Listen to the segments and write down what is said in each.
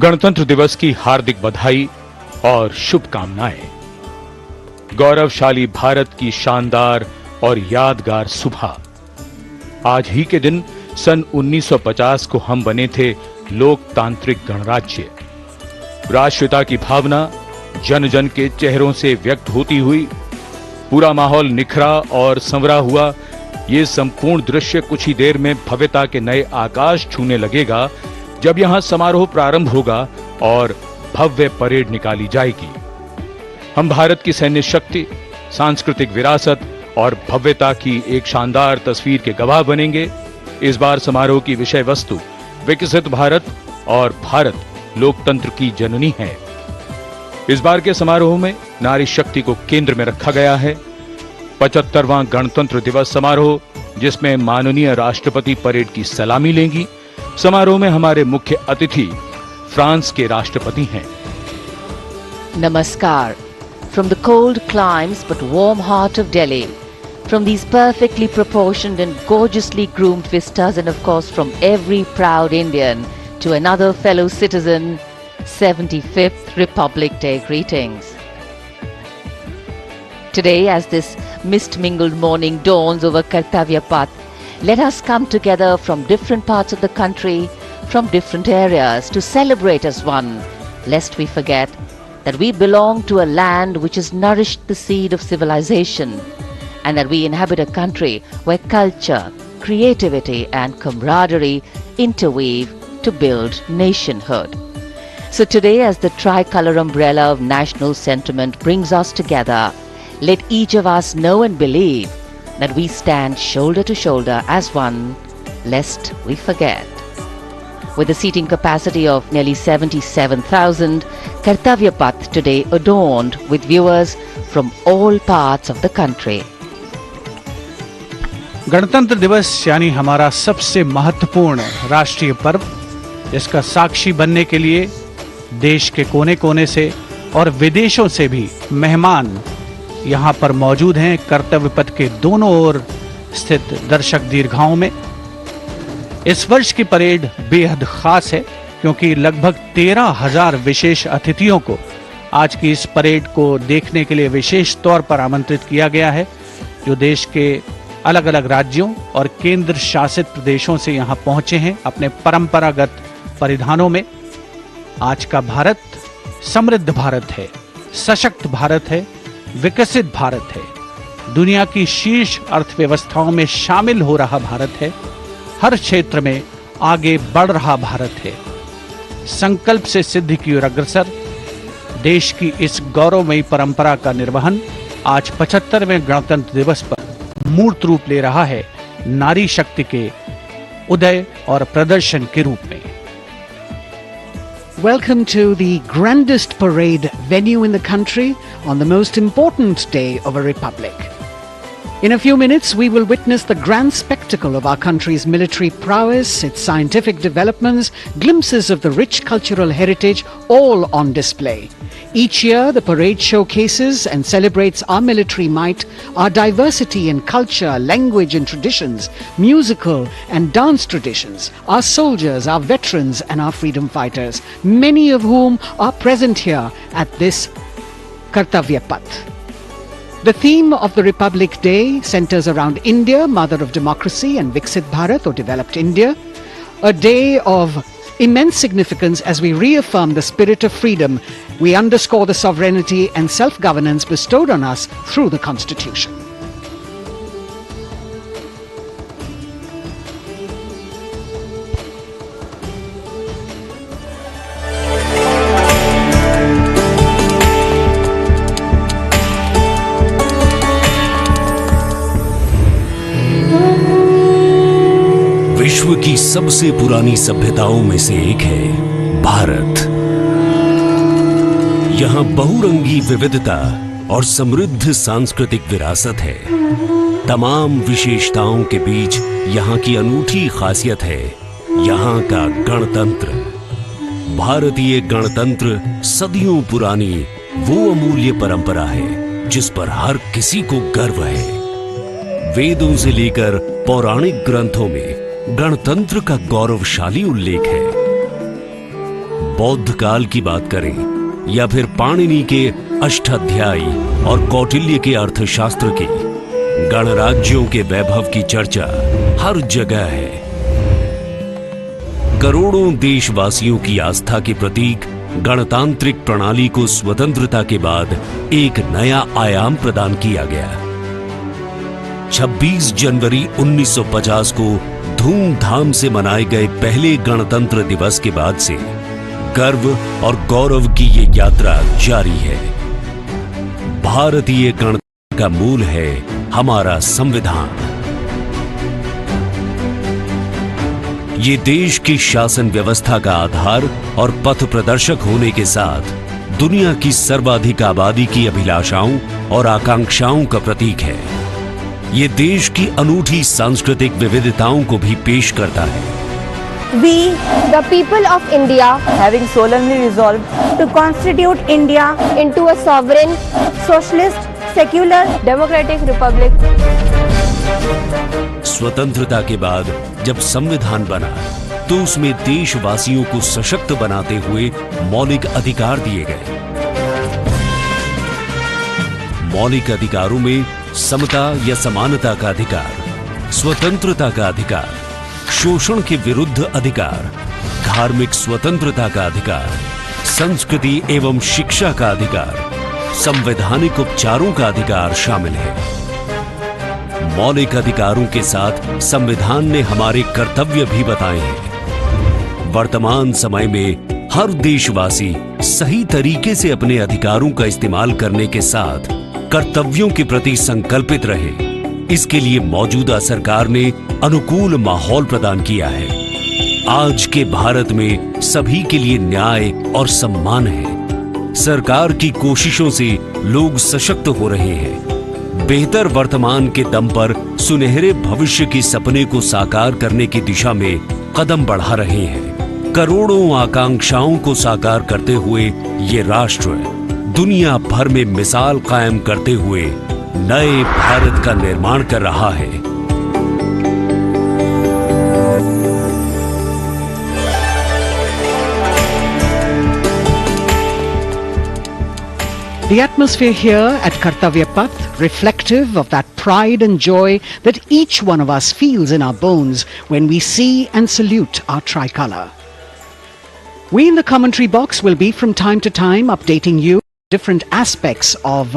गणतंत्र दिवस की हार्दिक बधाई और शुभकामनाएं। गौरवशाली भारत की शानदार और यादगार सुबह। आज ही के दिन सन 1950 को हम बने थे लोकतांत्रिक गणराज्य। राष्ट्रीयता की भावना जन जन के चेहरों से व्यक्त होती हुई पूरा माहौल निखरा और संवरा हुआ। ये संपूर्ण दृश्य कुछ ही देर में भव्यता के नए आकाश छूने लगेगा जब यहां समारोह प्रारंभ होगा और भव्य परेड निकाली जाएगी। हम भारत की सैन्य शक्ति, सांस्कृतिक विरासत और भव्यता की एक शानदार तस्वीर के गवाह बनेंगे। इस बार समारोह की विषय वस्तु विकसित भारत और भारत लोकतंत्र की जननी है। इस बार के समारोह में नारी शक्ति को केंद्र में रखा गया है। 75वां गणतंत्र दिवस समारोह, जिसमें माननीय राष्ट्रपति परेड की सलामी लेंगी। समारोह में हमारे मुख्य अतिथि फ्रांस के राष्ट्रपति हैं। Namaskar. From the cold climes but warm heart of Delhi, from these perfectly proportioned and gorgeously groomed vistas, and of course from every proud Indian to another fellow citizen, 75th Republic Day greetings. Today, as this mist-mingled morning dawns over Kartavya path, let us come together from different parts of the country, from different areas, to celebrate as one, lest we forget that we belong to a land which has nourished the seed of civilization, and that we inhabit a country where culture, creativity and camaraderie interweave to build nationhood. So today, as the tricolour umbrella of national sentiment brings us together, let each of us know and believe that we stand shoulder to shoulder as one, lest we forget. With a seating capacity of nearly 77,000, Kartavya Path today adorned with viewers from all parts of the country. गणतंत्र दिवस यानी हमारा सबसे महत्वपूर्ण राष्ट्रीय पर्व, जिसका साक्षी बनने के लिए देश के कोने कोने से और विदेशों से भी मेहमान यहाँ पर मौजूद हैं। कर्तव्य पथ के दोनों ओर स्थित दर्शक दीर्घाओं में इस वर्ष की परेड बेहद खास है, क्योंकि लगभग 13,000 विशेष अतिथियों को आज की इस परेड को देखने के लिए विशेष तौर पर आमंत्रित किया गया है, जो देश के अलग अलग राज्यों और केंद्र शासित प्रदेशों से यहाँ पहुंचे हैं अपने परंपरागत परिधानों में। आज का भारत समृद्ध भारत है, सशक्त भारत है, विकसित भारत है, दुनिया की शीर्ष अर्थव्यवस्थाओं में शामिल हो रहा भारत है, हर क्षेत्र में आगे बढ़ रहा भारत है, संकल्प से सिद्धि की ओर अग्रसर। देश की इस गौरवमयी परंपरा का निर्वहन आज 75वें गणतंत्र दिवस पर मूर्त रूप ले रहा है, नारी शक्ति के उदय और प्रदर्शन के रूप में। Welcome to the grandest parade venue in the country on the most important day of a republic. In a few minutes, we will witness the grand spectacle of our country's military prowess, its scientific developments, glimpses of the rich cultural heritage, all on display. Each year, the parade showcases and celebrates our military might, our diversity in culture, language and traditions, musical and dance traditions, our soldiers, our veterans and our freedom fighters, many of whom are present here at this Kartavya Path. The theme of the Republic Day centers around India, mother of democracy, and Viksit Bharat, or developed India, a day of immense significance as we reaffirm the spirit of freedom. We underscore the sovereignty and self-governance bestowed on us through the Constitution. विश्व की सबसे पुरानी सभ्यताओं में से एक है भारत। यहाँ बहुरंगी विविधता और समृद्ध सांस्कृतिक विरासत है। तमाम विशेषताओं के बीच यहाँ की अनूठी खासियत है यहाँ का गणतंत्र। भारतीय गणतंत्र सदियों पुरानी वो अमूल्य परंपरा है जिस पर हर किसी को गर्व है। वेदों से लेकर पौराणिक ग्रंथों में गणतंत्र का गौरवशाली उल्लेख है। बौद्ध काल की बात करें या फिर पाणिनि के अष्टाध्यायी और कौटिल्य के अर्थशास्त्र की, गणराज्यों के वैभव की चर्चा हर जगह है। करोड़ों देशवासियों की आस्था के प्रतीक गणतांत्रिक प्रणाली को स्वतंत्रता के बाद एक नया आयाम प्रदान किया गया। 26 जनवरी 1950 को धूमधाम से मनाए गए पहले गणतंत्र दिवस के बाद से गर्व और गौरव की ये यात्रा जारी है। भारतीय गणतंत्र का मूल है हमारा संविधान। ये देश की शासन व्यवस्था का आधार और पथ प्रदर्शक होने के साथ दुनिया की सर्वाधिक आबादी की अभिलाषाओं और आकांक्षाओं का प्रतीक है। ये देश की अनूठी सांस्कृतिक विविधताओं को भी पेश करता है। We, the people of India, having solemnly resolved to constitute India into a sovereign, socialist, secular, democratic republic. स्वतंत्रता के बाद जब संविधान बना तो उसमें देशवासियों को सशक्त बनाते हुए मौलिक अधिकार दिए गए। मौलिक अधिकारों में समता या समानता का अधिकार, स्वतंत्रता का अधिकार, शोषण के विरुद्ध अधिकार, धार्मिक स्वतंत्रता का अधिकार, संस्कृति एवं शिक्षा का अधिकार, संवैधानिक उपचारों का अधिकार शामिल है। मौलिक अधिकारों के साथ संविधान ने हमारे कर्तव्य भी बताए हैं। वर्तमान समय में हर देशवासी सही तरीके से अपने अधिकारों का इस्तेमाल करने के साथ कर्तव्यों के प्रति संकल्पित रहे, इसके लिए मौजूदा सरकार ने अनुकूल माहौल प्रदान किया है। आज के भारत में सभी के लिए न्याय और सम्मान है। सरकार की कोशिशों से लोग सशक्त हो रहे हैं। बेहतर वर्तमान के दम पर सुनहरे भविष्य के सपने को साकार करने की दिशा में कदम बढ़ा रहे हैं। करोड़ों आकांक्षाओं को साकार करते हुए ये राष्ट्र दुनिया भर में मिसाल कायम करते हुए नए भारत का निर्माण कर रहा है। The atmosphere here at Kartavya Path, reflective of that pride and joy that each one of us feels in our bones when we see and salute our tricolour. We in the commentary box will be from time to time updating you different aspects of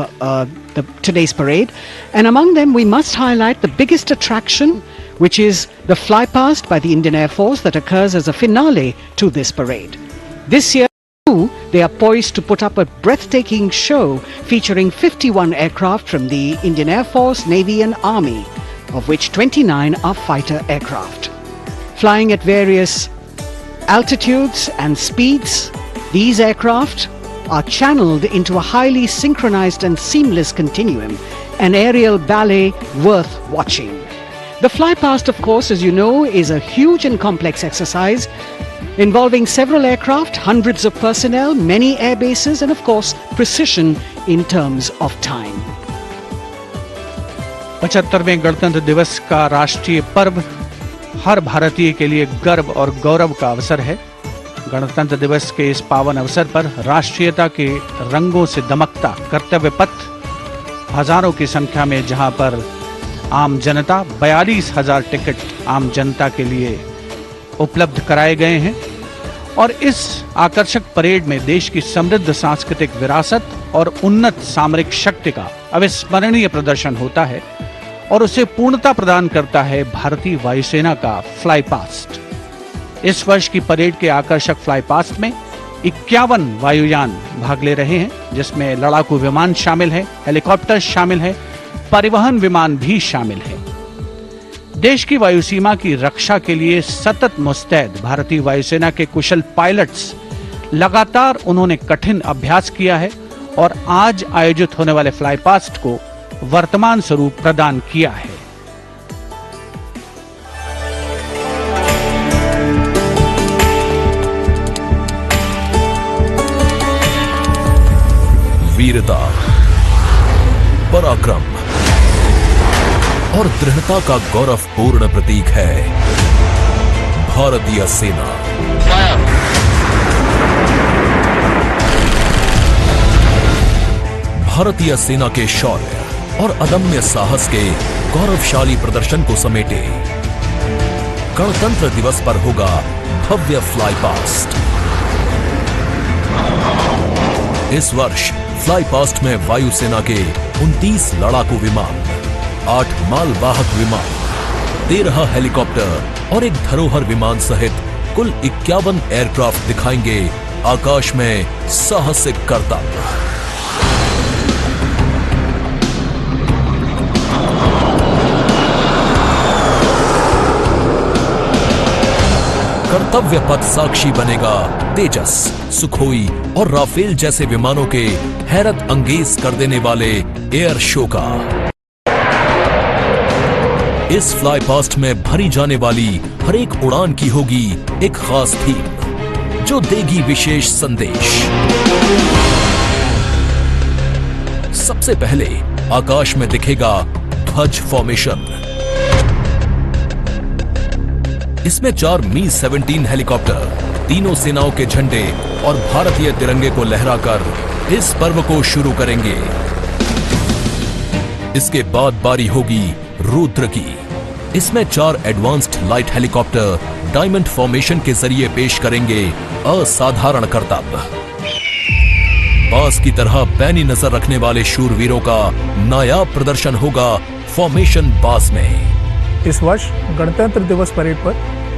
today's parade, and among them we must highlight the biggest attraction, which is the flypast by the Indian Air Force that occurs as a finale to this parade. This year too, they are poised to put up a breathtaking show featuring 51 aircraft from the Indian Air Force, Navy and Army, of which 29 are fighter aircraft. Flying at various altitudes and speeds, these aircraft are channeled into a highly synchronized and seamless continuum, an aerial ballet worth watching. The flypast, of course, as you know, is a huge and complex exercise involving several aircraft, hundreds of personnel, many air bases, and of course, precision in terms of time. 75वें गणतंत्र दिवस का राष्ट्रीय पर्व हर भारतीय के लिए गर्व और गौरव का अवसर है। गणतंत्र दिवस के इस पावन अवसर पर राष्ट्रीयता के रंगों से दमकता कर्तव्य पथ हजारों की संख्या में, जहां पर आम जनता 42,000 टिकट आम जनता के लिए उपलब्ध कराए गए हैं। और इस आकर्षक परेड में देश की समृद्ध सांस्कृतिक विरासत और उन्नत सामरिक शक्ति का अविस्मरणीय प्रदर्शन होता है और उसे पूर्णता प्रदान करता है भारतीय वायुसेना का फ्लाईपास्ट। इस वर्ष की परेड के आकर्षक फ्लाईपास्ट में 51 वायुयान भाग ले रहे हैं, जिसमें लड़ाकू विमान शामिल है, हेलीकॉप्टर शामिल है, परिवहन विमान भी शामिल है। देश की वायु सीमा की रक्षा के लिए सतत मुस्तैद भारतीय वायुसेना के कुशल पायलट्स लगातार उन्होंने कठिन अभ्यास किया है और आज आयोजित होने वाले फ्लाईपास्ट को वर्तमान स्वरूप प्रदान किया है। वीरता, पराक्रम और दृढ़ता का गौरवपूर्ण प्रतीक है भारतीय सेना। भारतीय सेना के शौर्य और अदम्य साहस के गौरवशाली प्रदर्शन को समेटे गणतंत्र दिवस पर होगा भव्य फ्लाई पास्ट। इस वर्ष फ्लाई पास्ट में वायुसेना के 29 लड़ाकू विमान, 8 मालवाहक विमान, 13 हेलीकॉप्टर और एक धरोहर विमान सहित कुल 51 एयरक्राफ्ट दिखाएंगे आकाश में साहसिक करतब। कर्तव्य पथ साक्षी बनेगा तेजस, सुखोई और राफेल जैसे विमानों के हैरत अंगेज कर देने वाले एयर शो का। इस फ्लाई पास्ट में भरी जाने वाली हर एक उड़ान की होगी एक खास थीम जो देगी विशेष संदेश। सबसे पहले आकाश में दिखेगा ध्वज फॉर्मेशन। इसमें 4 मी-17 हेलीकॉप्टर तीनों सेनाओं के झंडे और भारतीय तिरंगे को लहराकर इस पर्व को शुरू करेंगे। इसके बाद बारी होगी रुद्र की। इसमें 4 advanced light helicopter diamond formation के जरिए पेश करेंगे असाधारण करतब। बास की तरह पैनी नजर रखने वाले शूरवीरों का नायाब प्रदर्शन होगा फॉर्मेशन बास में। इस वर्ष गणतंत्र दिवस परेड पर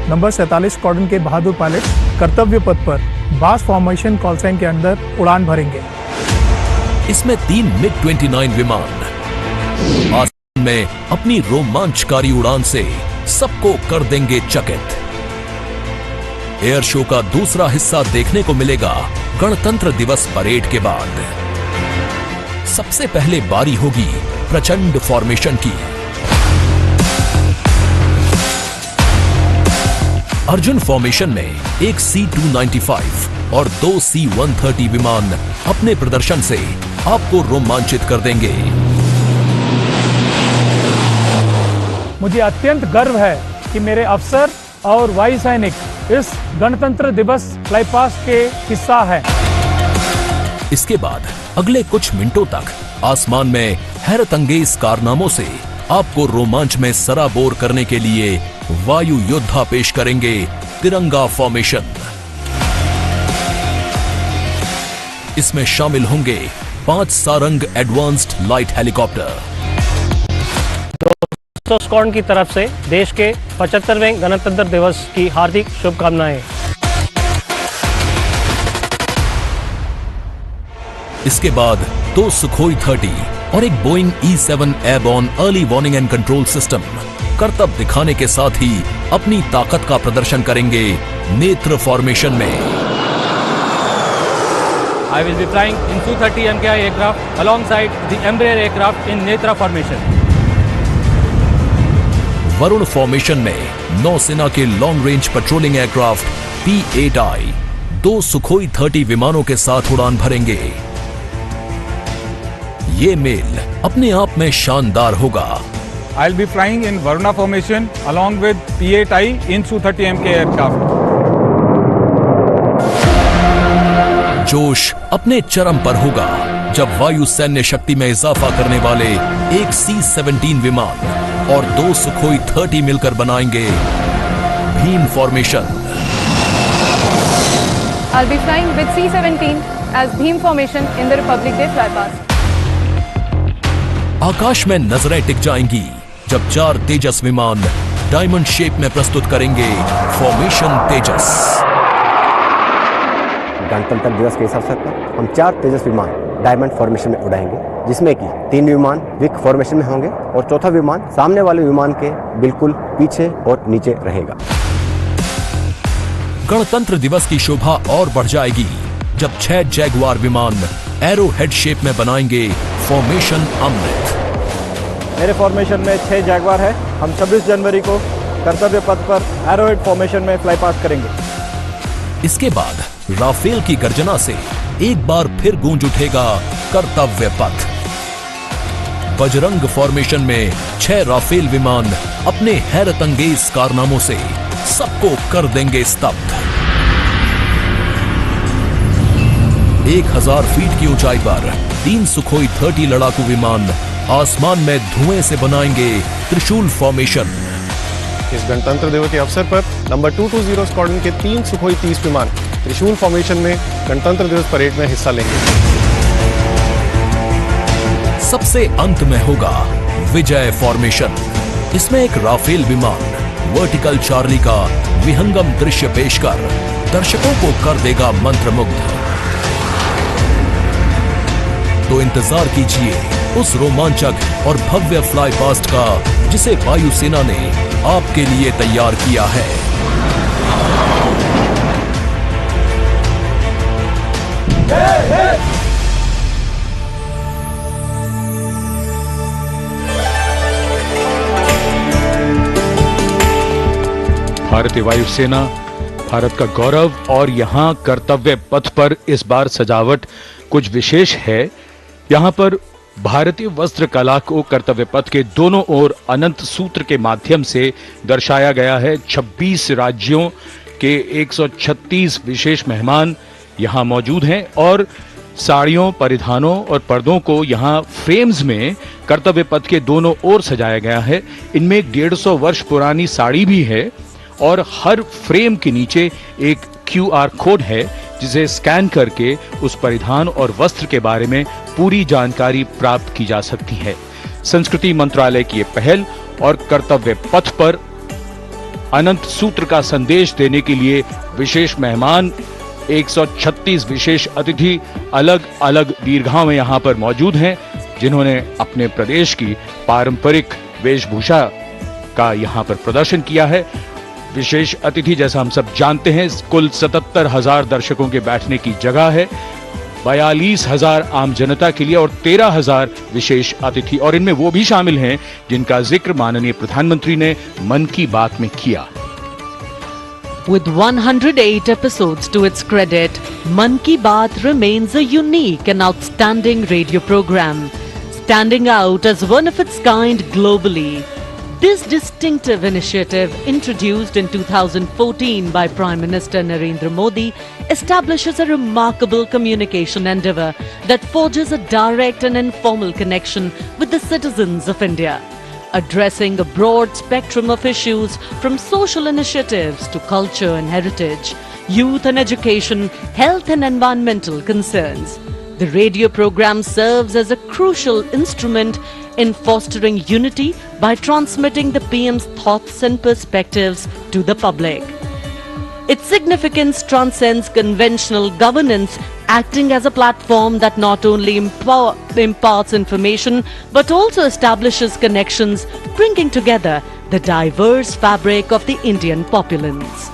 नंबर 47 स्क्वाड्रन के बहादुर पायलट कर्तव्य पथ पर बास फॉर्मेशन कॉल साइन के अंदर उड़ान भरेंगे। इसमें 3 मिग-29 विमान आसमान में अपनी रोमांचकारी उड़ान से सबको कर देंगे चकित। एयर शो का दूसरा हिस्सा देखने को मिलेगा गणतंत्र दिवस परेड के बाद। सबसे पहले बारी होगी प्रचंड फॉर्मेशन की। अर्जुन फॉर्मेशन में एक C-295 और 2 C-130 विमान अपने प्रदर्शन से आपको रोमांचित कर देंगे। मुझे अत्यंत गर्व है कि मेरे अफसर और वायु सैनिक इस गणतंत्र दिवस फ्लाई पास्ट के हिस्सा है। इसके बाद अगले कुछ मिनटों तक आसमान में हैरत अंगेज कारनामों से आपको रोमांच में सराबोर करने के लिए वायु योद्धा पेश करेंगे तिरंगा फॉर्मेशन। इसमें शामिल होंगे 5 Sarang advanced light helicopter. Squadron की तरफ से देश के 75वें गणतंत्र दिवस की हार्दिक शुभकामनाएं। इसके बाद 2 सुखोई 30 और एक Boeing E-7 airborne early warning and control system करतब दिखाने के साथ ही अपनी ताकत का प्रदर्शन करेंगे नेत्र फॉर्मेशन में। I will be flying in Su-30 MKI aircraft alongside the Embraer aircraft in Netra formation. Varun formation में नौसेना के long range patrolling aircraft P-8I 2 Sukhoi 30 विमानों के साथ उड़ान भरेंगे। ये मेल अपने आप में शानदार होगा। I'll be flying in Varuna formation along with P-8I in Su-30 MKI aircraft. जोश अपने चरम पर होगा जब वायु सैन्य शक्ति में इजाफा करने वाले एक C-17 विमान और 2 सुखोई 30 मिलकर बनाएंगे Bhim formation. I'll be flying with C-17 as Bhim formation in the Republic Day flypast. आकाश में नजरें टिक जाएंगी जब 4 तेजस विमान डायमंड शेप में प्रस्तुत करेंगे फॉर्मेशन तेजस। गणतंत्र दिवस के इस अवसर पर हम 4 तेजस विमान डायमंड फॉर्मेशन में उड़ाएंगे, जिसमें कि 3 विमान विक फॉर्मेशन में होंगे और चौथा विमान सामने वाले विमान के बिल्कुल पीछे और नीचे रहेगा। गणतंत्र दिवस की शोभा और बढ़ जाएगी जब 6 जैगुआर विमान एरो हेड शेप में बनाएंगे फॉर्मेशन अमृत। मेरे फॉर्मेशन में 6 जैगुआर है। हम 26 जनवरी को कर्तव्य पथ पर एरो हेड फॉर्मेशन में फ्लाई पास्ट करेंगे। इसके बाद राफेल की गर्जना से एक बार फिर गूंज उठेगा कर्तव्य पथ। बजरंग फॉर्मेशन में 6 राफेल विमान अपने हैरत अंगेज कारनामों से सबको कर देंगे स्तब्ध। 1000 फीट की ऊंचाई पर 3 सुखोई 30 लड़ाकू विमान आसमान में धुएं से बनाएंगे त्रिशूल फॉर्मेशन। इस गणतंत्र दिवस के अवसर पर नंबर 220 स्क्वाड्रन के 3 सुखोई 30 विमान त्रिशूल फॉर्मेशन में गणतंत्र दिवस परेड में हिस्सा लेंगे। सबसे अंत में होगा विजय फॉर्मेशन। इसमें एक राफेल विमान वर्टिकल चार्ली का विहंगम दृश्य पेश कर दर्शकों को कर देगा मंत्रमुग्ध। तो इंतजार कीजिए उस रोमांचक और भव्य फ्लाई पास्ट का जिसे वायुसेना ने आपके लिए तैयार किया है। भारतीय वायुसेना भारत का गौरव और यहां कर्तव्य पथ पर इस बार सजावट कुछ विशेष है। यहां पर भारतीय वस्त्र कला को कर्तव्य पथ के दोनों ओर अनंत सूत्र के माध्यम से दर्शाया गया है। 26 राज्यों के 136 विशेष मेहमान यहां मौजूद हैं और साड़ियों, परिधानों और पर्दों को यहां फ्रेम्स में कर्तव्य पथ के दोनों ओर सजाया गया है। इनमें 150 वर्ष पुरानी साड़ी भी है और हर फ्रेम के नीचे एक QR कोड है जिसे स्कैन करके उस परिधान और वस्त्र के बारे में पूरी जानकारी प्राप्त की जा सकती है। संस्कृति मंत्रालय की ये पहल और कर्तव्य पथ पर अनंत सूत्र का संदेश देने के लिए विशेष मेहमान 136 विशेष अतिथि अलग अलग दीर्घाओं में यहां पर मौजूद हैं, जिन्होंने अपने प्रदेश की पारंपरिक वेशभूषा का यहां पर प्रदर्शन किया है। विशेष अतिथि जैसा हम सब जानते हैं कुल 77,000 दर्शकों के बैठने की जगह है, 42,000 आम जनता के लिए और 13,000 विशेष अतिथि, और इनमें वो भी शामिल हैं जिनका जिक्र माननीय प्रधानमंत्री ने मन की बात में किया। With 108 episodes to its credit, Mann Ki Baat remains a unique and outstanding radio program, standing out as one of its kind globally. This distinctive initiative, introduced in 2014 by Prime Minister Narendra Modi, establishes a remarkable communication endeavour that forges a direct and informal connection with the citizens of India, addressing a broad spectrum of issues from social initiatives to culture and heritage, youth and education, health and environmental concerns. The radio program serves as a crucial instrument in fostering unity by transmitting the PM's thoughts and perspectives to the public. Its significance transcends conventional governance, acting as a platform that not only imparts information but also establishes connections, bringing together the diverse fabric of the Indian populace.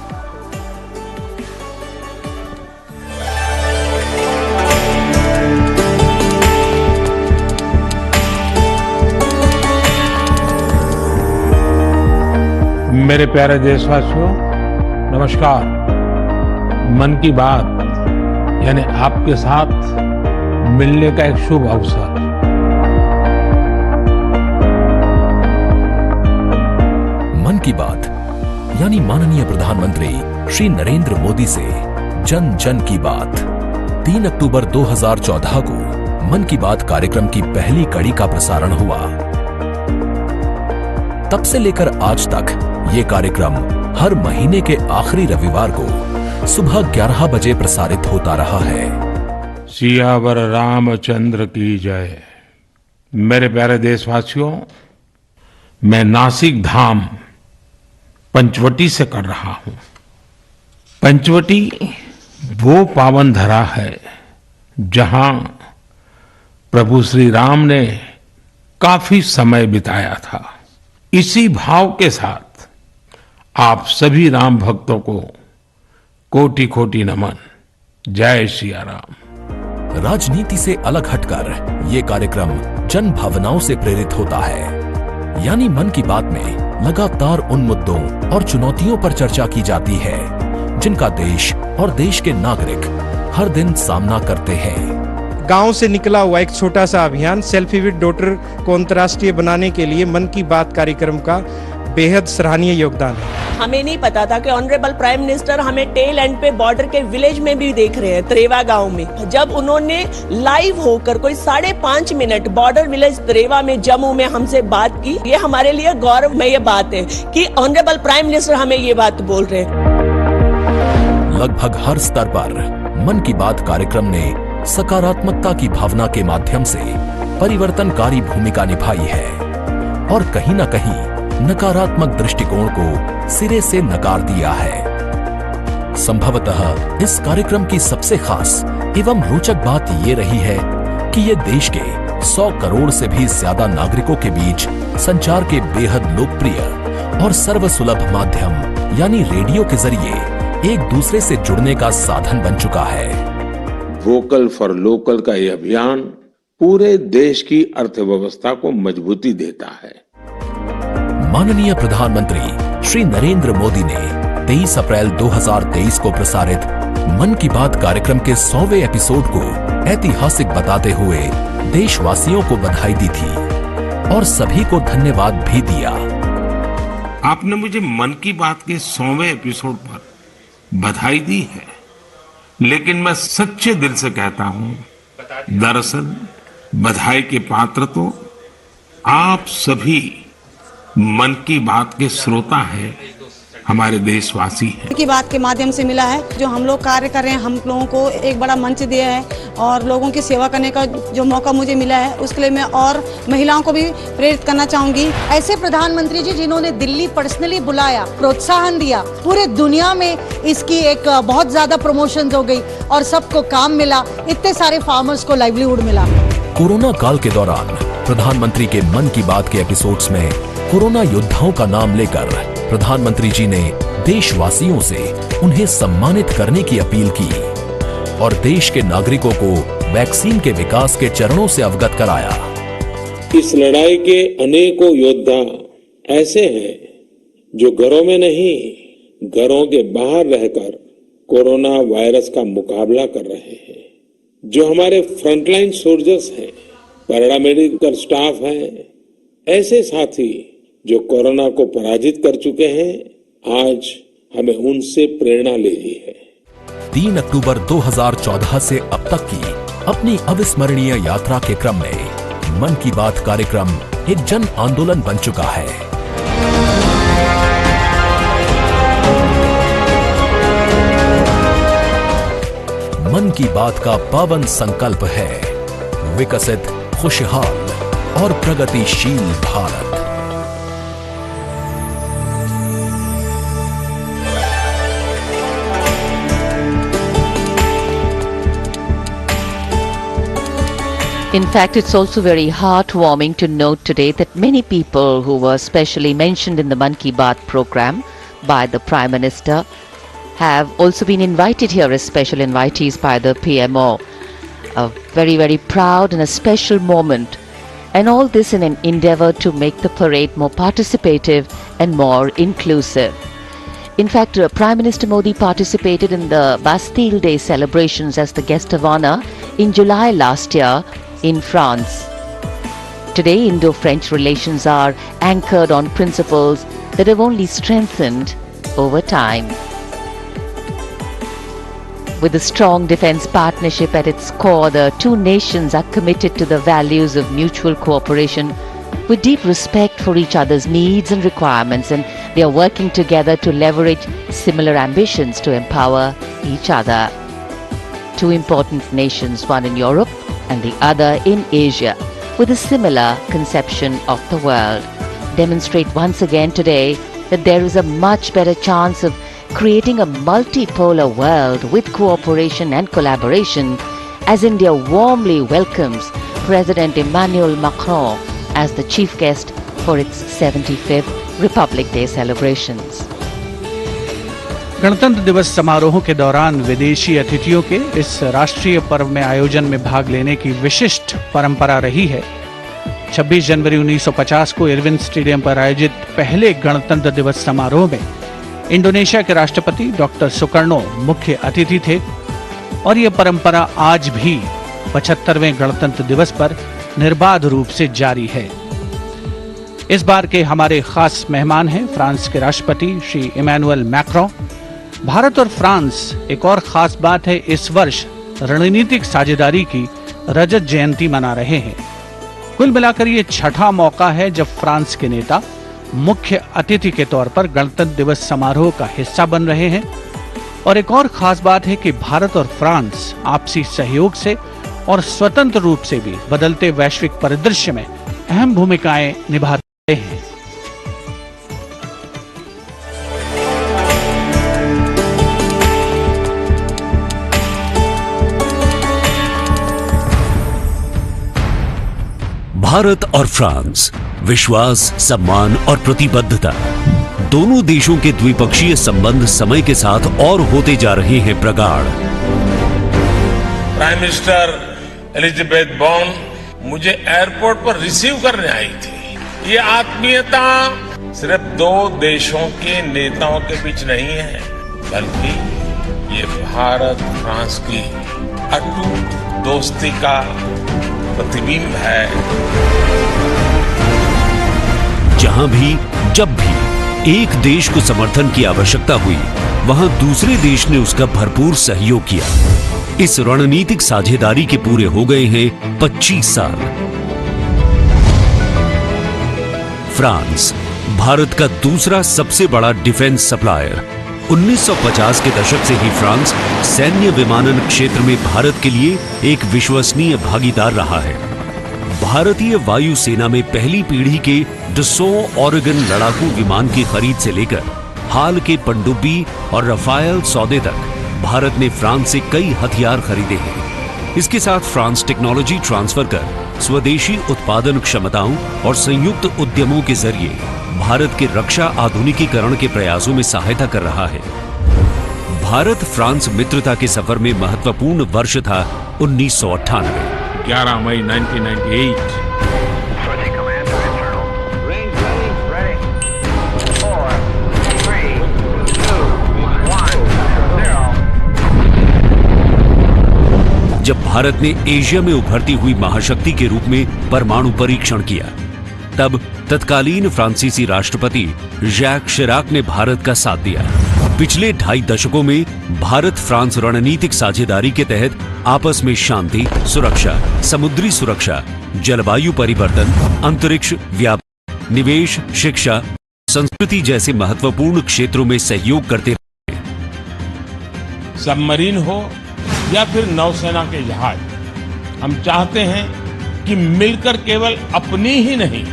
मेरे प्यारे देशवासियों, नमस्कार। मन की बात यानी आपके साथ मिलने का एक शुभ अवसर। मन की बात यानी माननीय प्रधानमंत्री श्री नरेंद्र मोदी से जन जन की बात। 3 अक्टूबर 2014 को मन की बात कार्यक्रम की पहली कड़ी का प्रसारण हुआ। तब से लेकर आज तक ये कार्यक्रम हर महीने के आखिरी रविवार को सुबह 11 बजे प्रसारित होता रहा है। सियावर रामचंद्र की जय। मेरे प्यारे देशवासियों, मैं नासिक धाम पंचवटी से कर रहा हूं। पंचवटी वो पावन धरा है जहां प्रभु श्री राम ने काफी समय बिताया था। इसी भाव के साथ आप सभी राम भक्तों को कोटि कोटि नमन। जय सिया राम। राजनीति से अलग हटकर ये कार्यक्रम जन भावनाओं से प्रेरित होता है। यानी मन की बात में लगातार उन मुद्दों और चुनौतियों पर चर्चा की जाती है जिनका देश और देश के नागरिक हर दिन सामना करते हैं। गांव से निकला हुआ एक छोटा सा अभियान सेल्फी विद डॉटर को अंतर्राष्ट्रीय बनाने के लिए मन की बात कार्यक्रम का बेहद सराहनीय योगदान है। हमें नहीं पता था कि ऑनरेबल प्राइम मिनिस्टर हमें टेल एंड पे बॉर्डर के विलेज में भी देख रहे हैं, त्रेवा गांव में। जब उन्होंने लाइव होकर कोई 5.5 मिनट बॉर्डर विलेज त्रेवा में जम्मू में हमसे बात की, ये हमारे लिए गौरवमय बात है कि ऑनरेबल प्राइम मिनिस्टर हमें ये बात बोल रहे हैं। लगभग हर स्तर पर मन की बात कार्यक्रम ने सकारात्मकता की भावना के माध्यम से परिवर्तनकारी भूमिका निभाई है और कहीं न कहीं नकारात्मक दृष्टिकोण को सिरे से नकार दिया है। संभवतः इस कार्यक्रम की सबसे खास एवं रोचक बात ये रही है कि ये देश के 100 करोड़ से भी ज्यादा नागरिकों के बीच संचार के बेहद लोकप्रिय और सर्वसुलभ माध्यम यानी रेडियो के जरिए एक दूसरे से जुड़ने का साधन बन चुका है। वोकल फॉर लोकल का यह अभियान पूरे देश की अर्थव्यवस्था को मजबूती देता है। माननीय प्रधानमंत्री श्री नरेंद्र मोदी ने 23 अप्रैल 2023 को प्रसारित मन की बात कार्यक्रम के 100वें एपिसोड को ऐतिहासिक बताते हुए देशवासियों को बधाई दी थी और सभी को धन्यवाद भी दिया। आपने मुझे मन की बात के 100वें एपिसोड पर बधाई दी है, लेकिन मैं सच्चे दिल से कहता हूं, दरअसल बधाई के पात्र तो आप सभी मन की बात के श्रोता हैं, हमारे देशवासी हैं। मन की बात के माध्यम से मिला है, जो हम लोग कार्य कर रहे हैं, हम लोगों को एक बड़ा मंच दिया है और लोगों की सेवा करने का जो मौका मुझे मिला है, उसके लिए मैं और महिलाओं को भी प्रेरित करना चाहूंगी। ऐसे प्रधानमंत्री जी जिन्होंने दिल्ली पर्सनली बुलाया, प्रोत्साहन दिया, पूरे दुनिया में इसकी एक बहुत ज्यादा प्रमोशन हो गई और सबको काम मिला, इतने सारे फार्मर्स को लाइवलीहुड मिला। कोरोना काल के दौरान प्रधानमंत्री के मन की बात के एपिसोड्स में कोरोना योद्धाओं का नाम लेकर प्रधानमंत्री जी ने देशवासियों से उन्हें सम्मानित करने की अपील की और देश के नागरिकों को वैक्सीन के विकास के चरणों से अवगत कराया। इस लड़ाई के अनेकों योद्धा ऐसे हैं जो घरों में नहीं, घरों के बाहर रहकर कोरोना वायरस का मुकाबला कर रहे हैं। जो हमारे फ्रंटलाइन सोल्जर्स हैं, पैरामेडिकल स्टाफ हैं, ऐसे साथी जो कोरोना को पराजित कर चुके हैं, आज हमें उनसे प्रेरणा लेनी है। 3 अक्टूबर 2014 से अब तक की अपनी अविस्मरणीय यात्रा के क्रम में मन की बात कार्यक्रम एक जन आंदोलन बन चुका है। मन की बात का पावन संकल्प है विकसित, खुशहाल और प्रगतिशील Bharat. In fact, it's also very heartwarming to note today that many people who were specially mentioned in the Man Ki Baat program by the Prime Minister have also been invited here as special invitees by the PMO. A very, very proud and a special moment. And all this in an endeavor to make the parade more participative and more inclusive. In fact, Prime Minister Modi participated in the Bastille Day celebrations as the guest of honor in July last year in France. Today, Indo-French relations are anchored on principles that have only strengthened over time. With a strong defense partnership at its core, the two nations are committed to the values of mutual cooperation with deep respect for each other's needs and requirements, and they are working together to leverage similar ambitions to empower each other. Two important nations, one in Europe and the other in Asia, with a similar conception of the world, demonstrate once again today that there is a much better chance of creating a multipolar world with cooperation and collaboration, as India warmly welcomes President Emmanuel Macron as the chief guest for its 75th Republic Day celebrations. गणतंत्र दिवस समारोहों के दौरान विदेशी अतिथियों के इस राष्ट्रीय पर्व में आयोजन में भाग लेने की विशिष्ट परंपरा रही है। 26 जनवरी 1950 को इरविन स्टेडियम पर आयोजित पहले गणतंत्र दिवस समारोह में इंडोनेशिया के राष्ट्रपति डॉक्टर सुकर्णो मुख्य अतिथि थे और ये परंपरा आज भी 75वें गणतंत्र दिवस पर निर्बाध रूप से जारी है। इस बार के हमारे खास मेहमान हैं फ्रांस के राष्ट्रपति श्री इमैनुअल मैक्रों। भारत और फ्रांस, एक और खास बात है, इस वर्ष रणनीतिक साझेदारी की रजत जयंती मना रहे हैं। कुल मिलाकर ये छठा मौका है जब फ्रांस के नेता मुख्य अतिथि के तौर पर गणतंत्र दिवस समारोह का हिस्सा बन रहे हैं। और एक और खास बात है कि भारत और फ्रांस आपसी सहयोग से और स्वतंत्र रूप से भी बदलते वैश्विक परिदृश्य में अहम भूमिकाएं निभाते हैं। भारत और फ्रांस, विश्वास, सम्मान और प्रतिबद्धता, दोनों देशों के द्विपक्षीय संबंध समय के साथ और होते जा रहे हैं प्रगाढ़। प्राइम मिनिस्टर एलिजाबेथ बॉर्न मुझे एयरपोर्ट पर रिसीव करने आई थी। ये आत्मीयता सिर्फ दो देशों के नेताओं के बीच नहीं है, बल्कि ये भारत फ्रांस की अटूट दोस्ती का प्रतिबिंब है। जहां भी, जब भी एक देश को समर्थन की आवश्यकता हुई, वहां दूसरे देश ने उसका भरपूर सहयोग किया। इस रणनीतिक साझेदारी के पूरे हो गए हैं 25 साल। फ्रांस भारत का दूसरा सबसे बड़ा डिफेंस सप्लायर। 1950 के दशक से ही फ्रांस सैन्य विमानन क्षेत्र में भारत के लिए एक विश्वसनीय भागीदार रहा है। भारतीय वायु सेना में पहली पीढ़ी के डसॉ ओरेगन लड़ाकू विमान की खरीद से लेकर हाल के पनडुब्बी और रफायल सौदे तक भारत ने फ्रांस से कई हथियार खरीदे हैं। इसके साथ फ्रांस टेक्नोलॉजी ट्रांसफर कर स्वदेशी उत्पादन क्षमताओं और संयुक्त उद्यमों के जरिए भारत के रक्षा आधुनिकीकरण के प्रयासों में सहायता कर रहा है। भारत फ्रांस मित्रता के सफर में महत्वपूर्ण वर्ष था 1998। 11 मई 1998। जब भारत ने एशिया में उभरती हुई महाशक्ति के रूप में परमाणु परीक्षण किया, तब तत्कालीन फ्रांसीसी राष्ट्रपति जैक शिराक ने भारत का साथ दिया। पिछले 2.5 दशकों में भारत फ्रांस रणनीतिक साझेदारी के तहत आपस में शांति, सुरक्षा, समुद्री सुरक्षा, जलवायु परिवर्तन, अंतरिक्ष, व्यापार, निवेश, शिक्षा, संस्कृति जैसे महत्वपूर्ण क्षेत्रों में सहयोग करते रहे। सबमरीन हो या फिर नौसेना के जहाज, हम चाहते हैं कि मिलकर केवल अपनी ही नहीं,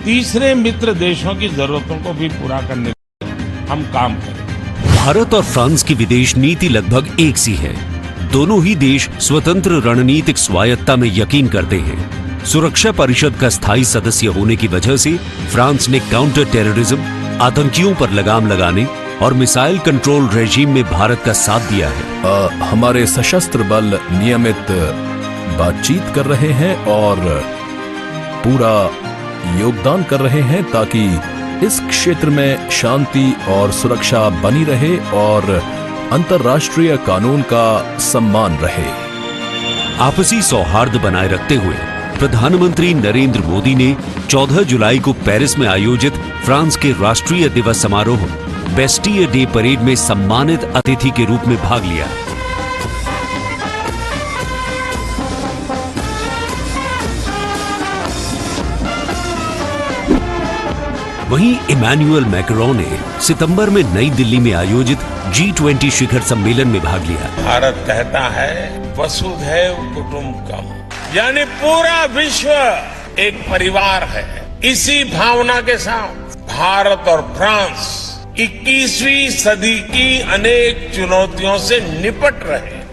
तीसरे मित्र देशों की जरूरतों को भी पूरा करने के लिए हम काम करें। भारत और फ्रांस की विदेश नीति लगभग एक सी है। दोनों ही देश स्वतंत्र रणनीतिक स्वायत्ता में यकीन करते हैं। सुरक्षा परिषद का स्थायी सदस्य होने की वजह से फ्रांस ने काउंटर टेररिज्म, आतंकियों पर लगाम लगाने और मिसाइल कंट्रोल रेजीम में भारत का साथ दिया है। हमारे सशस्त्र बल नियमित बातचीत कर रहे हैं और पूरा योगदान कर रहे हैं ताकि इस क्षेत्र में शांति और सुरक्षा बनी रहे और अंतर्राष्ट्रीय कानून का सम्मान रहे। आपसी सौहार्द बनाए रखते हुए प्रधानमंत्री नरेंद्र मोदी ने 14 जुलाई को पेरिस में आयोजित फ्रांस के राष्ट्रीय दिवस समारोह बेस्टियर डे परेड में सम्मानित अतिथि के रूप में भाग लिया। वहीं इमैनुअल मैक्रों ने सितंबर में नई दिल्ली में आयोजित G20 शिखर सम्मेलन में भाग लिया। भारत कहता है वसुधैव कुटुंबकम, यानी पूरा विश्व एक परिवार है। इसी भावना के साथ भारत और फ्रांस 21वीं सदी की अनेक चुनौतियों से निपट रहे हैं।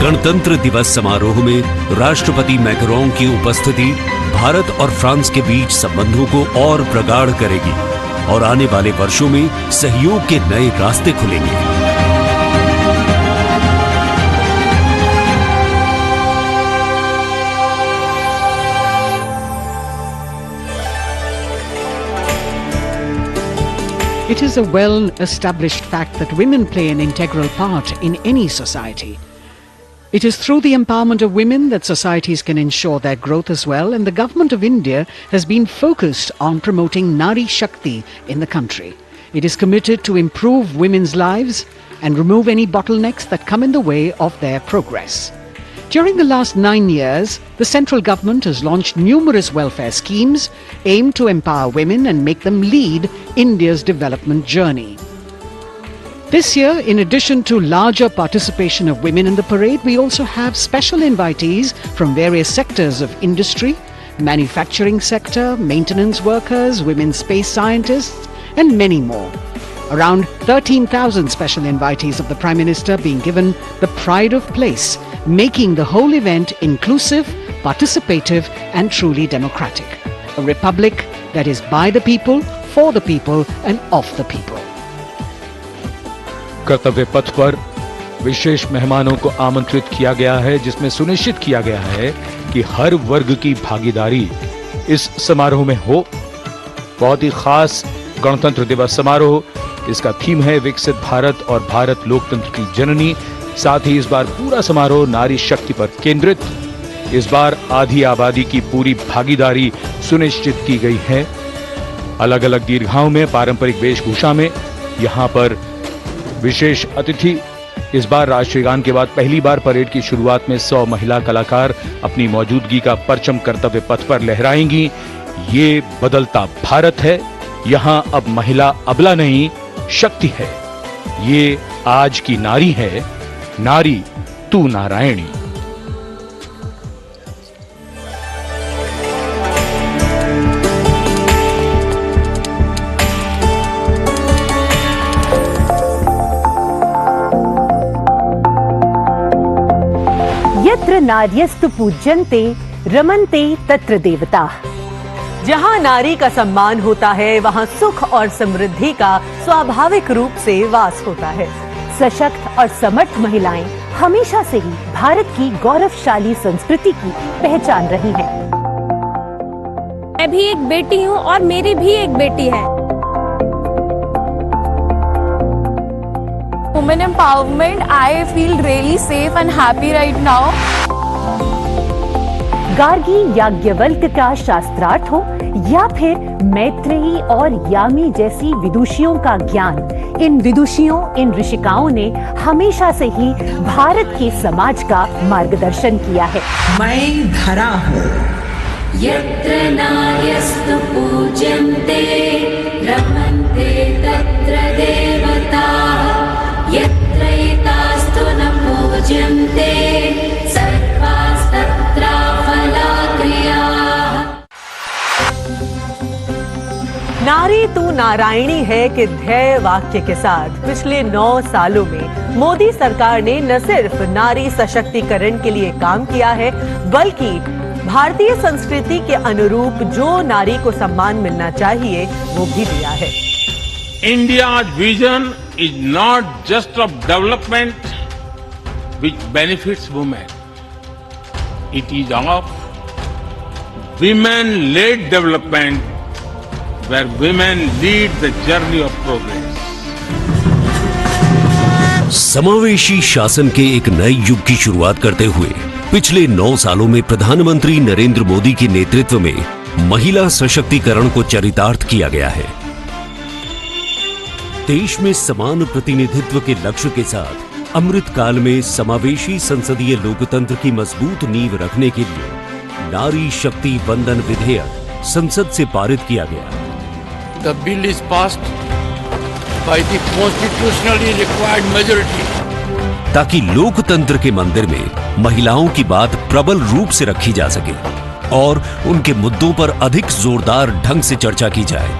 गणतंत्र दिवस समारोह में राष्ट्रपति मैक्रों की उपस्थिति भारत और फ्रांस के बीच संबंधों को और प्रगाढ़ करेगी और आने वाले वर्षों में सहयोग के नए रास्ते खुलेंगे। It is a well-established fact that women play an integral part in any society. It is through the empowerment of women that societies can ensure their growth as well, and the government of India has been focused on promoting Nari Shakti in the country. It is committed to improve women's lives and remove any bottlenecks that come in the way of their progress. During the last 9 years, the central government has launched numerous welfare schemes aimed to empower women and make them lead India's development journey. This year, in addition to larger participation of women in the parade, we also have special invitees from various sectors of industry, manufacturing sector, maintenance workers, women space scientists, and many more. Around 13,000 special invitees of the Prime Minister being given the pride of place, making the whole event inclusive, participative, and truly democratic. A republic that is by the people, for the people, and of the people. कर्तव्य पथ पर विशेष मेहमानों को आमंत्रित किया गया है, जिसमें सुनिश्चित किया गया है कि हर वर्ग की भागीदारी इस समारोह में हो। बहुत ही खास गणतंत्र दिवस समारोह, इसका थीम है विकसित भारत और भारत लोकतंत्र की जननी। साथ ही इस बार पूरा समारोह नारी शक्ति पर केंद्रित। इस बार आधी आबादी की पूरी भागीदारी सुनिश्चित की गई है। अलग अलग दीर्घाओं में पारंपरिक वेशभूषा में यहां पर विशेष अतिथि। इस बार राष्ट्रीय गान के बाद पहली बार परेड की शुरुआत में 100 महिला कलाकार अपनी मौजूदगी का परचम कर्तव्य पथ पर लहराएंगी। ये बदलता भारत है, यहां अब महिला अबला नहीं, शक्ति है। ये आज की नारी है, नारी तू नारायणी। यत्र नार्यस्तु पूज्यन्ते रमन्ते तत्र देवताः। जहां नारी का सम्मान होता है, वहां सुख और समृद्धि का स्वाभाविक रूप से वास होता है। सशक्त और समर्थ महिलाएं हमेशा से ही भारत की गौरवशाली संस्कृति की पहचान रही हैं। मैं भी एक बेटी हूं और मेरी भी एक बेटी है। Women empowerment, I feel really safe and happy right now. Gargi Yajnavalkya का शास्त्रार्थ हो या फिर मैत्रेयी और यामी जैसी विदुषियों का ज्ञान, इन विदुषियों, इन ऋषिकाओं ने हमेशा से ही भारत के समाज का मार्गदर्शन किया है। मैं धरा हूँ। यत्र नार्यस्तु पूज्यन्ते रमन्ते तत्र देवताः। यत्र एतास्तु न पूज्यन्ते सर्वास्तत्र फलाक्रियाः। नारी तू नारायणी है के ध्येय वाक्य के साथ पिछले 9 सालों में मोदी सरकार ने न सिर्फ नारी सशक्तिकरण के लिए काम किया है, बल्कि भारतीय संस्कृति के अनुरूप जो नारी को सम्मान मिलना चाहिए वो भी दिया है। India's vision is not just of development which benefits women. It is of women-led development where women lead the journey of progress. समावेशी शासन के एक नए युग की शुरुआत करते हुए पिछले 9 सालों में प्रधानमंत्री नरेंद्र मोदी के नेतृत्व में महिला सशक्तिकरण को चरितार्थ किया गया है। देश में समान प्रतिनिधित्व के लक्ष्य के साथ अमृत काल में समावेशी संसदीय लोकतंत्र की मजबूत नींव रखने के लिए नारी शक्ति वंदन विधेयक संसद से पारित किया गया। The bill is passed by the constitutionally required majority. ताकि लोकतंत्र के मंदिर में महिलाओं की बात प्रबल रूप से रखी जा सके और उनके मुद्दों पर अधिक जोरदार ढंग से चर्चा की जाए।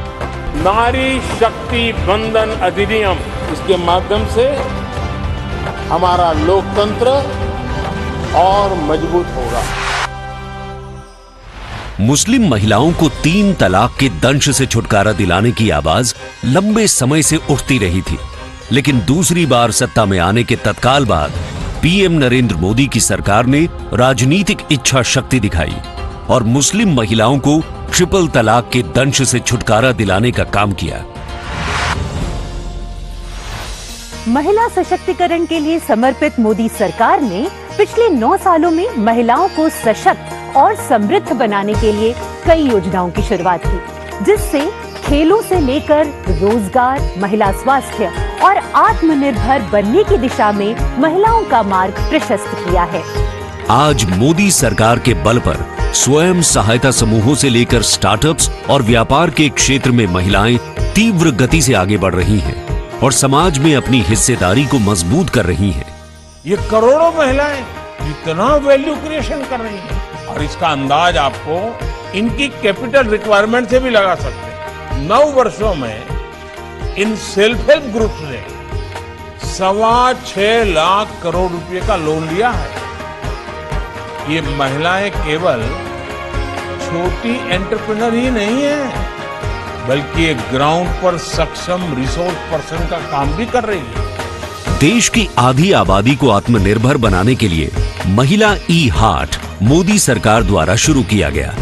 नारी शक्ति वंदन अधिनियम, इसके माध्यम से हमारा लोकतंत्र और मजबूत होगा। मुस्लिम महिलाओं को 3 तलाक के दंश से छुटकारा दिलाने की आवाज लंबे समय से उठती रही थी, लेकिन दूसरी बार सत्ता में आने के तत्काल बाद पीएम नरेंद्र मोदी की सरकार ने राजनीतिक इच्छा शक्ति दिखाई और मुस्लिम महिलाओं को ट्रिपल तलाक के दंश से छुटकारा दिलाने का काम किया। महिला सशक्तिकरण के लिए समर्पित मोदी सरकार ने पिछले 9 सालों में महिलाओं को सशक्त और समृद्ध बनाने के लिए कई योजनाओं की शुरुआत की, जिससे खेलों से लेकर रोजगार, महिला स्वास्थ्य और आत्मनिर्भर बनने की दिशा में महिलाओं का मार्ग प्रशस्त किया है। आज मोदी सरकार के बल पर स्वयं सहायता समूहों से लेकर स्टार्टअप्स और व्यापार के क्षेत्र में महिलाएं तीव्र गति से आगे बढ़ रही हैं और समाज में अपनी हिस्सेदारी को मजबूत कर रही हैं। ये करोड़ों महिलाएं इतना वैल्यू क्रिएशन कर रही हैं और इसका अंदाज आपको इनकी कैपिटल रिक्वायरमेंट से भी लगा सकते हैं। 9 वर्षों में इन सेल्फ हेल्प ग्रुप्स ने 6.25 लाख करोड़ रुपए का लोन लिया है। ये महिलाएं केवल छोटी एंटरप्रेन्योर ही नहीं है, बल्कि एक ग्राउंड पर सक्षम रिसोर्स पर्सन का काम भी कर रही है। देश की आधी आबादी को आत्मनिर्भर बनाने के लिए महिला ई-हाट मोदी सरकार द्वारा शुरू किया गया।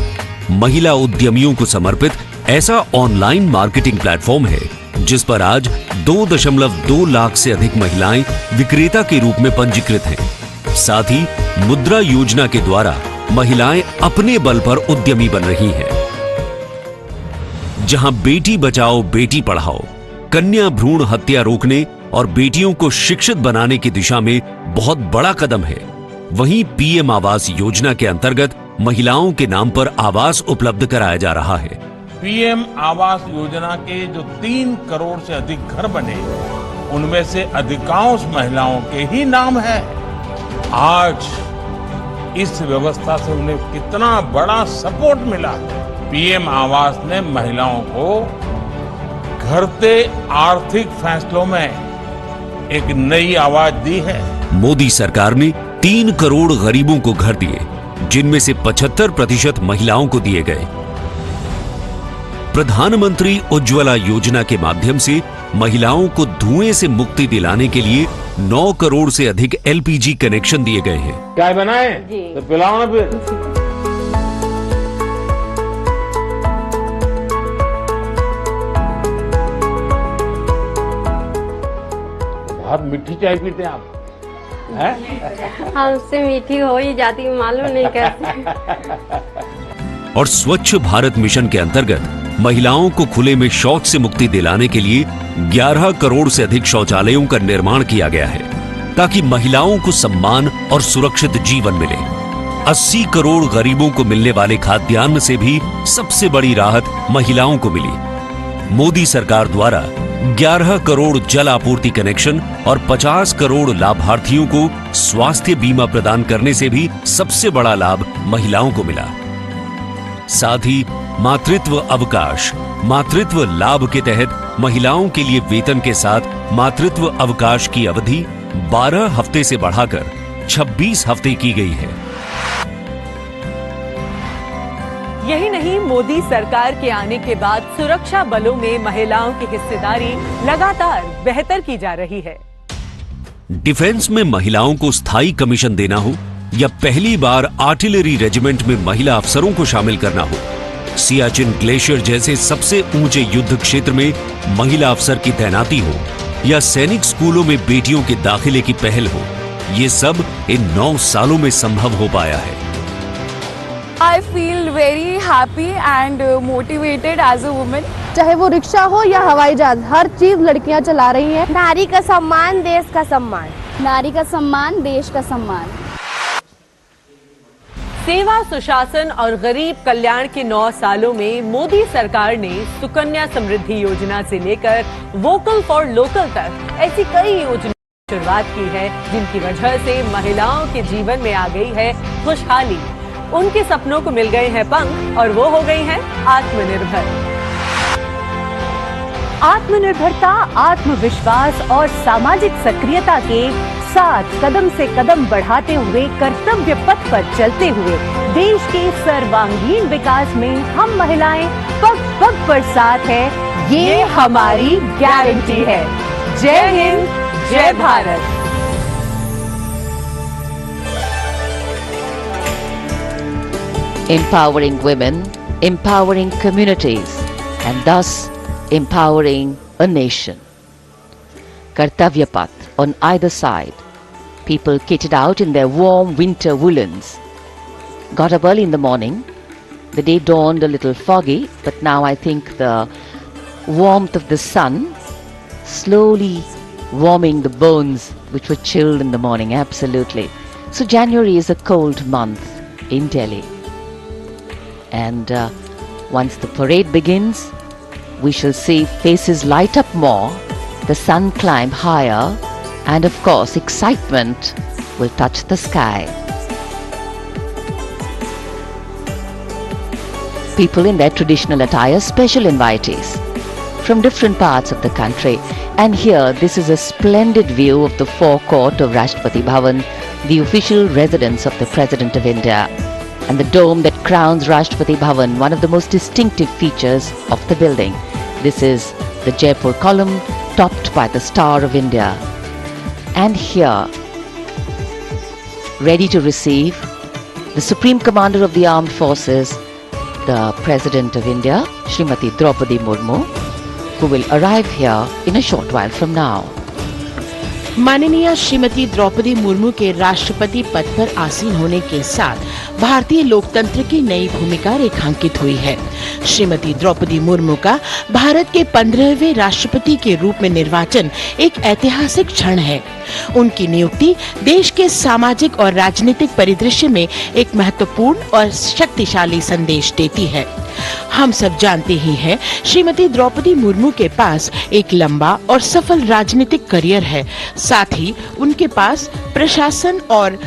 महिला उद्यमियों को समर्पित ऐसा ऑनलाइन मार्केटिंग प्लेटफॉर्म है जिस पर आज 2.2 लाख से अधिक महिलाएं विक्रेता के रूप में पंजीकृत हैं। साथ ही मुद्रा योजना के द्वारा महिलाएं अपने बल पर उद्यमी बन रही हैं। जहां बेटी बचाओ बेटी पढ़ाओ, कन्या भ्रूण हत्या रोकने और बेटियों को शिक्षित बनाने की दिशा में बहुत बड़ा कदम है, वहीं पीएम आवास योजना के अंतर्गत महिलाओं के नाम पर आवास उपलब्ध कराया जा रहा है। पीएम आवास योजना के जो 3 करोड़ से अधिक घर बने, उनमें से अधिकांश महिलाओं के ही नाम है। आज इस व्यवस्था से उन्हें कितना बड़ा सपोर्ट मिला। पीएम आवास ने महिलाओं को घरते आर्थिक फैसलों में एक नई आवाज दी है। मोदी सरकार ने 3 करोड़ गरीबों को घर दिए, जिनमें से 75% महिलाओं को दिए गए। प्रधानमंत्री उज्ज्वला योजना के माध्यम से महिलाओं को धुएं से मुक्ति दिलाने के लिए 9 करोड़ से अधिक एलपीजी कनेक्शन दिए गए हैं। चाय बनाए तो पिलाओ ना फिर। बहुत मीठी चाय पीते हैं आप, हैं? हमसे मीठी हो ही जाती, मालूम नहीं कैसे। और स्वच्छ भारत मिशन के अंतर्गत महिलाओं को खुले में शौच से मुक्ति दिलाने के लिए 11 करोड़ से अधिक शौचालयों का निर्माण किया गया है, ताकि महिलाओं को सम्मान और सुरक्षित जीवन मिले। 80 करोड़ गरीबों को मिलने वाले खाद्यान्न से भी सबसे बड़ी राहत महिलाओं को मिली। मोदी सरकार द्वारा 11 करोड़ जल आपूर्ति कनेक्शन और 50 करोड़ लाभार्थियों को स्वास्थ्य बीमा प्रदान करने से भी सबसे बड़ा लाभ महिलाओं को मिला। साथ ही मातृत्व अवकाश, मातृत्व लाभ के तहत महिलाओं के लिए वेतन के साथ मातृत्व अवकाश की अवधि 12 हफ्ते से बढ़ाकर 26 हफ्ते की गई है। यही नहीं, मोदी सरकार के आने के बाद सुरक्षा बलों में महिलाओं की हिस्सेदारी लगातार बेहतर की जा रही है। डिफेंस में महिलाओं को स्थायी कमीशन देना हो या पहली बार आर्टिलरी रेजिमेंट में महिला अफसरों को शामिल करना हो, सियाचिन ग्लेशियर जैसे सबसे ऊंचे युद्ध क्षेत्र में महिला अफसर की तैनाती हो या सैनिक स्कूलों में बेटियों के दाखिले की पहल हो, ये सब इन 9 सालों में संभव हो पाया है। I feel very happy and motivated as a woman. चाहे वो रिक्शा हो या हवाई जहाज, हर चीज लड़कियां चला रही हैं। नारी का सम्मान, देश का सम्मान। नारी का सम्मान, देश का सम्मान। सेवा, सुशासन और गरीब कल्याण के 9 सालों में मोदी सरकार ने सुकन्या समृद्धि योजना से लेकर वोकल फॉर लोकल तक ऐसी कई योजनाओं की शुरुआत की है, जिनकी वजह से महिलाओं के जीवन में आ गई है खुशहाली। उनके सपनों को मिल गए हैं पंख और वो हो गई हैं आत्मनिर्भर। आत्मनिर्भरता, आत्मविश्वास और सामाजिक सक्रियता के साथ कदम से कदम बढ़ाते हुए कर्तव्य पथ पर चलते हुए देश के सर्वांगीण विकास में हम महिलाएं पग पग पर साथ है, ये हमारी गारंटी है। जय हिंद, जय Bharat. Empowering women, empowering communities, and thus empowering a nation. Kartavya path on either side, People kitted out in their warm winter woolens. Got up early in the morning. The day dawned a little foggy, but now I think the warmth of the sun slowly warming the bones which were chilled in the morning, absolutely. So January is a cold month in Delhi. And once the parade begins, we shall see faces light up more, the sun climb higher, and of course excitement will touch the sky. People in their traditional attire, special invitees from different parts of the country. And here, this is a splendid view of the forecourt of Rashtrapati Bhavan, the official residence of the President of India, and the dome that crowns Rashtrapati Bhavan, one of the most distinctive features of the building. This is the Jaipur column, topped by the Star of India. And here, ready to receive the Supreme Commander of the Armed Forces, the President of India, Srimati Draupadi Murmu, who will arrive here in a short while from now. माननीय श्रीमती द्रौपदी मुर्मू के राष्ट्रपति पद पर आसीन होने के साथ भारतीय लोकतंत्र की नई भूमिका रेखांकित हुई है। श्रीमती द्रौपदी मुर्मू का भारत के 15वें राष्ट्रपति के रूप में निर्वाचन एक ऐतिहासिक क्षण है। उनकी नियुक्ति देश के सामाजिक और राजनीतिक परिदृश्य में एक महत्वपूर्ण और शक्तिशाली संदेश देती है। हम सब जानते ही हैं, श्रीमती द्रौपदी मुर्मू के पास एक लंबा और सफल राजनीतिक करियर है। साथ ही उनके पास प्रशासन और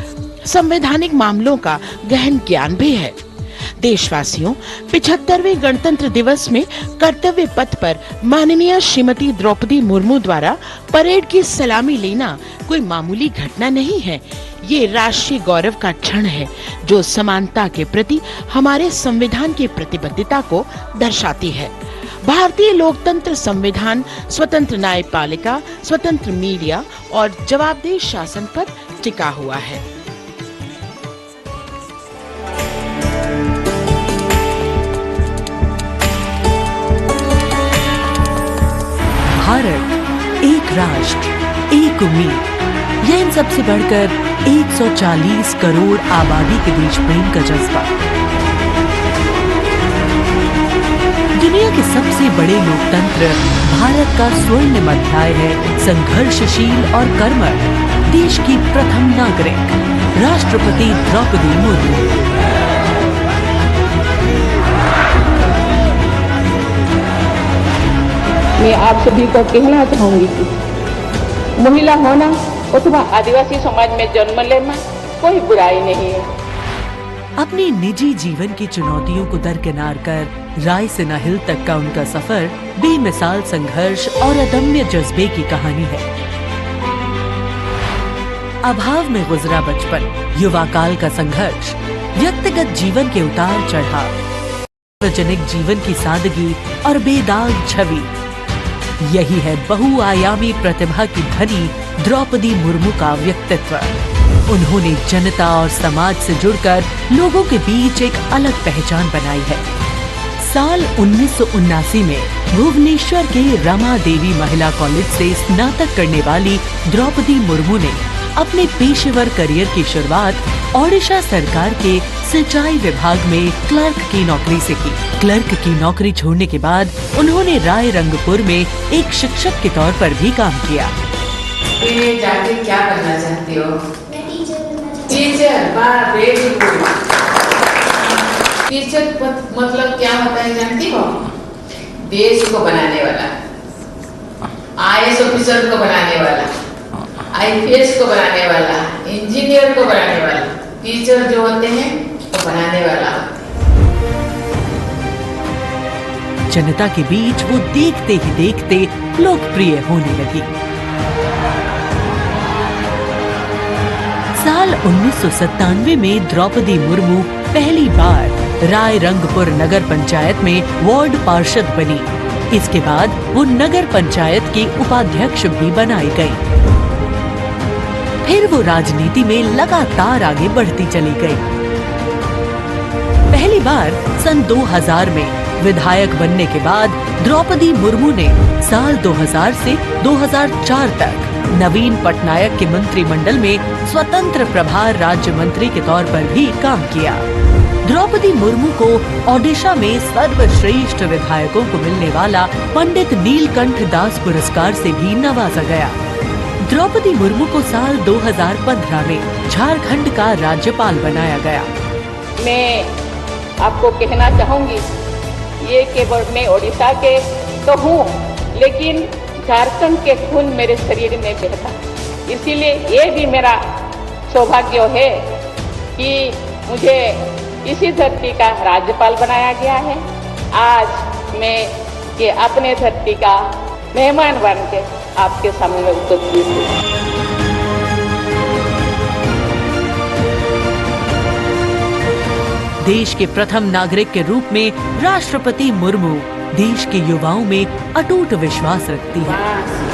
संवैधानिक मामलों का गहन ज्ञान भी है। देशवासियों, 75वें गणतंत्र दिवस में कर्तव्य पथ पर माननीय श्रीमती द्रौपदी मुर्मू द्वारा परेड की सलामी लेना कोई मामूली घटना नहीं है। ये राष्ट्रीय गौरव का क्षण है, जो समानता के प्रति हमारे संविधान की प्रतिबद्धता को दर्शाती है। भारतीय लोकतंत्र संविधान स्वतंत्र न्यायपालिका, स्वतंत्र मीडिया और जवाबदेह शासन पर टिका हुआ है। भारत, एक राष्ट्र, एक उम्मीद, यह इन सबसे बढ़कर 140 करोड़ आबादी के देश प्रेम का जज्बा। दुनिया के सबसे बड़े लोकतंत्र भारत का स्वर्णिम अध्याय है संघर्षशील और कर्मठ देश की प्रथम नागरिक राष्ट्रपति द्रौपदी मुर्मू। मैं आप सभी को कहना चाहूंगी कि महिला होना अथवा आदिवासी समाज में जन्म लेना कोई बुराई नहीं है। अपने निजी जीवन की चुनौतियों को दरकिनार कर रायसीना हिल तक का उनका सफर बेमिसाल संघर्ष और अदम्य जज्बे की कहानी है। अभाव में गुजरा बचपन, युवा काल का संघर्ष, व्यक्तिगत जीवन के उतार चढ़ाव, सार्वजनिक जीवन की सादगी और बेदाग छवि, यही है बहुआयामी प्रतिभा की धनी द्रौपदी मुर्मू का व्यक्तित्व। उन्होंने जनता और समाज से जुड़कर लोगों के बीच एक अलग पहचान बनाई है। साल 1979 में भुवनेश्वर के रमा देवी महिला कॉलेज से स्नातक करने वाली द्रौपदी मुर्मू ने अपने पेशेवर करियर की शुरुआत ओडिशा सरकार के सिंचाई विभाग में क्लर्क की नौकरी से की। क्लर्क की नौकरी छोड़ने के बाद उन्होंने राय रंगपुर में एक शिक्षक के तौर पर भी काम किया। जाके क्या करना चाहती हो? टीचर। वाह, वेरी गुड। टीचर मतलब क्या होता है जानती हो? देश को बनाने वाला, IAS ऑफिसर को बनाने वाला, IPS को बनाने वाला, इंजीनियर को बनाने वाला। टीचर जो होते हैं वो बनाने वाला। जनता के बीच वो देखते ही देखते लोकप्रिय होने लगी। साल 1997 में द्रौपदी मुर्मू पहली बार राय रंगपुर नगर पंचायत में वार्ड पार्षद बनी। इसके बाद वो नगर पंचायत की उपाध्यक्ष भी बनाई गई। फिर वो राजनीति में लगातार आगे बढ़ती चली गई। पहली बार सन 2000 में विधायक बनने के बाद द्रौपदी मुर्मू ने साल 2000 से 2004 तक नवीन पटनायक के मंत्रिमंडल में स्वतंत्र प्रभार राज्य मंत्री के तौर पर भी काम किया। द्रौपदी मुर्मू को ओडिशा में सर्वश्रेष्ठ विधायकों को मिलने वाला पंडित नीलकंठ दास पुरस्कार से भी नवाजा गया। द्रौपदी मुर्मू को साल 2015 में झारखंड का राज्यपाल बनाया गया। मैं आपको कहना चाहूंगी, ये केवल मैं ओडिशा के तो हूँ, लेकिन झारखंड के खून मेरे शरीर में बहता, इसीलिए ये भी मेरा सौभाग्य है कि मुझे इसी धरती का राज्यपाल बनाया गया है। आज मैं ये अपने धरती का मेहमान बन के आपके सामने उपस्थित हूँ। देश के प्रथम नागरिक के रूप में राष्ट्रपति मुर्मू देश के युवाओं में अटूट विश्वास रखती है।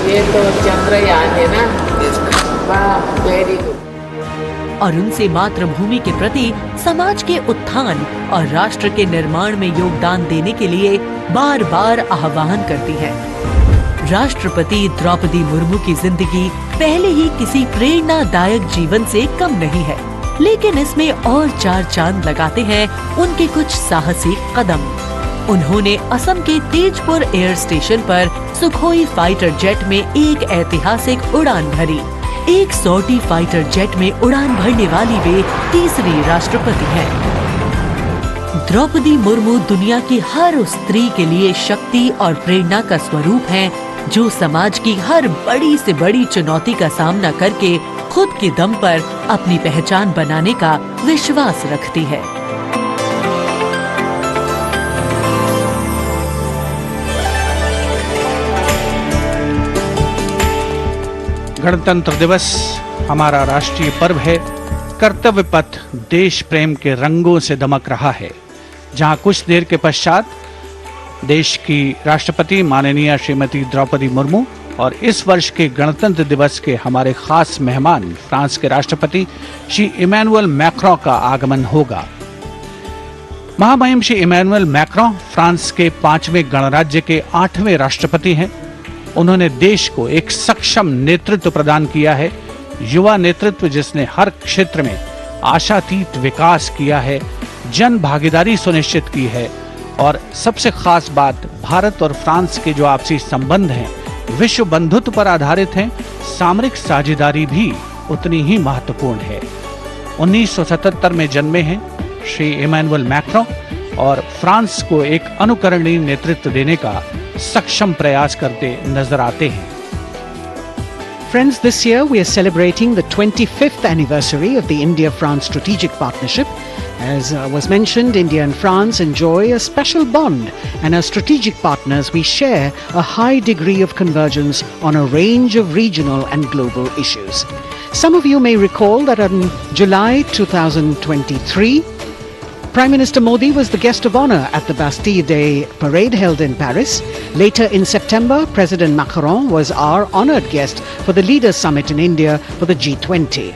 ये तो चंद्रयान है ना, वाह, वेरी गुड। और उनसे मातृभूमि के प्रति समाज के उत्थान और राष्ट्र के निर्माण में योगदान देने के लिए बार बार आह्वान करती है। राष्ट्रपति द्रौपदी मुर्मू की जिंदगी पहले ही किसी प्रेरणादायक जीवन से कम नहीं है, लेकिन इसमें और चार चांद लगाते हैं उनके कुछ साहसी कदम। उन्होंने असम के तेजपुर एयर स्टेशन पर सुखोई फाइटर जेट में एक ऐतिहासिक उड़ान भरी। एक सॉर्टी फाइटर जेट में उड़ान भरने वाली वे तीसरी राष्ट्रपति हैं। द्रौपदी मुर्मू दुनिया की हर उस स्त्री के लिए शक्ति और प्रेरणा का स्वरूप हैं, जो समाज की हर बड़ी से बड़ी चुनौती का सामना करके खुद के दम पर अपनी पहचान बनाने का विश्वास रखती है। गणतंत्र दिवस हमारा राष्ट्रीय पर्व है। कर्तव्य पथ देश प्रेम के रंगों से दमक रहा है, जहां कुछ देर के पश्चात देश की राष्ट्रपति माननीय श्रीमती द्रौपदी मुर्मू और इस वर्ष के गणतंत्र दिवस के हमारे खास मेहमान फ्रांस के राष्ट्रपति श्री इमैनुअल मैक्रों का आगमन होगा। महामहिम श्री इमैनुअल मैक्रों फ्रांस के 5वें गणराज्य के 8वें राष्ट्रपति हैं। उन्होंने देश को एक सक्षम नेतृत्व प्रदान किया है, युवा नेतृत्व जिसने हर क्षेत्र में आशातीत विकास किया है, जन भागीदारी सुनिश्चित की है और सबसे खास बात, भारत और फ्रांस के जो आपसी संबंध हैं विश्व बंधुत्व पर आधारित हैं। सामरिक साझेदारी भी उतनी ही महत्वपूर्ण है। 1977 में जन्मे हैं श्री इमैनुअल मैक्रों और फ्रांस को एक अनुकरणीय नेतृत्व देने का सक्षम प्रयास करते नजर आते हैं। Friends, this year we are celebrating the 25th anniversary of the India-France strategic partnership. As was mentioned, India and France enjoy a special bond, and as strategic partners we share a high degree of convergence on a range of regional and global issues. Some of you may recall that in July 2023, Prime Minister Modi was the guest of honour at the Bastille Day parade held in Paris. Later in September, President Macron was our honoured guest for the Leaders' Summit in India for the G20.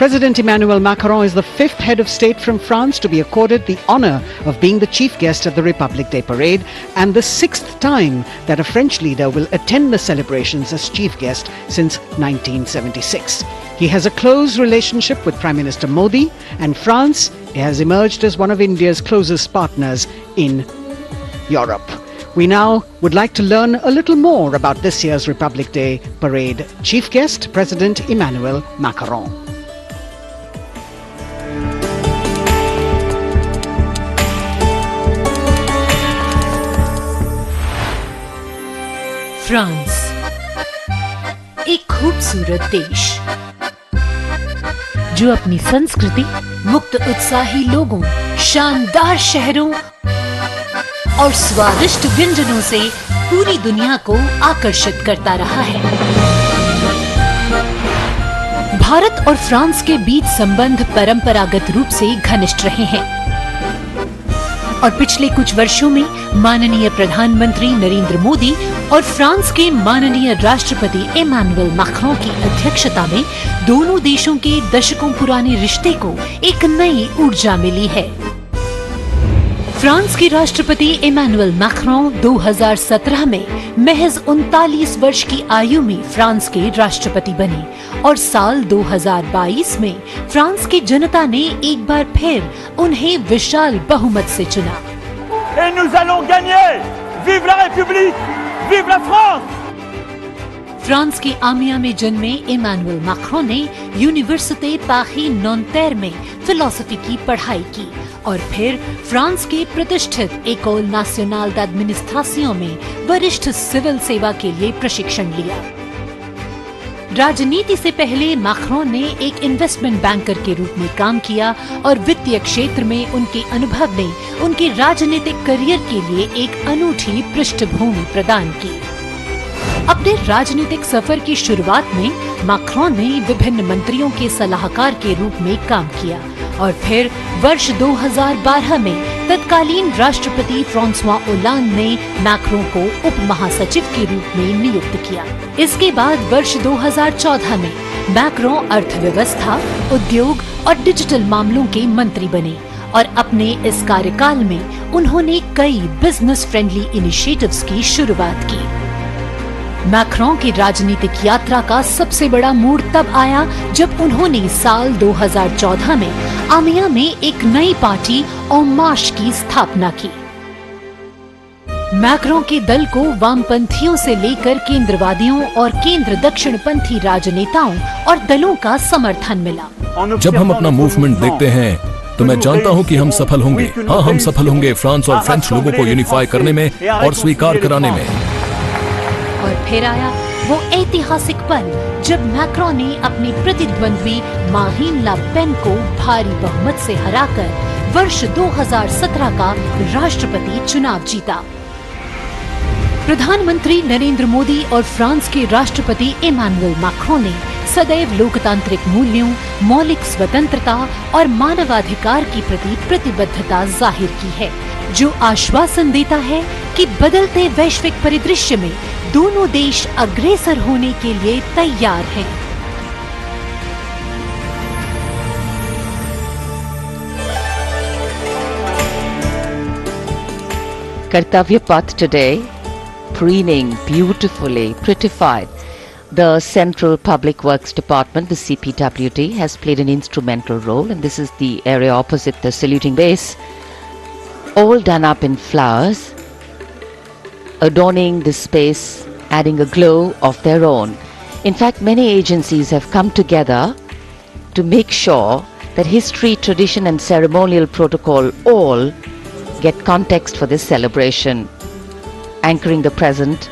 President Emmanuel Macron is the 5th head of state from France to be accorded the honour of being the chief guest at the Republic Day parade, and the 6th time that a French leader will attend the celebrations as chief guest since 1976. He has a close relationship with Prime Minister Modi, and France has emerged as one of India's closest partners in Europe. We now would like to learn a little more about this year's Republic Day parade. Chief guest, President Emmanuel Macron. France, एक खूबसूरत देश जो अपनी संस्कृति, मुक्त उत्साही लोगों, शानदार शहरों और स्वादिष्ट व्यंजनों से पूरी दुनिया को आकर्षित करता रहा है। भारत और फ्रांस के बीच संबंध परंपरागत रूप से घनिष्ठ रहे हैं और पिछले कुछ वर्षों में माननीय प्रधानमंत्री नरेंद्र मोदी और फ्रांस के माननीय राष्ट्रपति इमैनुअल मैक्रों की अध्यक्षता में दोनों देशों के दशकों पुराने रिश्ते को एक नई ऊर्जा मिली है। फ्रांस के राष्ट्रपति इमैनुअल मैक्रों 2017 में महज 39 वर्ष की आयु में फ्रांस के राष्ट्रपति बने और साल 2022 में फ्रांस की जनता ने एक बार फिर उन्हें विशाल बहुमत से चुना। Et nous allons gagner! Vive la République! Vive la France! France के आमिया में जन्मे इमैनुअल मैक्रों ने यूनिवर्सिटी पारी नॉन्टेर में फिलॉसफी की पढ़ाई की और फिर फ्रांस के प्रतिष्ठित एकोल नाशनल d'administration में वरिष्ठ सिविल सेवा के लिए प्रशिक्षण लिया। राजनीति से पहले मैक्रों ने एक इन्वेस्टमेंट बैंकर के रूप में काम किया और वित्तीय क्षेत्र में उनके अनुभव ने उनके राजनीतिक करियर के लिए एक अनूठी पृष्ठभूमि प्रदान की। अपने राजनीतिक सफर की शुरुआत में मैक्रों ने विभिन्न मंत्रियों के सलाहकार के रूप में काम किया और फिर वर्ष 2012 में तत्कालीन राष्ट्रपति फ्रांसवा ओलांद ने मैक्रों को उप महासचिव के रूप में नियुक्त किया। इसके बाद वर्ष 2014 में मैक्रों अर्थव्यवस्था, उद्योग और डिजिटल मामलों के मंत्री बने और अपने इस कार्यकाल में उन्होंने कई बिजनेस फ्रेंडली इनिशिएटिव्स की शुरुआत की। मैक्रों की राजनीतिक यात्रा का सबसे बड़ा मोड़ तब आया जब उन्होंने साल 2014 में आमिया में एक नई पार्टी En Marche की स्थापना की। मैक्रों के दल को वामपंथियों से लेकर केंद्रवादियों और केंद्र दक्षिणपंथी राजनेताओं और दलों का समर्थन मिला। जब हम अपना मूवमेंट देखते हैं तो मैं जानता हूं कि हम सफल होंगे। हाँ, हम सफल होंगे फ्रांस और फ्रेंच लोगों को यूनिफाई करने में और स्वीकार कराने में। और फिर आया वो ऐतिहासिक पल जब मैक्रों ने अपने प्रतिद्वंद्वी मारीन ला पेन को भारी बहुमत से हराकर वर्ष 2017 का राष्ट्रपति चुनाव जीता। प्रधानमंत्री नरेंद्र मोदी और फ्रांस के राष्ट्रपति इमैनुअल मैक्रों ने सदैव लोकतांत्रिक मूल्यों, मौलिक स्वतंत्रता और मानवाधिकार की प्रति प्रतिबद्धता जाहिर की है, जो आश्वासन देता है कि बदलते वैश्विक परिदृश्य में दोनों देश अग्रसर होने के लिए तैयार हैं। Kartavya path today, preening beautifully prettified. The Central Public Works Department, the CPWD, has played an instrumental role, and this is the area opposite the saluting base, all done up in flowers, adorning this space, adding a glow of their own. In fact, many agencies have come together to make sure that history, tradition and ceremonial protocol all get context for this celebration, anchoring the present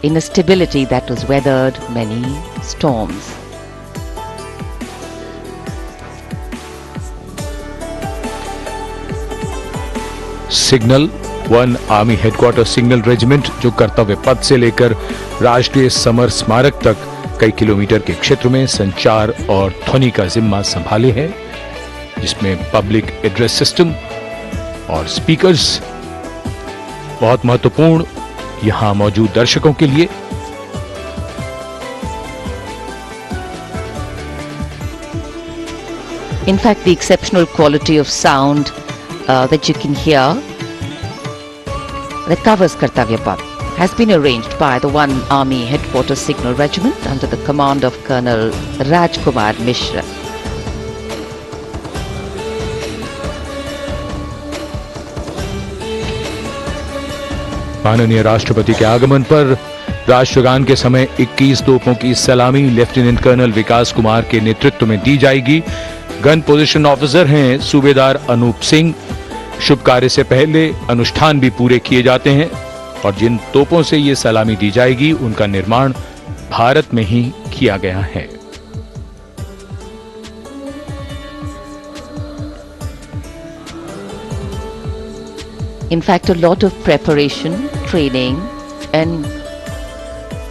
in a stability that has weathered many storms. Signal 1 army headquarter signal regiment, जो कर्तव्य पथ से लेकर राष्ट्रीय summer स्मारक तक कई kilometre के क्षेत्र में संचार और ध्वनि का जिम्मा संभाले है, जिसमें पब्लिक एड्रेस सिस्टम और स्पीकर्स बहुत महत्वपूर्ण यहां मौजूद दर्शकों के लिए। In fact, the exceptional quality of sound that you can hear that covers Kartavya Path has been arranged by the 1 Army Headquarters Signal Regiment under the command of Colonel Rajkumar Mishra. माननीय राष्ट्रपति के आगमन पर राष्ट्रगान के समय 21 तोपों की सलामी लेफ्टिनेंट कर्नल विकास कुमार के नेतृत्व में दी जाएगी। गन पोजीशन ऑफिसर हैं सूबेदार अनूप सिंह। शुभ कार्य से पहले अनुष्ठान भी पूरे किए जाते हैं और जिन तोपों से ये सलामी दी जाएगी उनका निर्माण भारत में ही किया गया है। In fact, a lot of preparation, training and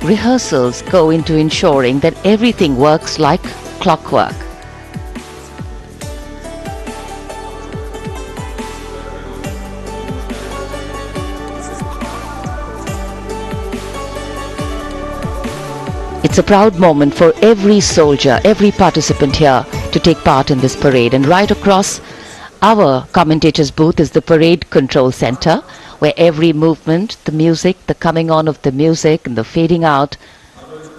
rehearsals go into ensuring that everything works like clockwork. It's a proud moment for every soldier, every participant here to take part in this parade, and right across Our commentator's booth is the parade control center, where every movement, the music, the coming on of the music and the fading out,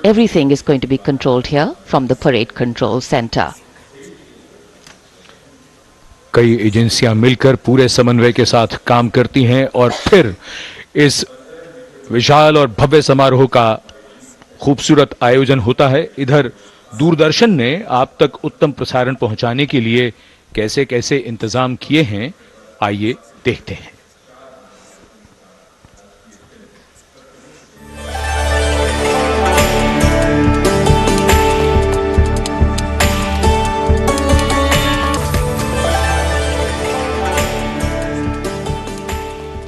everything is going to be controlled here from the parade control center. कई एजेंसियां मिलकर पूरे समन्वय के साथ काम करती हैं और फिर इस विशाल और भव्य समारोह का खूबसूरत आयोजन होता है। इधर दूरदर्शन ने आप तक उत्तम प्रसारण पहुंचाने के लिए कैसे कैसे इंतजाम किए हैं, आइए देखते हैं।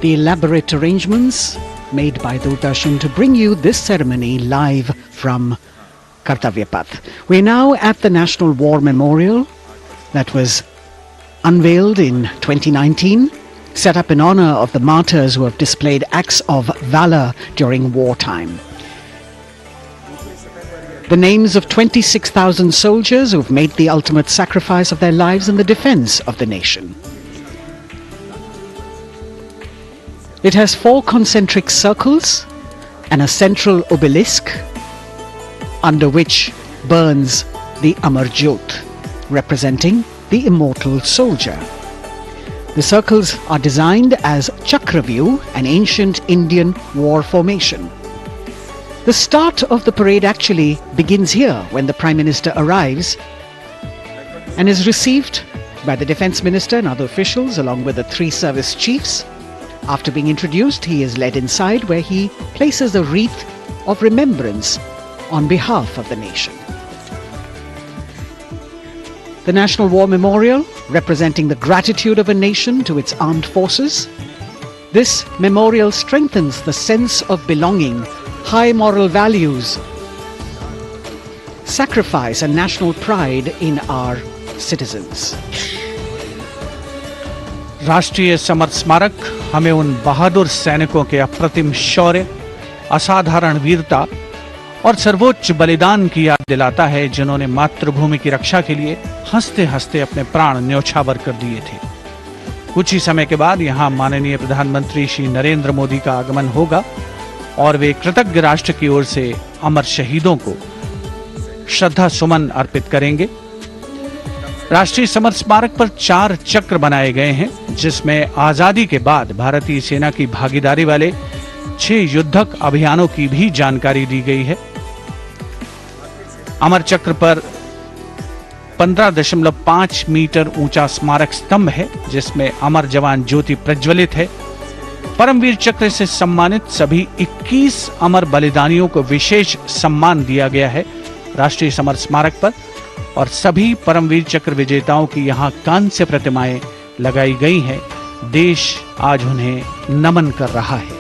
The elaborate arrangements made by Doordarshan to bring you this ceremony live from Kartavya Path. We're now at the National War Memorial that was unveiled in 2019, set up in honor of the martyrs who have displayed acts of valor during wartime. The names of 26,000 soldiers who've made the ultimate sacrifice of their lives in the defense of the nation. It has 4 concentric circles and a central obelisk under which burns the Amar Jyot, representing the immortal soldier. The circles are designed as Chakravyu, an ancient Indian war formation. The start of the parade actually begins here when the Prime Minister arrives and is received by the Defence Minister and other officials along with the 3 service chiefs. After being introduced, he is led inside where he places a wreath of remembrance on behalf of the nation. The National War Memorial, representing the gratitude of a nation to its armed forces. This memorial strengthens the sense of belonging, high moral values, sacrifice and national pride in our citizens. राष्ट्रीय summer स्मारक हमें उन बहादुर सैनिकों के अप्रतिम शौर्य, असाधारण वीरता और सर्वोच्च बलिदान की याद दिलाता है, जिन्होंने मातृभूमि की रक्षा के लिए हंसते हंसते अपने प्राण न्यौछावर कर दिए थे। कुछ ही समय के बाद यहां माननीय प्रधानमंत्री श्री नरेंद्र मोदी का आगमन होगा और वे कृतज्ञ राष्ट्र की ओर से अमर शहीदों को श्रद्धा सुमन अर्पित करेंगे। राष्ट्रीय समर स्मारक पर 4 चक्र बनाए गए हैं, जिसमें आजादी के बाद भारतीय सेना की भागीदारी वाले 6 युद्धक अभियानों की भी जानकारी दी गई है। अमर चक्र पर 15.5 मीटर ऊंचा स्मारक स्तंभ है, जिसमें अमर जवान ज्योति प्रज्वलित है। परमवीर चक्र से सम्मानित सभी 21 अमर बलिदानियों को विशेष सम्मान दिया गया है राष्ट्रीय समर स्मारक पर, और सभी परमवीर चक्र विजेताओं की यहां कांस्य प्रतिमाएं लगाई गई हैं। देश आज उन्हें नमन कर रहा है।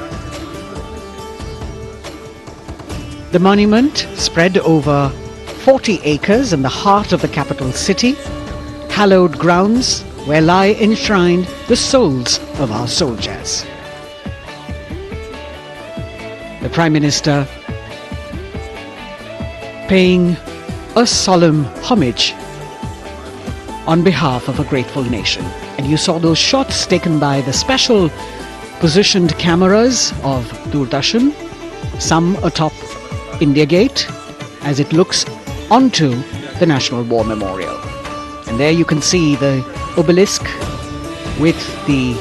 The monument spread over 40 acres in the heart of the capital city, hallowed grounds where lie enshrined the souls of our soldiers. The Prime Minister paying a solemn homage on behalf of a grateful nation. And you saw those shots taken by the special positioned cameras of Doordarshan, some atop India Gate, as it looks onto the National War Memorial. And there you can see the obelisk with the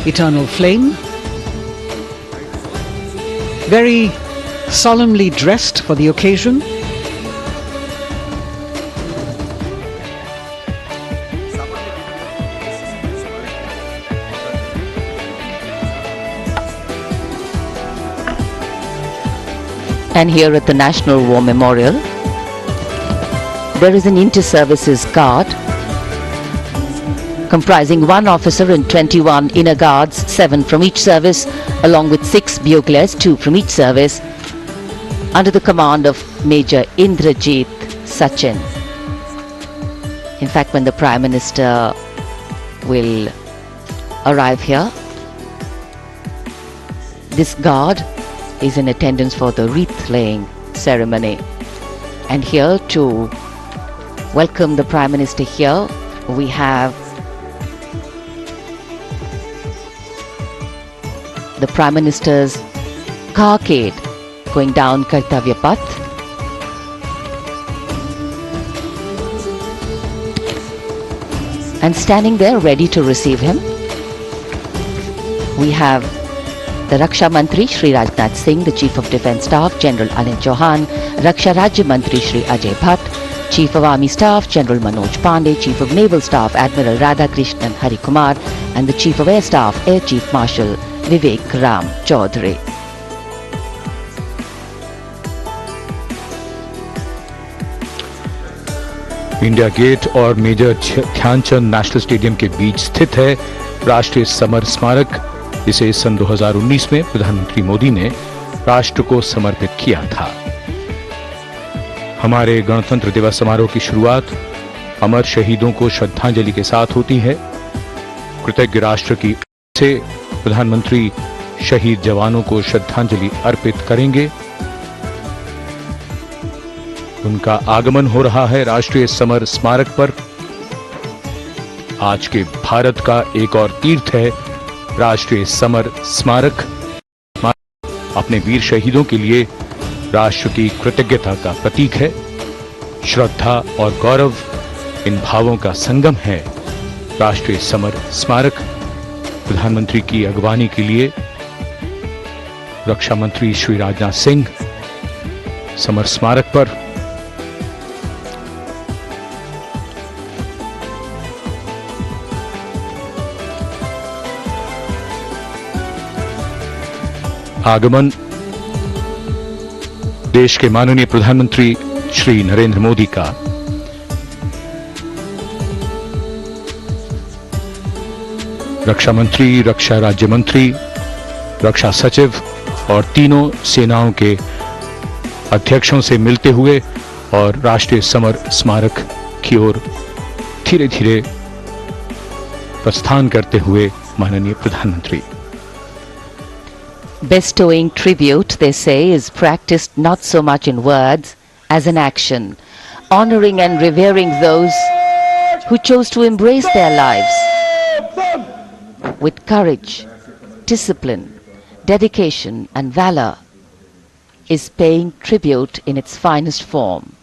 eternal flame, very solemnly dressed for the occasion. And here at the National War Memorial, there is an inter-services guard comprising 1 officer and 21 inner guards, 7 from each service, along with 6 bugles, 2 from each service, under the command of Major Indrajit Sachin. In fact, when the Prime Minister will arrive here, this guard is in attendance for the wreath-laying ceremony. And here to welcome the Prime Minister here we have the Prime Minister's carcade going down Kartavya Path. And standing there ready to receive him, we have the Raksha Mantri Shri Rajnath Singh, the Chief of Defence Staff General Anil Chauhan, Raksha Rajya Mantri Shri Ajay Bhatt, Chief of Army Staff General Manoj Pandey, Chief of Naval Staff Admiral Radhakrishnan Harikumar, and the Chief of Air Staff Air Chief Marshal Vivek Ram Chaudhary. India Gate और Major Dhyanchand National Stadium के बीच स्थित है राष्ट्रीय summer स्मारक। इसे सन 2019 में प्रधानमंत्री मोदी ने राष्ट्र को समर्पित किया था। हमारे गणतंत्र दिवस समारोह की शुरुआत अमर शहीदों को श्रद्धांजलि के साथ होती है। कृतज्ञ राष्ट्र की ओर से प्रधानमंत्री शहीद जवानों को श्रद्धांजलि अर्पित करेंगे। उनका आगमन हो रहा है राष्ट्रीय समर स्मारक पर। आज के भारत का एक और तीर्थ है राष्ट्रीय समर स्मारक। अपने वीर शहीदों के लिए राष्ट्र की कृतज्ञता का प्रतीक है। श्रद्धा और गौरव इन भावों का संगम है राष्ट्रीय समर स्मारक। प्रधानमंत्री की अगवानी के लिए रक्षा मंत्री श्री राजनाथ सिंह समर स्मारक पर आगमन देश के माननीय प्रधानमंत्री श्री नरेंद्र मोदी का रक्षा मंत्री, रक्षा राज्य मंत्री, रक्षा सचिव और तीनों सेनाओं के अध्यक्षों से मिलते हुए और राष्ट्रीय समर स्मारक की ओर धीरे धीरे प्रस्थान करते हुए माननीय प्रधानमंत्री। Bestowing tribute, they say, is practiced not so much in words as in action, honoring and revering those who chose to embrace their lives with courage, discipline, dedication and valor is paying tribute in its finest form.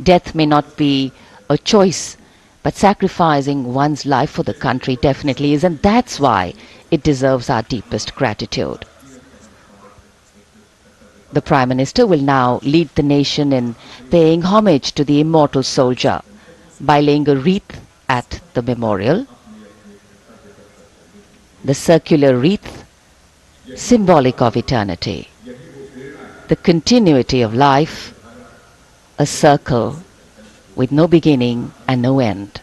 Death may not be a choice, but sacrificing one's life for the country definitely is, and that's why it deserves our deepest gratitude. The Prime Minister will now lead the nation in paying homage to the immortal soldier by laying a wreath at the memorial. The circular wreath, symbolic of eternity, the continuity of life, a circle with no beginning and no end.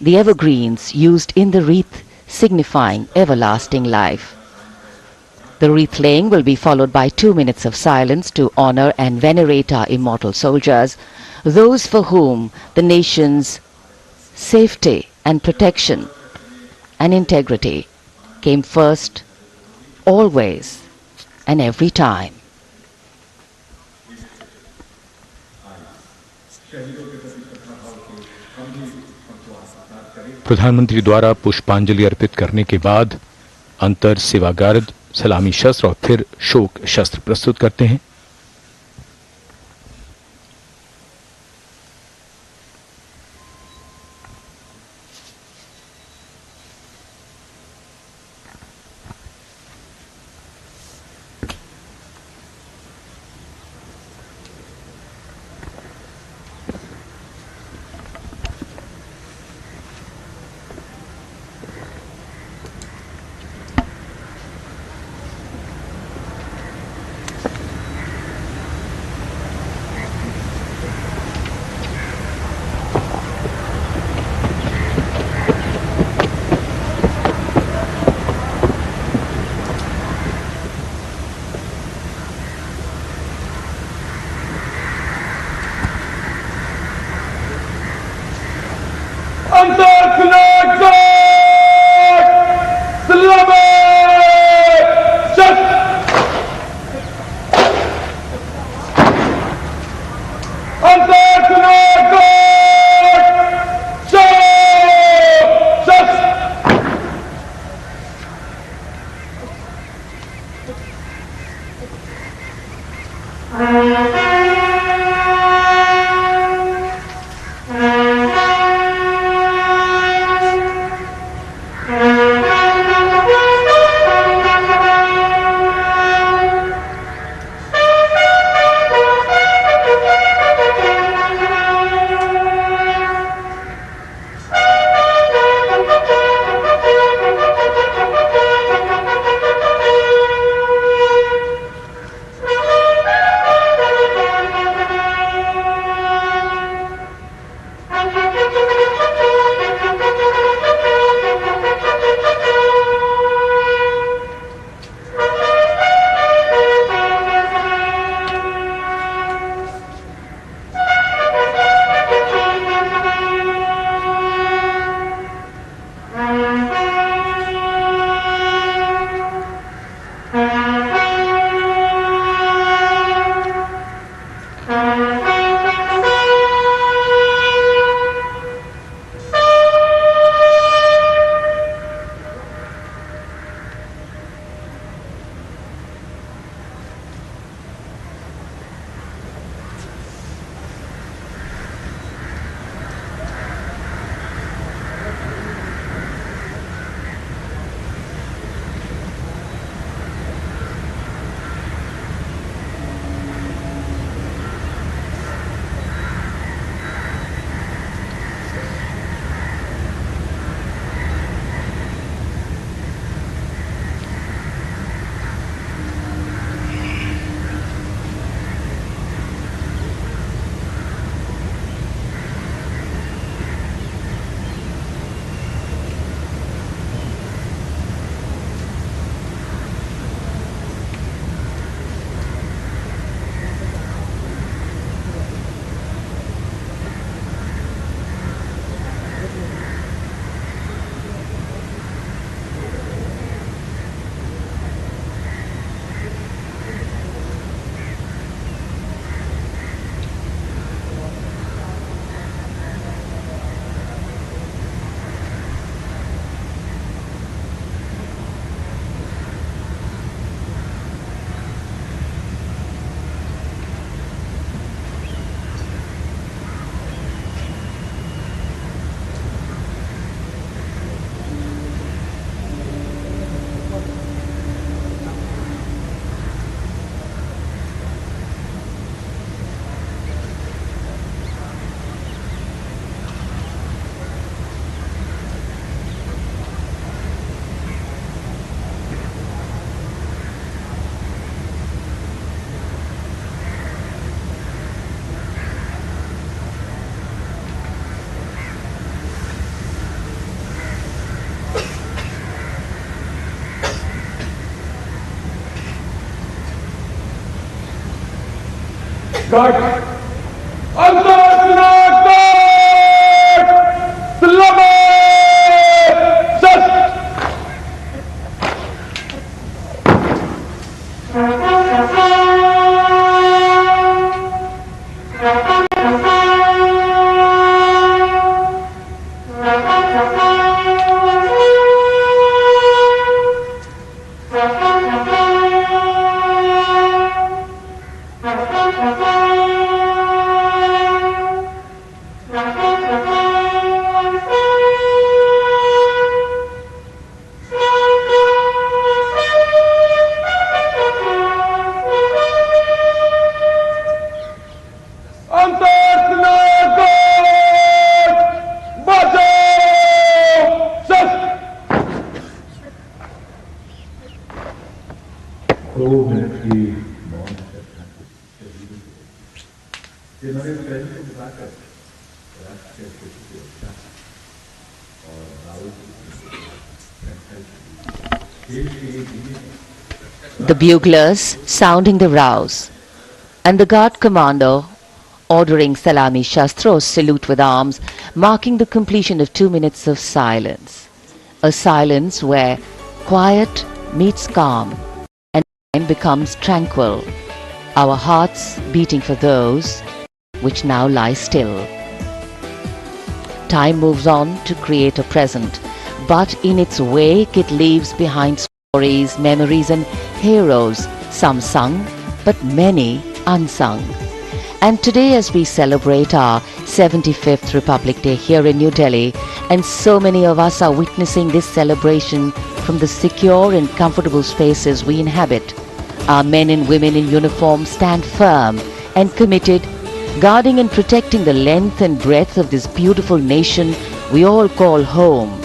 The evergreens used in the wreath signifying everlasting life. The wreath laying will be followed by 2 minutes of silence to honor and venerate our immortal soldiers, those for whom the nation's safety and protection and integrity came first, always and every time. प्रधानमंत्री द्वारा पुष्पांजलि अर्पित करने के बाद अंतर सेवागार्द सलामी शस्त्र और फिर शोक शस्त्र प्रस्तुत करते हैं। The buglers sounding the rouse, and the guard commander ordering Salami Shastros salute with arms, marking the completion of 2 minutes of silence. A silence where quiet meets calm and time becomes tranquil, our hearts beating for those which now lie still. Time moves on to create a present, but in its wake it leaves behind stories, memories and heroes, some sung but many unsung. And today, as we celebrate our 75th Republic Day here in New Delhi, and so many of us are witnessing this celebration from the secure and comfortable spaces we inhabit, our men and women in uniform stand firm and committed, guarding and protecting the length and breadth of this beautiful nation we all call home,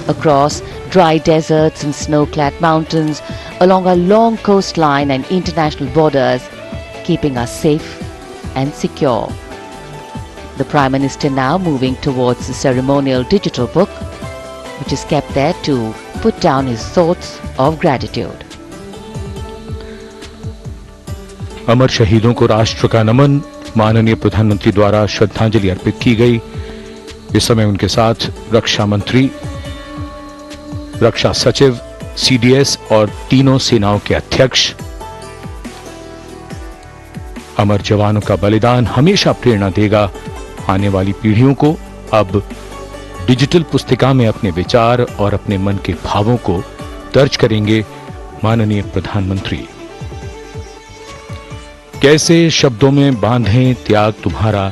across dry deserts and snow-clad mountains, along our long coastline and international borders, keeping us safe and secure. The Prime Minister now moving towards the ceremonial digital book, which is kept there to put down his thoughts of gratitude. अमर शहीदों को राष्ट्र का नमन, माननीय प्रधानमंत्री द्वारा श्रद्धांजलि अर्पित की गई। इस समय उनके साथ रक्षा मंत्री, रक्षा सचिव, सीडीएस और तीनों सेनाओं के अध्यक्ष। अमर जवानों का बलिदान हमेशा प्रेरणा देगा आने वाली पीढ़ियों को। अब डिजिटल पुस्तिका में अपने विचार और अपने मन के भावों को दर्ज करेंगे माननीय प्रधानमंत्री। कैसे शब्दों में बांधें त्याग तुम्हारा,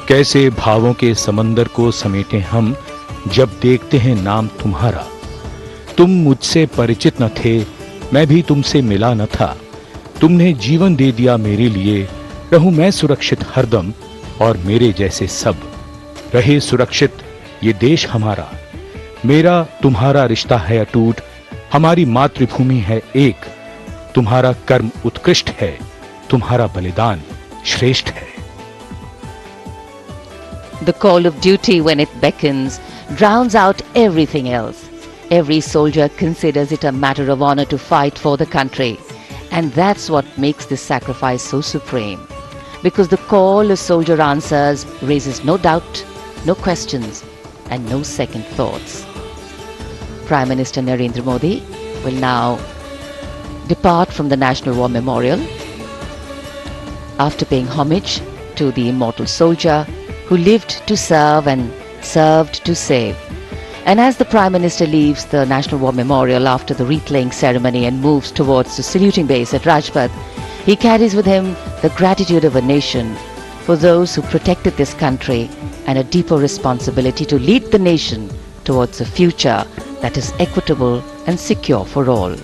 कैसे भावों के समंदर को समेटें हम, जब देखते हैं नाम तुम्हारा। तुम मुझसे परिचित न थे, मैं भी तुमसे मिला न था, तुमने जीवन दे दिया मेरे लिए, रहूं मैं सुरक्षित हरदम और मेरे जैसे सब रहे सुरक्षित ये देश हमारा। मेरा तुम्हारा रिश्ता है अटूट, हमारी मातृभूमि है एक, तुम्हारा कर्म उत्कृष्ट है, तुम्हारा बलिदान श्रेष्ठ है। The call of duty, when it beckons, drowns out everything else. Every soldier considers it a matter of honor to fight for the country. And that's what makes this sacrifice so supreme. Because the call a soldier answers raises no doubt, no questions, and no second thoughts. Prime Minister Narendra Modi will now depart from the National War Memorial after paying homage to the immortal soldier who lived to serve and served to save. And as the Prime Minister leaves the National War Memorial after the wreath-laying ceremony and moves towards the saluting base at Rajpath, he carries with him the gratitude of a nation for those who protected this country and a deeper responsibility to lead the nation towards a future that is equitable and secure for all.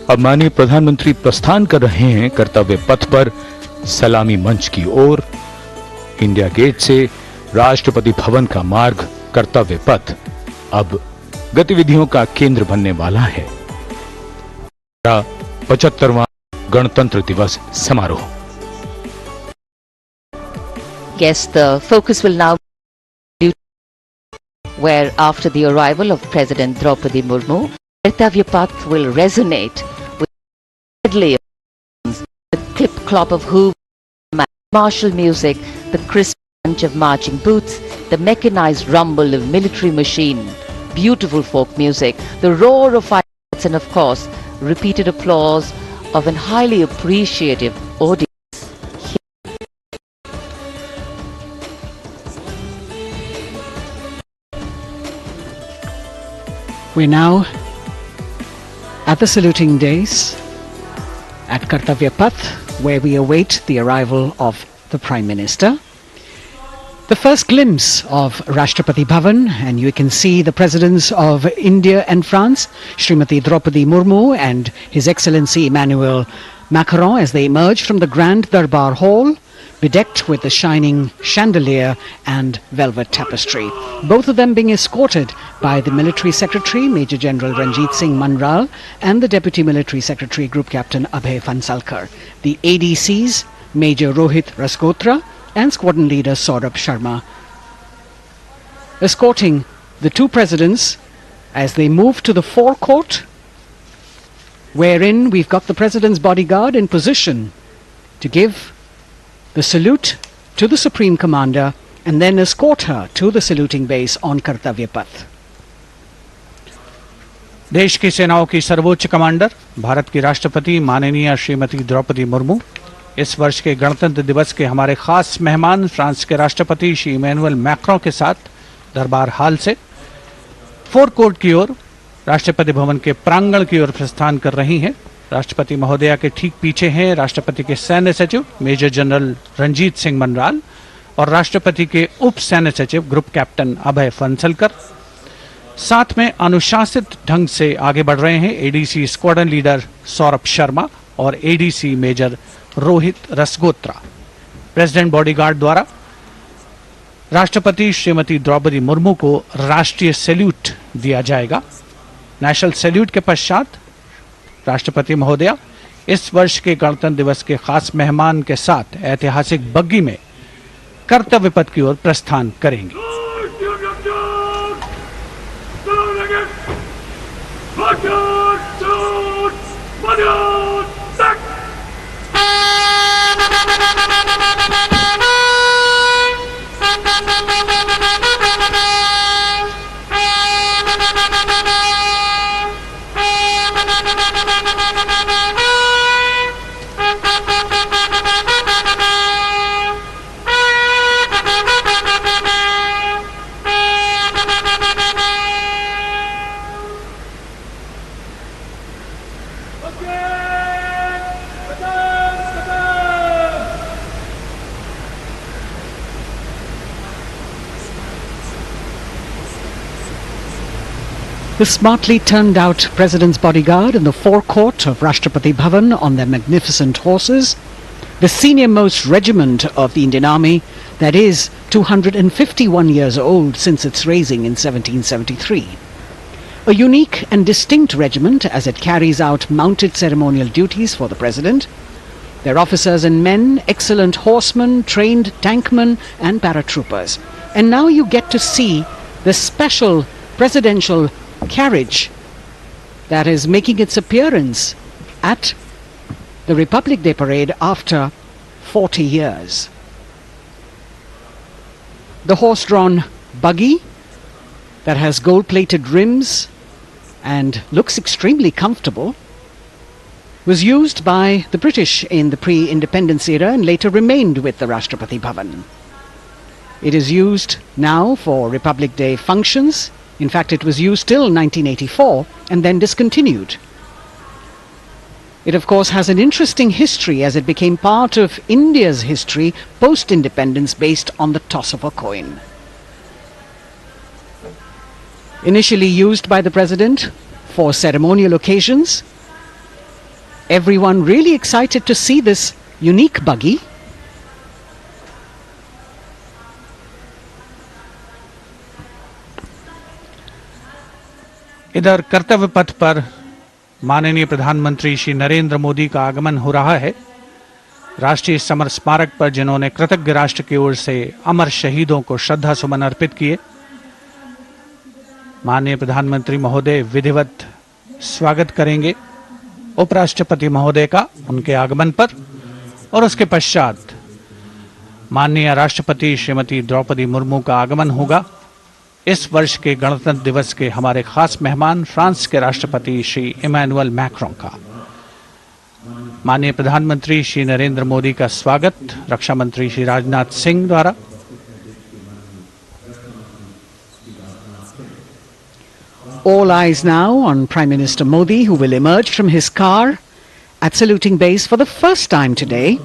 अब माननीय प्रधानमंत्री प्रस्थान कर रहे हैं कर्तव्य पथ पर सलामी मंच की ओर। इंडिया गेट से राष्ट्रपति भवन का मार्ग कर्तव्य पथ अब गतिविधियों का केंद्र बनने वाला है। 75वां गणतंत्र दिवस समारोह। Yes, the focus will now be where after the arrival of President Draupadi Murmu, Kartavya Path will resonate with deadly with clip clop of hooves, martial music, the crisp crunch of marching boots, the mechanized rumble of military machine, beautiful folk music, the roar of fireworks, and of course, repeated applause of an highly appreciative audience. We're now at the saluting days at Kartavya Path, where we await the arrival of the Prime Minister. The first glimpse of Rashtrapati Bhavan, and you can see the presidents of India and France, Srimati Draupadi Murmu and His Excellency Emmanuel Macron, as they emerge from the Grand Darbar Hall, bedecked with the shining chandelier and velvet tapestry. Both of them being escorted by the Military Secretary, Major General Ranjit Singh Manral, and the Deputy Military Secretary, Group Captain Abhay Phansalkar. The ADCs, Major Rohit Rasgotra and Squadron Leader Saurabh Sharma, escorting the two presidents as they move to the forecourt, wherein we've got the President's bodyguard in position to give the salute to the Supreme Commander and then escort her to the saluting base on Kartavya Path. देश की सेनाओं की सर्वोच्च commander Bharat की राष्ट्रपति माननीय श्रीमती द्रौपदी मुर्मू इस वर्ष के गणतंत्र दिवस के हमारे खास मेहमान फ्रांस के राष्ट्रपति श्री इमैनुअल मैक्रों के साथ दरबार हाल से फोरकोर्ट की ओर राष्ट्रपति भवन के प्रांगण की ओर प्रस्थान कर रही हैं। राष्ट्रपति महोदया के ठीक पीछे हैं राष्ट्रपति के सैन्य सचिव मेजर जनरल रंजीत सिंह मनराल और राष्ट्रपति के उप सैन्य सचिव ग्रुप कैप्टन अभय फंसलकर। साथ में अनुशासित ढंग से आगे बढ़ रहे हैं ADC squadron leader Saurabh Sharma और ADC major Rohit Rasgotra. President bodyguard द्वारा राष्ट्रपति श्रीमती द्रौपदी मुर्मू को राष्ट्रीय सैल्यूट दिया जाएगा। नेशनल सैल्यूट के पश्चात राष्ट्रपति महोदया इस वर्ष के गणतंत्र दिवस के खास मेहमान के साथ ऐतिहासिक बग्गी में कर्तव्य पथ की ओर प्रस्थान करेंगी। The smartly turned out President's bodyguard in the forecourt of Rashtrapati Bhavan on their magnificent horses, the senior-most regiment of the Indian Army, that is 251 years old since its raising in 1773. A unique and distinct regiment as it carries out mounted ceremonial duties for the President. Their officers and men, excellent horsemen, trained tankmen and paratroopers. And now you get to see the special presidential carriage that is making its appearance at the Republic Day Parade after 40 years. The horse-drawn buggy that has gold-plated rims and looks extremely comfortable was used by the British in the pre-independence era and later remained with the Rashtrapati Bhavan. It is used now for Republic Day functions. In fact, it was used till 1984 and then discontinued. It, of course, has an interesting history as it became part of India's history post-independence based on the toss of a coin. Initially used by the President for ceremonial occasions, everyone really excited to see this unique buggy. इधर कर्तव्य पथ पर माननीय प्रधानमंत्री श्री नरेंद्र मोदी का आगमन हो रहा है। राष्ट्रीय समर स्मारक पर जिन्होंने कृतज्ञ राष्ट्र की ओर से अमर शहीदों को श्रद्धा सुमन अर्पित किए, माननीय प्रधानमंत्री महोदय विधिवत स्वागत करेंगे उपराष्ट्रपति महोदय का उनके आगमन पर और उसके पश्चात माननीय राष्ट्रपति श्रीमती द्रौपदी मुर्मू का आगमन होगा। इस वर्ष के गणतंत्र दिवस के हमारे खास मेहमान फ्रांस के राष्ट्रपति श्री इमैनुअल मैक्रों का। माननीय प्रधानमंत्री श्री नरेंद्र मोदी का स्वागत रक्षा मंत्री श्री राजनाथ सिंह द्वारा। All eyes now on Prime Minister Modi, who will emerge from his car at saluting base for the first time today.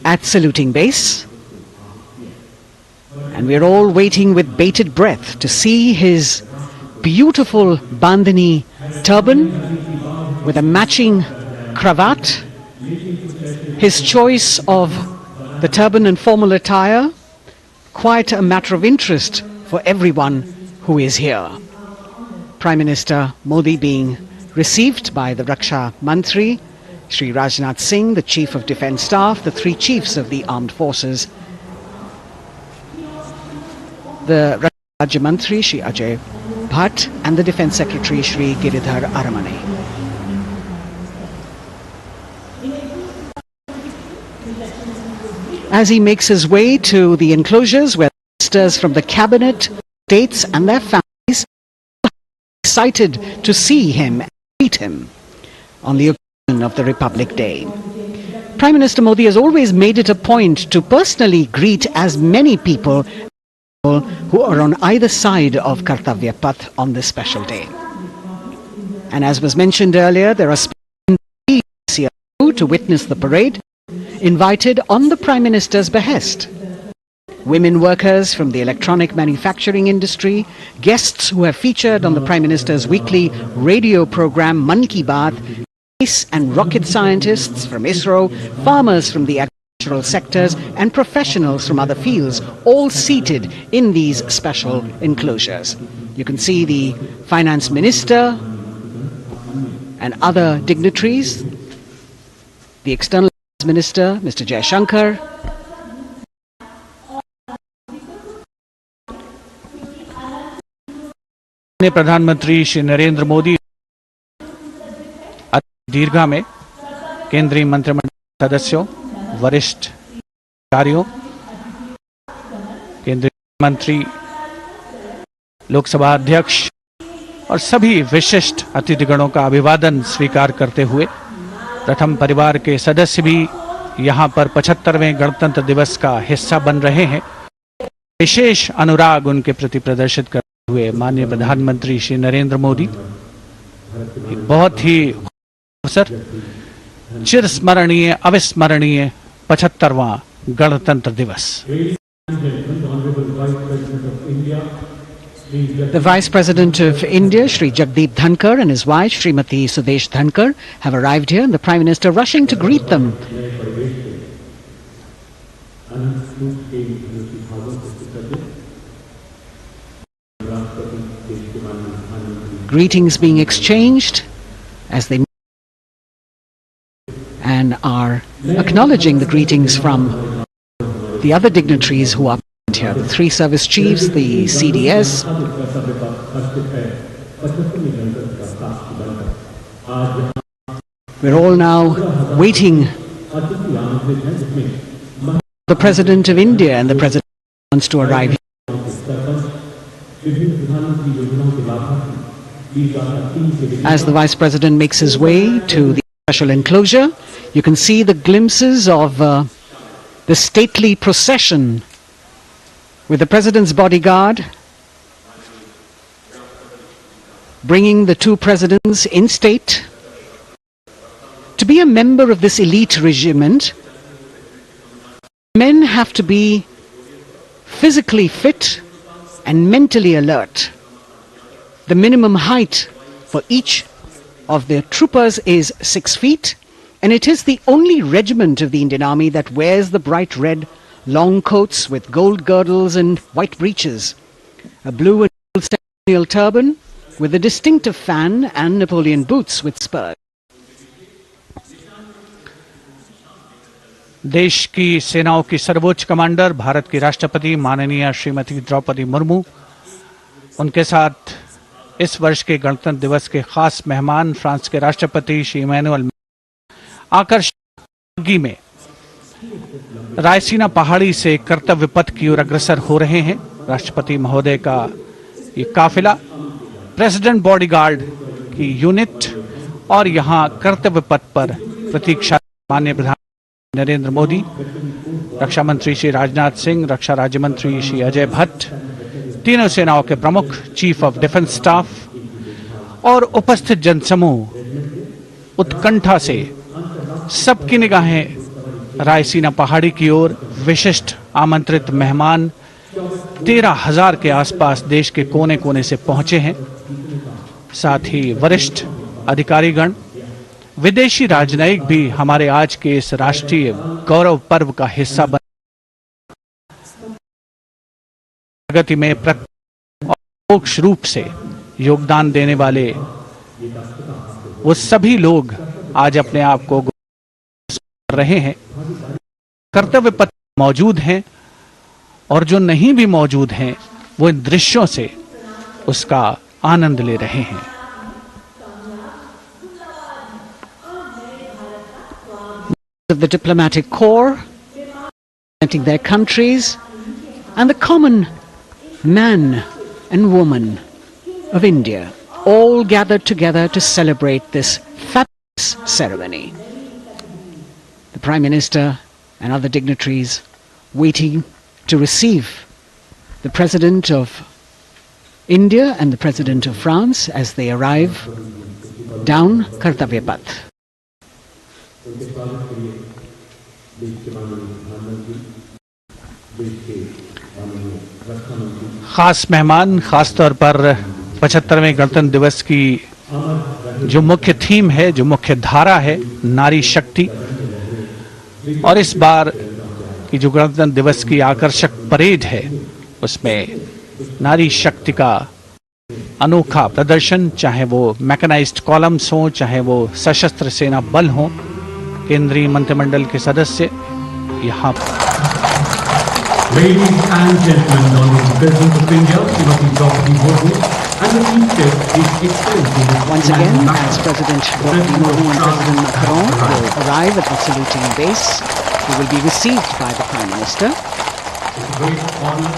At saluting base. And we're all waiting with bated breath to see his beautiful bandhani turban with a matching cravat. His choice of the turban and formal attire, quite a matter of interest for everyone who is here. Prime Minister Modi being received by the Raksha Mantri, Shri Rajnath Singh, the Chief of Defence Staff, the three chiefs of the armed forces, the Raksha Rajya Mantri, Shri Ajay Bhatt, and the Defence Secretary, Shri Giridhar Aramane. As he makes his way to the enclosures where ministers from the cabinet, states and their families are excited to see him and meet him on the occasion of the Republic Day. Prime Minister Modi has always made it a point to personally greet as many people who are on either side of Kartavya Path on this special day. And as was mentioned earlier, there are speakers here to witness the parade, invited on the Prime Minister's behest. Women workers from the electronic manufacturing industry, guests who have featured on the Prime Minister's weekly radio program Mann Ki Baat, space and rocket scientists from ISRO, farmers from the agricultural sectors and professionals from other fields, all seated in these special enclosures. You can see the Finance Minister and other dignitaries, the External Affairs Minister, Mr. Jaishankar, प्रधानमंत्री श्री नरेंद्र मोदी दीर्घा में केंद्रीय मंत्रिमंडल सदस्यों, वरिष्ठ अधिकारियों, केंद्रीय मंत्री, लोकसभा अध्यक्ष और सभी विशिष्ट अतिथिगणों का अभिवादन स्वीकार करते हुए प्रथम परिवार के सदस्य भी यहां पर 75वें गणतंत्र दिवस का हिस्सा बन रहे हैं। विशेष अनुराग उनके प्रति प्रदर्शित करते हुए माननीय प्रधानमंत्री श्री नरेंद्र मोदी बहुत ही अवसर चिरस्मरणीय अविस्मरणीय 75वां गणतंत्र दिवस। The Vice President of India, Shri Jagdeep Dhankar, and his wife, Srimati Sudesh Dhankar, have arrived here, and the Prime Minister rushing to greet them. Greetings being exchanged as they and are acknowledging the greetings from the other dignitaries who are present here, the three service chiefs, the CDS. We're all now waiting the President of India, and the President wants to arrive here. As the Vice President makes his way to the special enclosure, you can see the glimpses of the stately procession with the President's bodyguard bringing the two presidents in state. To be a member of this elite regiment, men have to be physically fit and mentally alert. The minimum height for each of the troopers is 6 feet, and it is the only regiment of the Indian Army that wears the bright red long coats with gold girdles and white breeches, a blue and gold ceremonial turban with a distinctive fan and Napoleon boots with spurs. देश की सेनाओं की सर्वोच्च commander Bharat की राष्ट्रपति माननीय श्रीमती द्रौपदी मुर्मू, उनके साथ इस वर्ष के गणतंत्र दिवस के खास मेहमान फ्रांस के राष्ट्रपति श्री इमैनुअल आकर में रायसीना पहाड़ी से कर्तव्य पथ की ओर अग्रसर हो रहे हैं। राष्ट्रपति महोदय का ये काफिला प्रेसिडेंट बॉडीगार्ड की यूनिट और यहां कर्तव्य पथ पर प्रतीक्षा माननीय प्रधानमंत्री नरेंद्र मोदी, रक्षा मंत्री श्री राजनाथ सिंह, रक्षा राज्य मंत्री श्री अजय भट्ट, तीनों सेनाओं के प्रमुख, चीफ ऑफ डिफेंस स्टाफ और उपस्थित जनसमूह उत्कंठा से सबकी निगाहें रायसीना पहाड़ी की ओर। विशिष्ट आमंत्रित मेहमान 13,000 के आसपास देश के कोने कोने से पहुंचे हैं। साथ ही वरिष्ठ अधिकारीगण, विदेशी राजनयिक भी हमारे आज के इस राष्ट्रीय गौरव पर्व का हिस्सा बन प्रगति में प्रत्यक्ष रूप से योगदान देने वाले वो सभी लोग आज अपने आप को कर रहे हैं। कर्तव्य पथ मौजूद हैं और जो नहीं भी मौजूद हैं वो इन दृश्यों से उसका आनंद ले रहे हैं। Of the diplomatic corps, representing their countries, and the common man and woman of India, all gathered together to celebrate this fabulous ceremony. The Prime Minister and other dignitaries waiting to receive the President of India and the President of France as they arrive down Kartavya Path. खास मेहमान, खास तौर पर 75वें गणतंत्र दिवस की जो मुख्य थीम है, जो मुख्य धारा है, नारी शक्ति, और इस बार की जो गणतंत्र दिवस की आकर्षक परेड है उसमें नारी शक्ति का अनोखा प्रदर्शन, चाहे वो मैकेनाइज्ड कॉलम्स हो, चाहे वो सशस्त्र सेना बल हो, केंद्रीय मंत्रिमंडल के सदस्य यहाँ Ladies and gentlemen, Honorable President of India, Srimati Draupadi Murmu, and the Chief Guest is Excellency. Once again, as President Draupadi Murmu and President Macron will arrive at the saluting base, they will be received by the Prime Minister. It's a great honor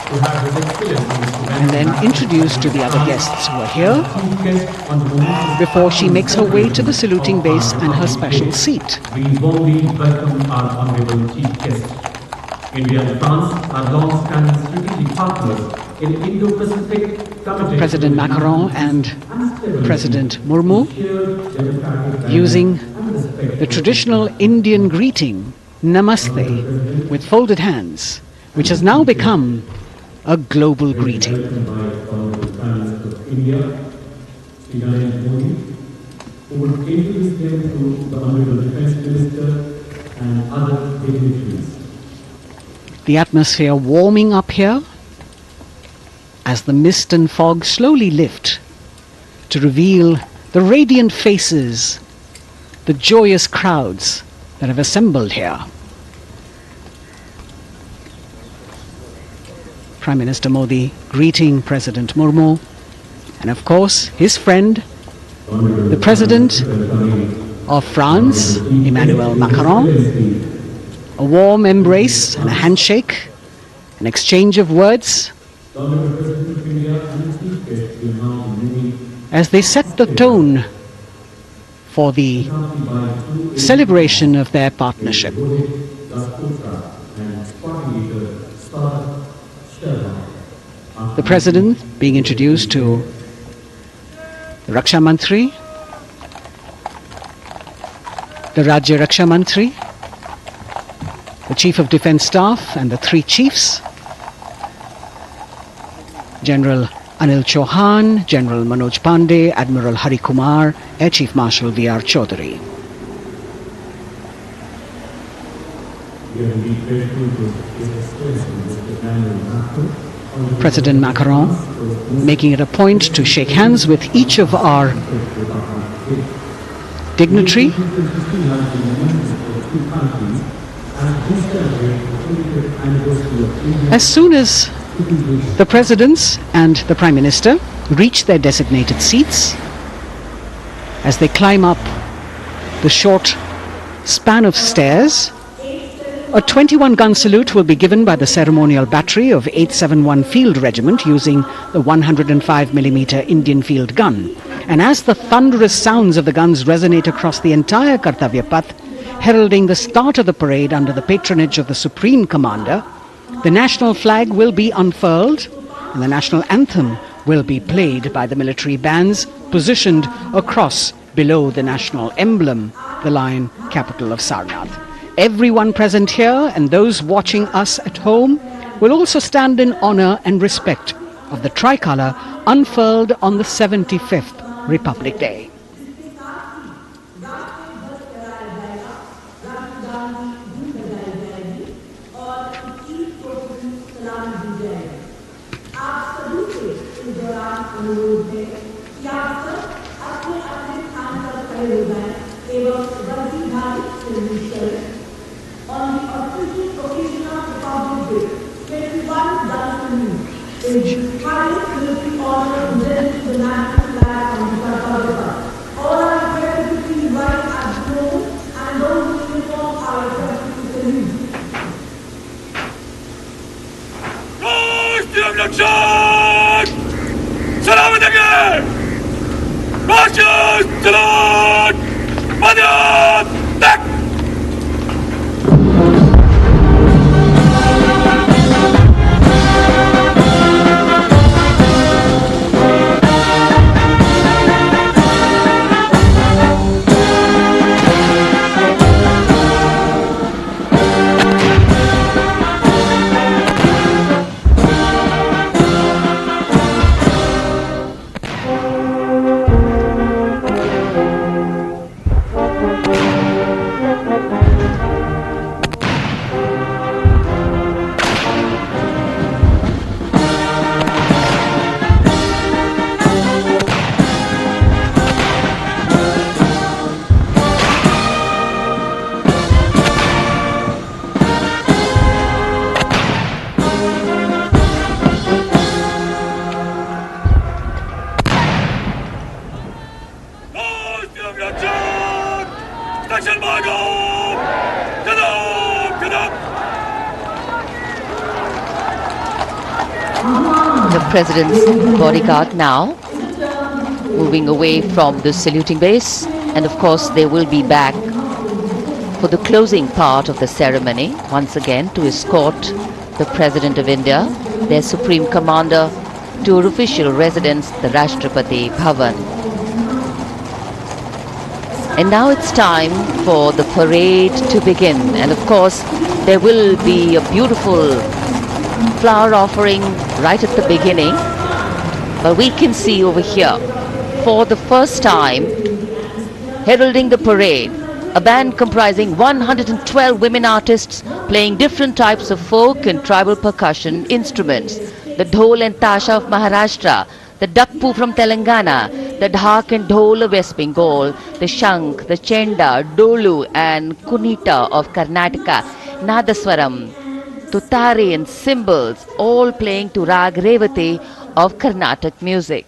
to have His Excellency and then introduced to the other guests who are here before she makes her way to the saluting base and her special seat. We warmly welcome our Honorable Chief Guest. India and France are long-standing strategic partners in Indo-Pacific. President Macron and President Murmu using the traditional Indian greeting, Namaste, with folded hands, which has now become a global greeting. The atmosphere warming up here as the mist and fog slowly lift to reveal the radiant faces, the joyous crowds that have assembled here. Prime Minister Modi greeting President Murmu and of course his friend, the President of France, Emmanuel Macron. A warm embrace and a handshake, an exchange of words as they set the tone for the celebration of their partnership. The President being introduced to the Raksha Mantri, the Rajya Raksha Mantri, the Chief of Defence Staff and the three chiefs, General Anil Chauhan, General Manoj Pandey, Admiral Hari Kumar, Air Chief Marshal V.R. Chaudhary. President Macron making it a point to shake hands with each of our dignitary. As soon as the presidents and the Prime Minister reach their designated seats, as they climb up the short span of stairs, A 21-gun salute will be given by the ceremonial battery of 871 Field Regiment using the 105mm Indian field gun. And as the thunderous sounds of the guns resonate across the entire Kartavya Path, heralding the start of the parade under the patronage of the Supreme Commander, the national flag will be unfurled and the national anthem will be played by the military bands positioned across below the national emblem, the lion capital of Sarnath. Everyone present here and those watching us at home will also stand in honor and respect of the tricolour unfurled on the 75th Republic Day. The President's bodyguard now moving away from the saluting base, and of course they will be back for the closing part of the ceremony once again to escort the President of India, their Supreme Commander, to her official residence, the Rashtrapati Bhavan. And now it's time for the parade to begin, and of course there will be a beautiful flower offering right at the beginning, but we can see over here for the first time heralding the parade a band comprising 112 women artists playing different types of folk and tribal percussion instruments: the dhol and tasha of Maharashtra, the dakpu from Telangana, the dhak and dhol of West Bengal, the shankh, the chenda, dolu and kunita of Karnataka, nadaswaram, tutari and cymbals, all playing to Rag Revati of Carnatic music.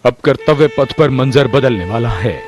अब कर्तव्य पथ पर मंजर बदलने वाला है।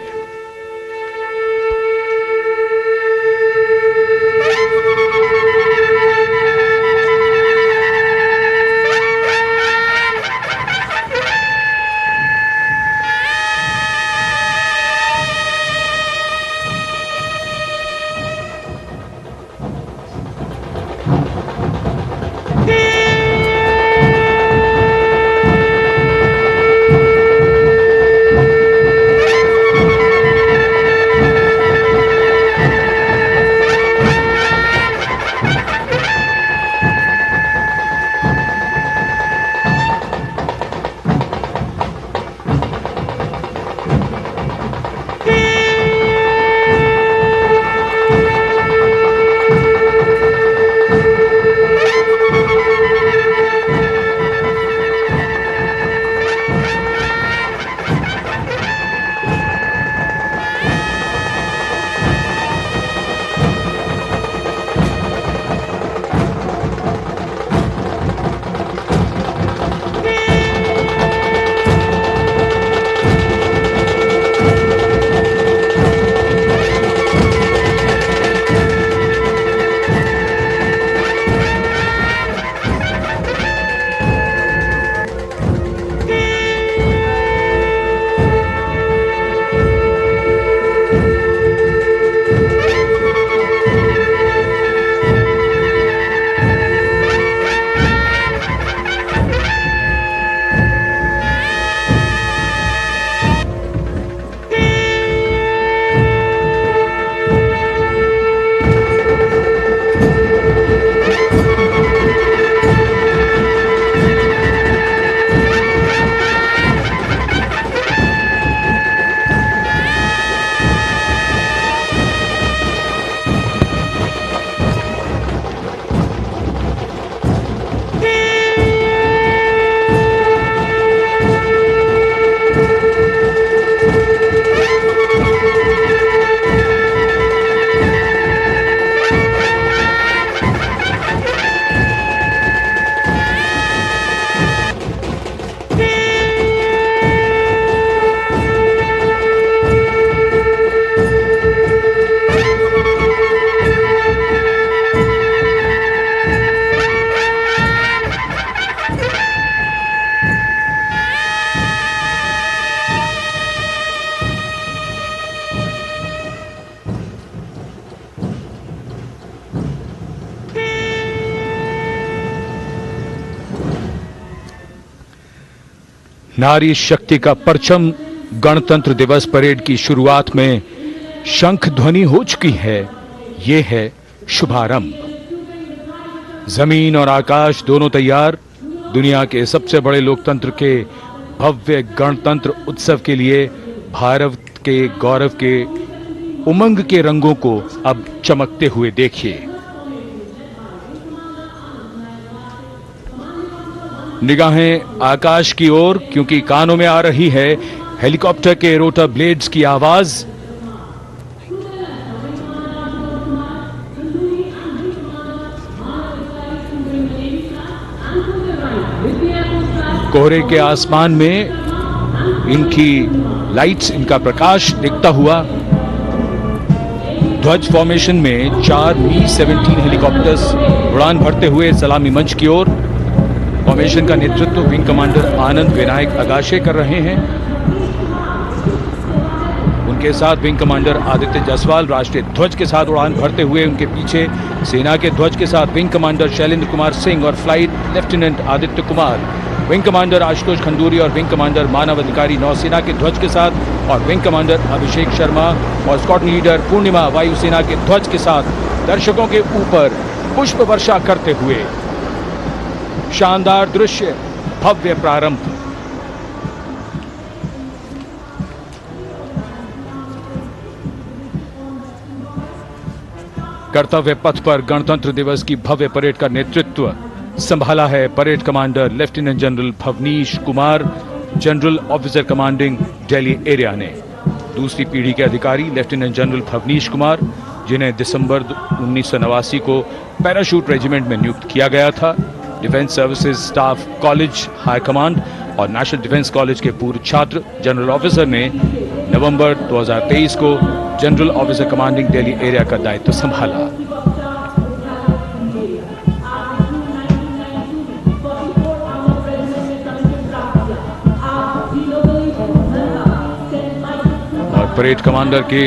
नारी शक्ति का परचम गणतंत्र दिवस परेड की शुरुआत में शंख ध्वनि हो चुकी है। ये है शुभारंभ। जमीन और आकाश दोनों तैयार। दुनिया के सबसे बड़े लोकतंत्र के भव्य गणतंत्र उत्सव के लिए भारत के गौरव के उमंग के रंगों को अब चमकते हुए देखिए। निगाहें आकाश की ओर, क्योंकि कानों में आ रही है हेलीकॉप्टर के रोटर ब्लेड्स की आवाज। कोहरे के आसमान में इनकी लाइट्स, इनका प्रकाश दिखता हुआ। ध्वज फॉर्मेशन में 4 Mi-17 हेलीकॉप्टर्स उड़ान भरते हुए सलामी मंच की ओर। फॉर्मेशन का नेतृत्व विंग कमांडर आनंद विनायक अगाशे कर रहे हैं। उनके साथ विंग कमांडर आदित्य जायसवाल राष्ट्रीय ध्वज के साथ उड़ान भरते हुए। उनके पीछे सेना के ध्वज के साथ विंग कमांडर शैलेंद्र कुमार सिंह और flight lieutenant Aditya Kumar, wing commander Ashutosh Khanduri और विंग कमांडर मानव अधिकारी नौसेना के ध्वज के साथ, और विंग कमांडर अभिषेक शर्मा और स्क्वाड्रन लीडर पूर्णिमा वायुसेना के ध्वज के साथ दर्शकों के ऊपर पुष्प वर्षा करते हुए। शानदार दृश्य, भव्य प्रारंभ। कर्तव्य पथ पर गणतंत्र दिवस की भव्य परेड का नेतृत्व संभाला है parade commander lieutenant general Bhavnish Kumar, general officer commanding Delhi area ने। दूसरी पीढ़ी के अधिकारी लेफ्टिनेंट जनरल भवनीश कुमार, जिन्हें दिसंबर 1989 को पैराशूट रेजिमेंट में नियुक्त किया गया था। Defence services staff college high command और नेशनल डिफेंस कॉलेज के पूर्व छात्र जनरल ऑफिसर ने नवंबर 2023 को general officer commanding Delhi area का दायित्व संभाला। और परेड कमांडर के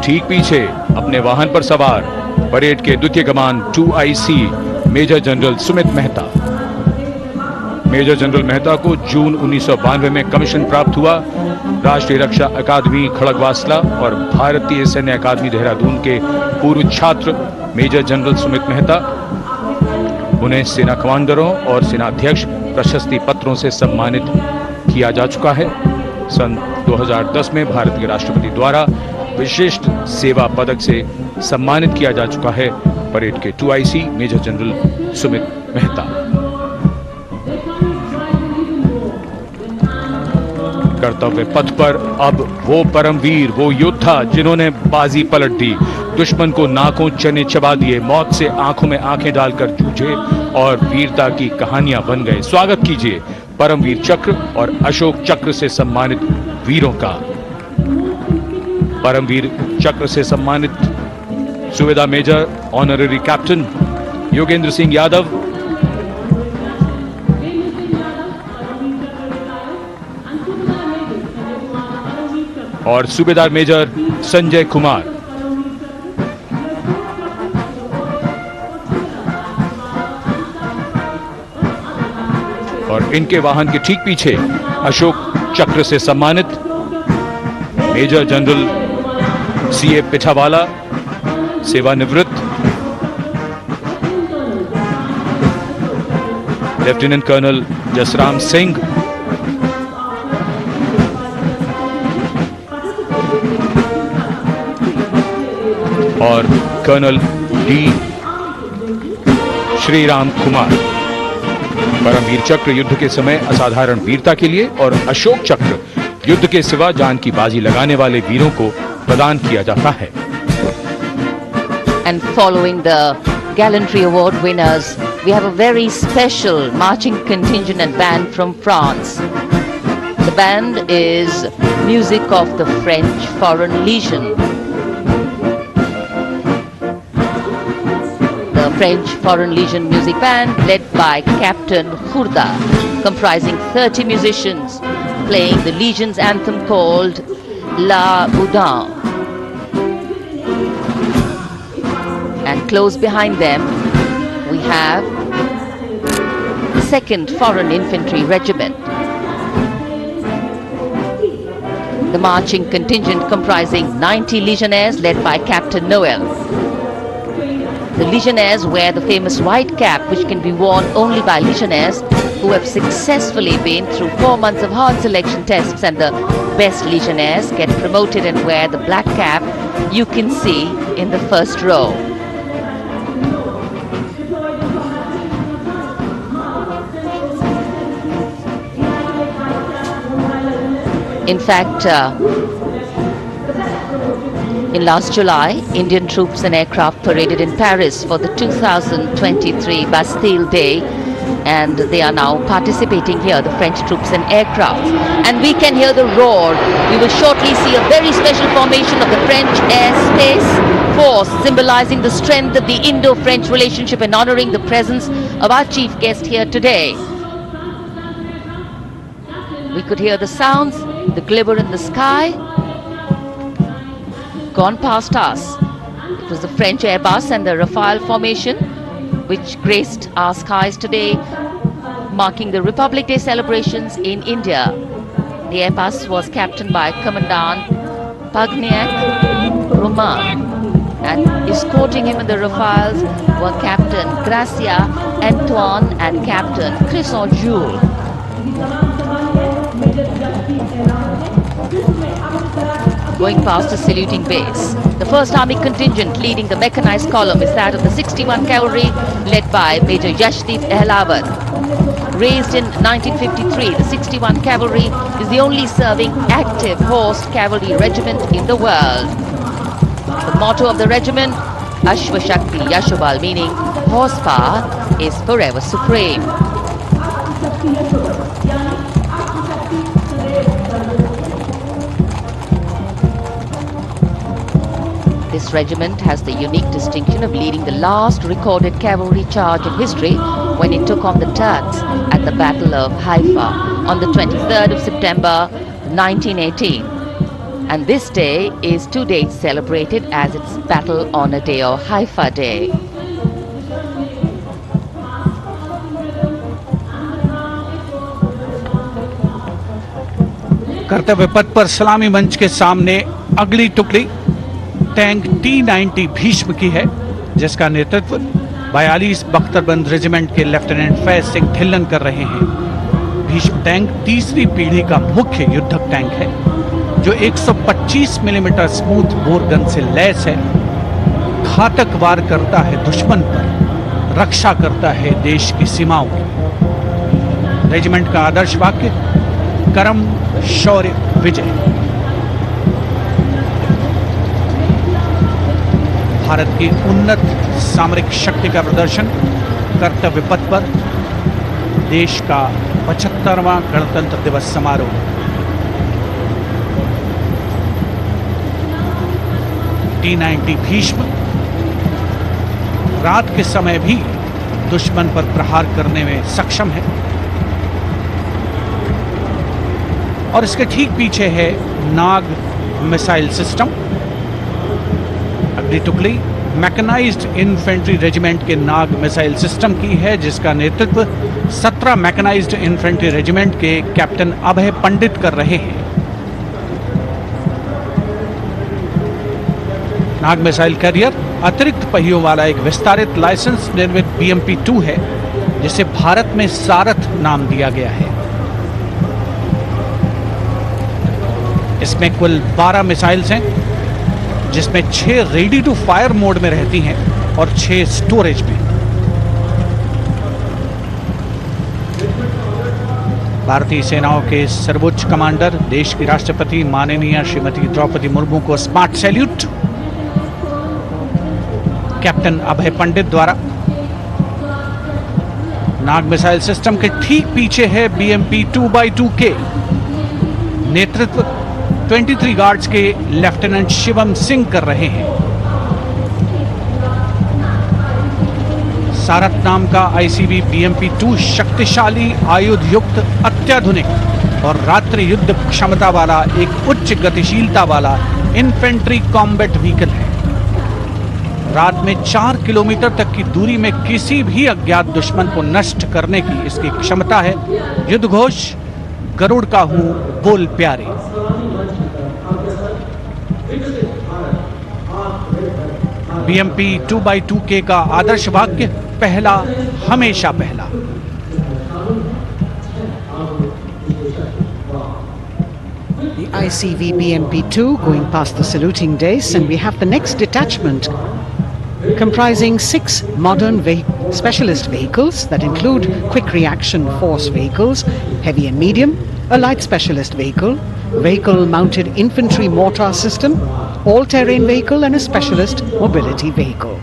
ठीक पीछे अपने वाहन पर सवार परेड के द्वितीय कमान 2IC major general Sumit Mehta. Major general Mehta को जून 1992 में कमीशन प्राप्त हुआ। राष्ट्रीय रक्षा अकादमी खड़गवासला और भारतीय सैन्य अकादमी देहरादून के पूर्व छात्र मेजर जनरल सुमित मेहता। उन्हें सेना कमांडरों और सेनाध्यक्ष प्रशस्ति पत्रों से सम्मानित किया जा चुका है। सन 2010 में भारत के राष्ट्रपति द्वारा विशिष्ट सेवा पदक से सम्मानित किया जा चुका है परेड के 2IC major general Sumit Mehta. कर्तव्य पथ पर अब वो परमवीर, वो योद्धा जिन्होंने बाजी पलट दी, दुश्मन को नाकों चने चबा दिए, मौत से आंखों में आंखें डालकर जूझे और वीरता की कहानियां बन गए। स्वागत कीजिए परमवीर चक्र और अशोक चक्र से सम्मानित वीरों का। परमवीर चक्र से सम्मानित सुबेदार major honorary captain Yogendra Singh Yadav, और सूबेदार मेजर संजय कुमार। और इनके वाहन के ठीक पीछे अशोक चक्र से सम्मानित मेजर जनरल CA पिठावाला, सेवानिवृत्त, लेफ्टिनेंट कर्नल जसराम सिंह, और कर्नल D श्रीराम कुमार। परमवीर चक्र युद्ध के समय असाधारण वीरता के लिए और अशोक चक्र युद्ध के सिवा जान की बाजी लगाने वाले वीरों को प्रदान किया जाता है। And following the Gallantry Award winners, we have a very special marching contingent and band from France. The band is music of the French Foreign Legion. The French Foreign Legion music band led by Captain Khurda, comprising 30 musicians, playing the Legion's anthem called La Boudin. And close behind them, we have the 2nd Foreign Infantry Regiment. The marching contingent comprising 90 legionnaires led by Captain Noel. The legionnaires wear the famous white cap, which can be worn only by legionnaires who have successfully been through 4 months of hard selection tests, and the best legionnaires get promoted and wear the black cap you can see in the first row. In fact, in last July, Indian troops and aircraft paraded in Paris for the 2023 Bastille Day, and they are now participating here, the French troops and aircraft. And we can hear the roar. We will shortly see a very special formation of the French Air Space Force, symbolizing the strength of the Indo-French relationship and honoring the presence of our chief guest here today. We could hear the sounds, the glimmer in the sky, gone past us. It was the French Airbus and the Rafale formation which graced our skies today, marking the Republic Day celebrations in India. The Airbus was captained by Commandant Pagniak Roman, and escorting him in the Rafales were Captain Gracia Antoine and Captain Crisson Jules. Going past a saluting base. The 1st Army contingent leading the mechanized column is that of the 61 Cavalry, led by Major Yashdeep Ehlawat. Raised in 1953, the 61 Cavalry is the only serving active horsed cavalry regiment in the world. The motto of the regiment, Ashwa Shakti Yashobal, meaning horsepower is forever supreme. This regiment has the unique distinction of leading the last recorded cavalry charge in history when it took on the Turks at the Battle of Haifa on the 23rd of September 1918. And this day is to date celebrated as its Battle Honor Day or Haifa Day. कर्तव्य पथ पर सलामी मंच के सामने अगली टुकड़ी tank T-90 Bhishma की है, जिसका नेतृत्व 42 बख्तरबंद रेजिमेंट के लेफ्टिनेंट फैज सिंह ढिल्लन कर रहे हैं। भीष्म टैंक तीसरी पीढ़ी का मुख्य युद्धक टैंक है, जो 125 मिलीमीटर स्मूथ बोर गन से लैस है, घातक वार करता है दुश्मन पर, रक्षा करता है देश की सीमाओं की। रेजिमेंट का आदर्श वाक्य कर्म शौर्य विजय। भारत की उन्नत सामरिक शक्ति का प्रदर्शन कर्तव्य पथ पर देश का 75वां गणतंत्र दिवस समारोह। T-90 भीष्म रात के समय भी दुश्मन पर प्रहार करने में सक्षम है, और इसके ठीक पीछे है नाग मिसाइल सिस्टम। अगली टुकड़ी मैकेनाइज्ड इन्फेंट्री रेजिमेंट के नाग मिसाइल सिस्टम की है, जिसका नेतृत्व 17 मैकेनाइज्ड इन्फेंट्री रेजिमेंट के कैप्टन अभय पंडित कर रहे हैं। नाग मिसाइल कैरियर अतिरिक्त पहियों वाला एक विस्तारित लाइसेंस निर्मित BMP-2 है, जिसे भारत में सारथ नाम दिया गया है। इसमें कुल 12 मिसाइल्स हैं, जिसमें 6 रेडी टू फायर मोड में रहती हैं और 6 स्टोरेज में। भारतीय सेनाओं के सर्वोच्च कमांडर देश की राष्ट्रपति माननीय श्रीमती द्रौपदी मुर्मू को स्मार्ट सैल्यूट कैप्टन अभय पंडित द्वारा। नाग मिसाइल सिस्टम के ठीक पीछे है BMP-2x2K। नेतृत्व 23 गार्ड्स के लेफ्टिनेंट शिवम सिंह कर रहे हैं। सारथ नाम का ICV BMP-2 शक्तिशाली आयुध युक्त अत्याधुनिक और रात्रि युद्ध क्षमता वाला एक उच्च गतिशीलता वाला इन्फेंट्री कॉम्बैट व्हीकल है। रात में 4 किलोमीटर तक की दूरी में किसी भी अज्ञात दुश्मन को नष्ट करने की इसकी क्षमता है। युद्ध घोष गरुड़ का हूं बोल प्यारे। BMP 2x2K का आदर्श वाक्य, पहला हमेशा पहला। The ICV BMP-2 going past the saluting dais, and we have the next detachment comprising 6 modern specialist vehicles that include quick reaction force vehicles, heavy and medium, a light specialist vehicle, vehicle-mounted infantry mortar system, all-terrain vehicle and a specialist mobility vehicle.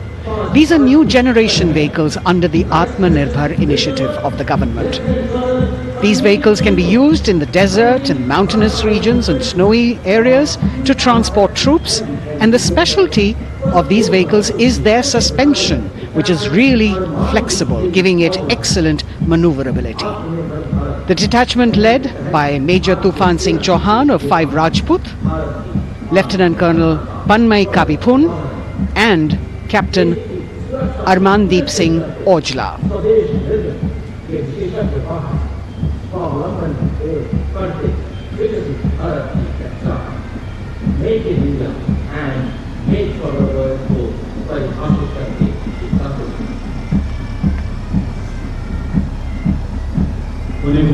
These are new generation vehicles under the Atmanirbhar initiative of the government. These vehicles can be used in the desert and mountainous regions and snowy areas to transport troops, and the specialty of these vehicles is their suspension, which is really flexible, giving it excellent maneuverability. The detachment led by Major Tufan Singh Chauhan of 5 Rajput, Lieutenant Colonel Panmay Kabipun and Captain Armandeep Singh Ojla.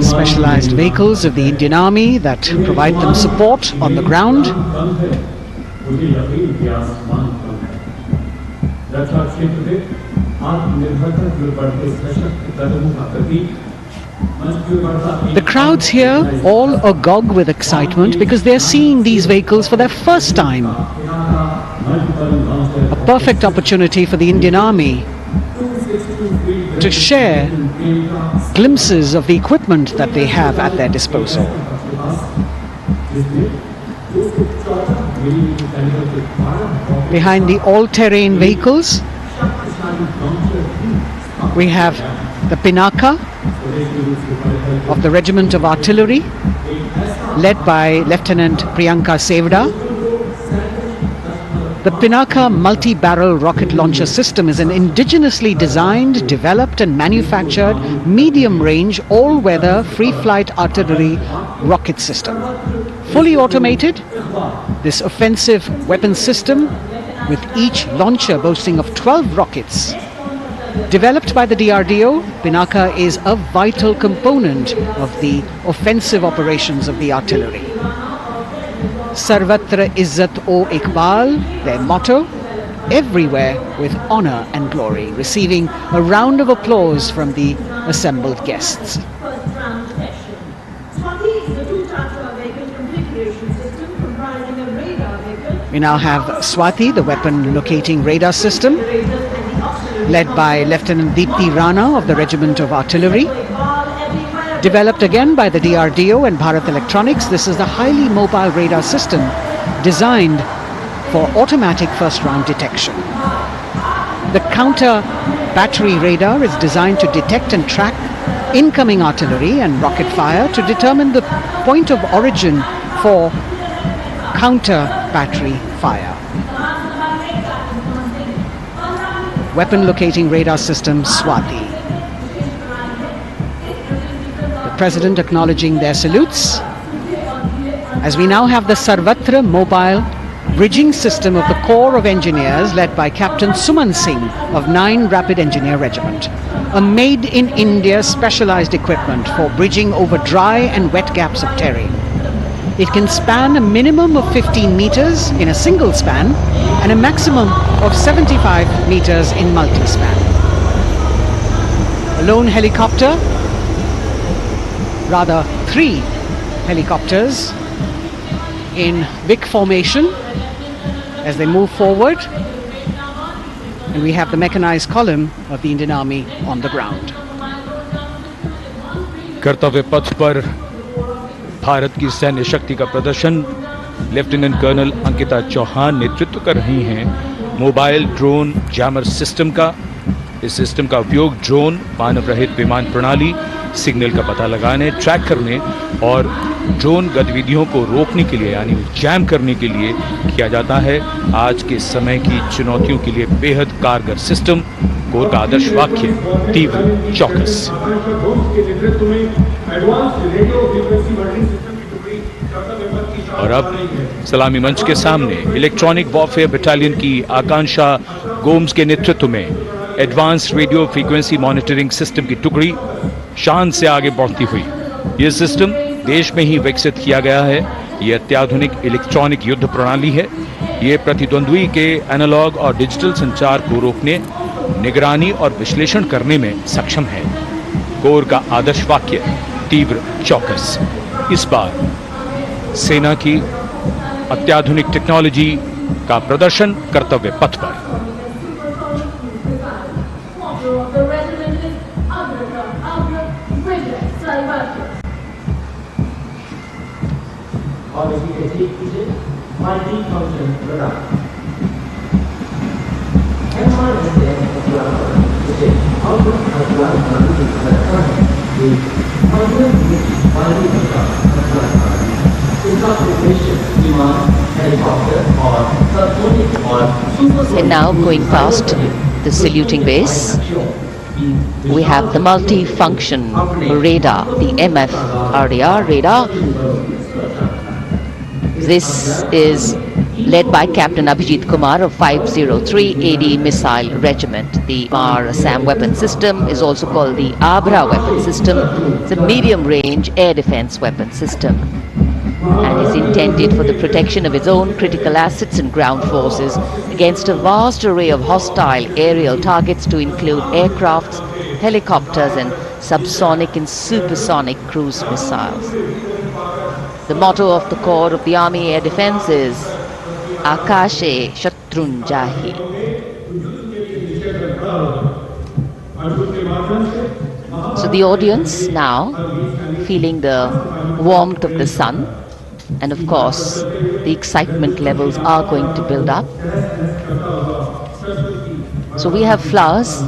Specialized vehicles of the Indian Army that provide them support on the ground. The crowds here all agog with excitement because they're seeing these vehicles for their first time. A perfect opportunity for the Indian Army to share glimpses of the equipment that they have at their disposal. Behind the all-terrain vehicles, we have the Pinaka of the Regiment of Artillery, led by Lieutenant Priyanka Sevda. The Pinaka multi-barrel rocket launcher system is an indigenously designed, developed and manufactured medium-range, all-weather, free-flight artillery rocket system. Fully automated, this offensive weapon system, with each launcher boasting of 12 rockets, developed by the DRDO, Pinaka is a vital component of the offensive operations of the artillery. Sarvatra Izzat O Iqbal, their motto, everywhere with honor and glory, receiving a round of applause from the assembled guests. We now have Swati, the weapon locating radar system, led by Lieutenant Deepthi Rana of the Regiment of Artillery. Developed again by the DRDO and Bharat Electronics, this is a highly mobile radar system designed for automatic first-round detection. The counter battery radar is designed to detect and track incoming artillery and rocket fire to determine the point of origin for counter battery fire. Weapon locating radar system Swati. The President acknowledging their salutes, as we now have the Sarvatra mobile bridging system of the Corps of Engineers led by Captain Suman Singh of 9 Rapid Engineer Regiment, a made-in-India specialized equipment for bridging over dry and wet gaps of terrain. It can span a minimum of 15 meters in a single span and a maximum of 75 meters in multi-span. A lone helicopter, rather 3 helicopters in Vic formation as they move forward, and we have the mechanized column of the Indian Army on the ground. कर्तव्य पथ पर भारत की सैन्य शक्ति का प्रदर्शन lieutenant colonel Ankita Chauhan नेतृत्व कर रही हैं मोबाइल ड्रोन जैमर सिस्टम का। इस सिस्टम का उपयोग ड्रोन, मानव रहित विमान प्रणाली, सिग्नल का पता लगाने, ट्रैक करने और ड्रोन गतिविधियों को रोकने के लिए यानी जैम करने के लिए किया जाता है। आज के समय की चुनौतियों के लिए बेहद कारगर सिस्टम। कोर का आदर्श वाक्य तीव्र चौकस। और अब सलामी मंच के सामने इलेक्ट्रॉनिक वॉरफेयर बटालियन की आकांक्षा गोम्स के नेतृत्व में advance radio frequency monitoring system की टुकड़ी शान से आगे बढ़ती हुई। यह सिस्टम देश में ही विकसित किया गया है। यह अत्याधुनिक इलेक्ट्रॉनिक युद्ध प्रणाली है। यह प्रतिद्वंद्वी के एनालॉग और डिजिटल संचार को रोकने, निगरानी और विश्लेषण करने में सक्षम है। कोर का आदर्श वाक्य तीव्र चौकस। इस बार सेना की अत्याधुनिक टेक्नोलॉजी का प्रदर्शन कर्तव्य पथ पर। And now going past the saluting base, we have the multi-function radar, the MF-RDR radar. This is led by Captain Abhijit Kumar of 503 AD Missile Regiment. The 𝐴𝐻 weapon system is also called the ABRA weapon system. It's a medium-range air defense weapon system and is intended for the protection of its own critical assets and ground forces against a vast array of hostile aerial targets to include aircrafts, helicopters and subsonic and supersonic cruise missiles. The motto of the Corps of the Army Air Defense is Akashe Shatrunjahi. So the audience now feeling the warmth of the sun, and of course the excitement levels are going to build up. So we have flowers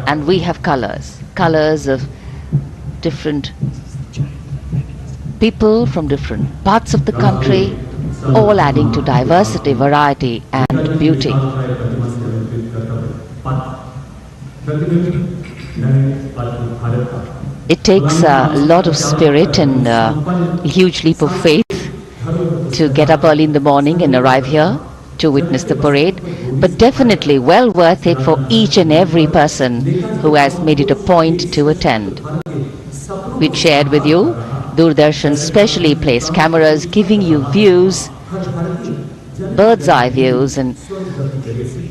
and we have colors of different people from different parts of the country, all adding to diversity, variety and beauty. It takes a lot of spirit and a huge leap of faith to get up early in the morning and arrive here to witness the parade, but definitely well worth it for each and every person who has made it a point to attend. We shared with you Doordarshan's specially placed cameras giving you views, bird's eye views and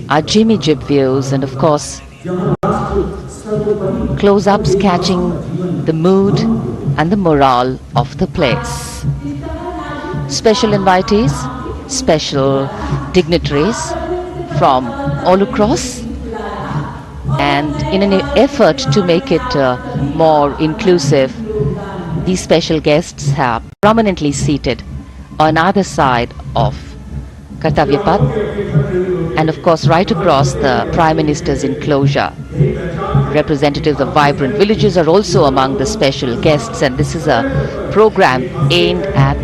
our Jimmy Jib views, and of course close-ups catching the mood and the morale of the place. Special invitees, special dignitaries from all across, and in an effort to make it more inclusive, these special guests are prominently seated on either side of Kartavya Path, and of course right across the Prime Minister's enclosure. Representatives of vibrant villages are also among the special guests, and this is a program aimed at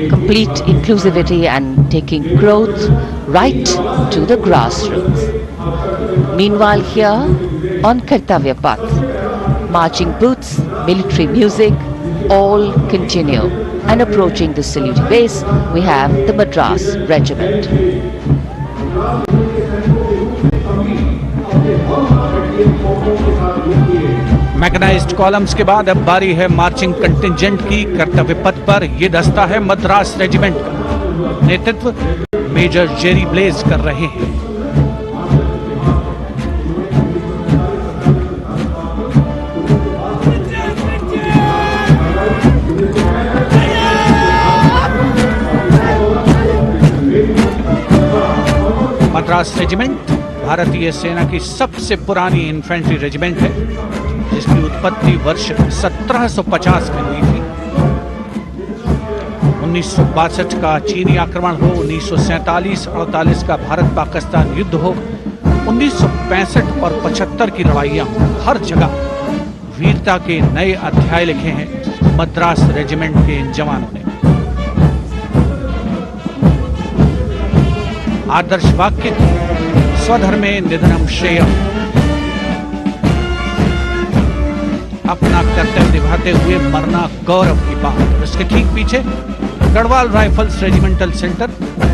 complete inclusivity and taking growth right to the grassroots. Meanwhile here on Kartavya Path, marching boots, military music, all continue. And approaching the saluting base, we have the Madras Regiment. Mechanised columns के बाद अब बारी है marching contingent की। कर्तव्य पथ पर ये दस्ता है मद्रास रेजिमेंट का। नेतृत्व मेजर जेरी ब्लेज कर रहे हैं। मद्रास रेजिमेंट भारतीय सेना की सबसे पुरानी इन्फेंट्री रेजिमेंट है, जिसकी उत्पत्ति वर्ष 1750 में हुई थी। 1962 का चीनी आक्रमण हो, 1947-48 का भारत पाकिस्तान युद्ध हो, 1965 और 75 की लड़ाइयां, हर जगह वीरता के नए अध्याय लिखे हैं मद्रास रेजिमेंट के इन जवानों ने। आदर्श वाक्य स्वधर्मे निधनम श्रेयः, अपना कर्तव्य निभाते हुए मरना गौरव की बात। इसके ठीक पीछे Garhwal rifles regimental centre,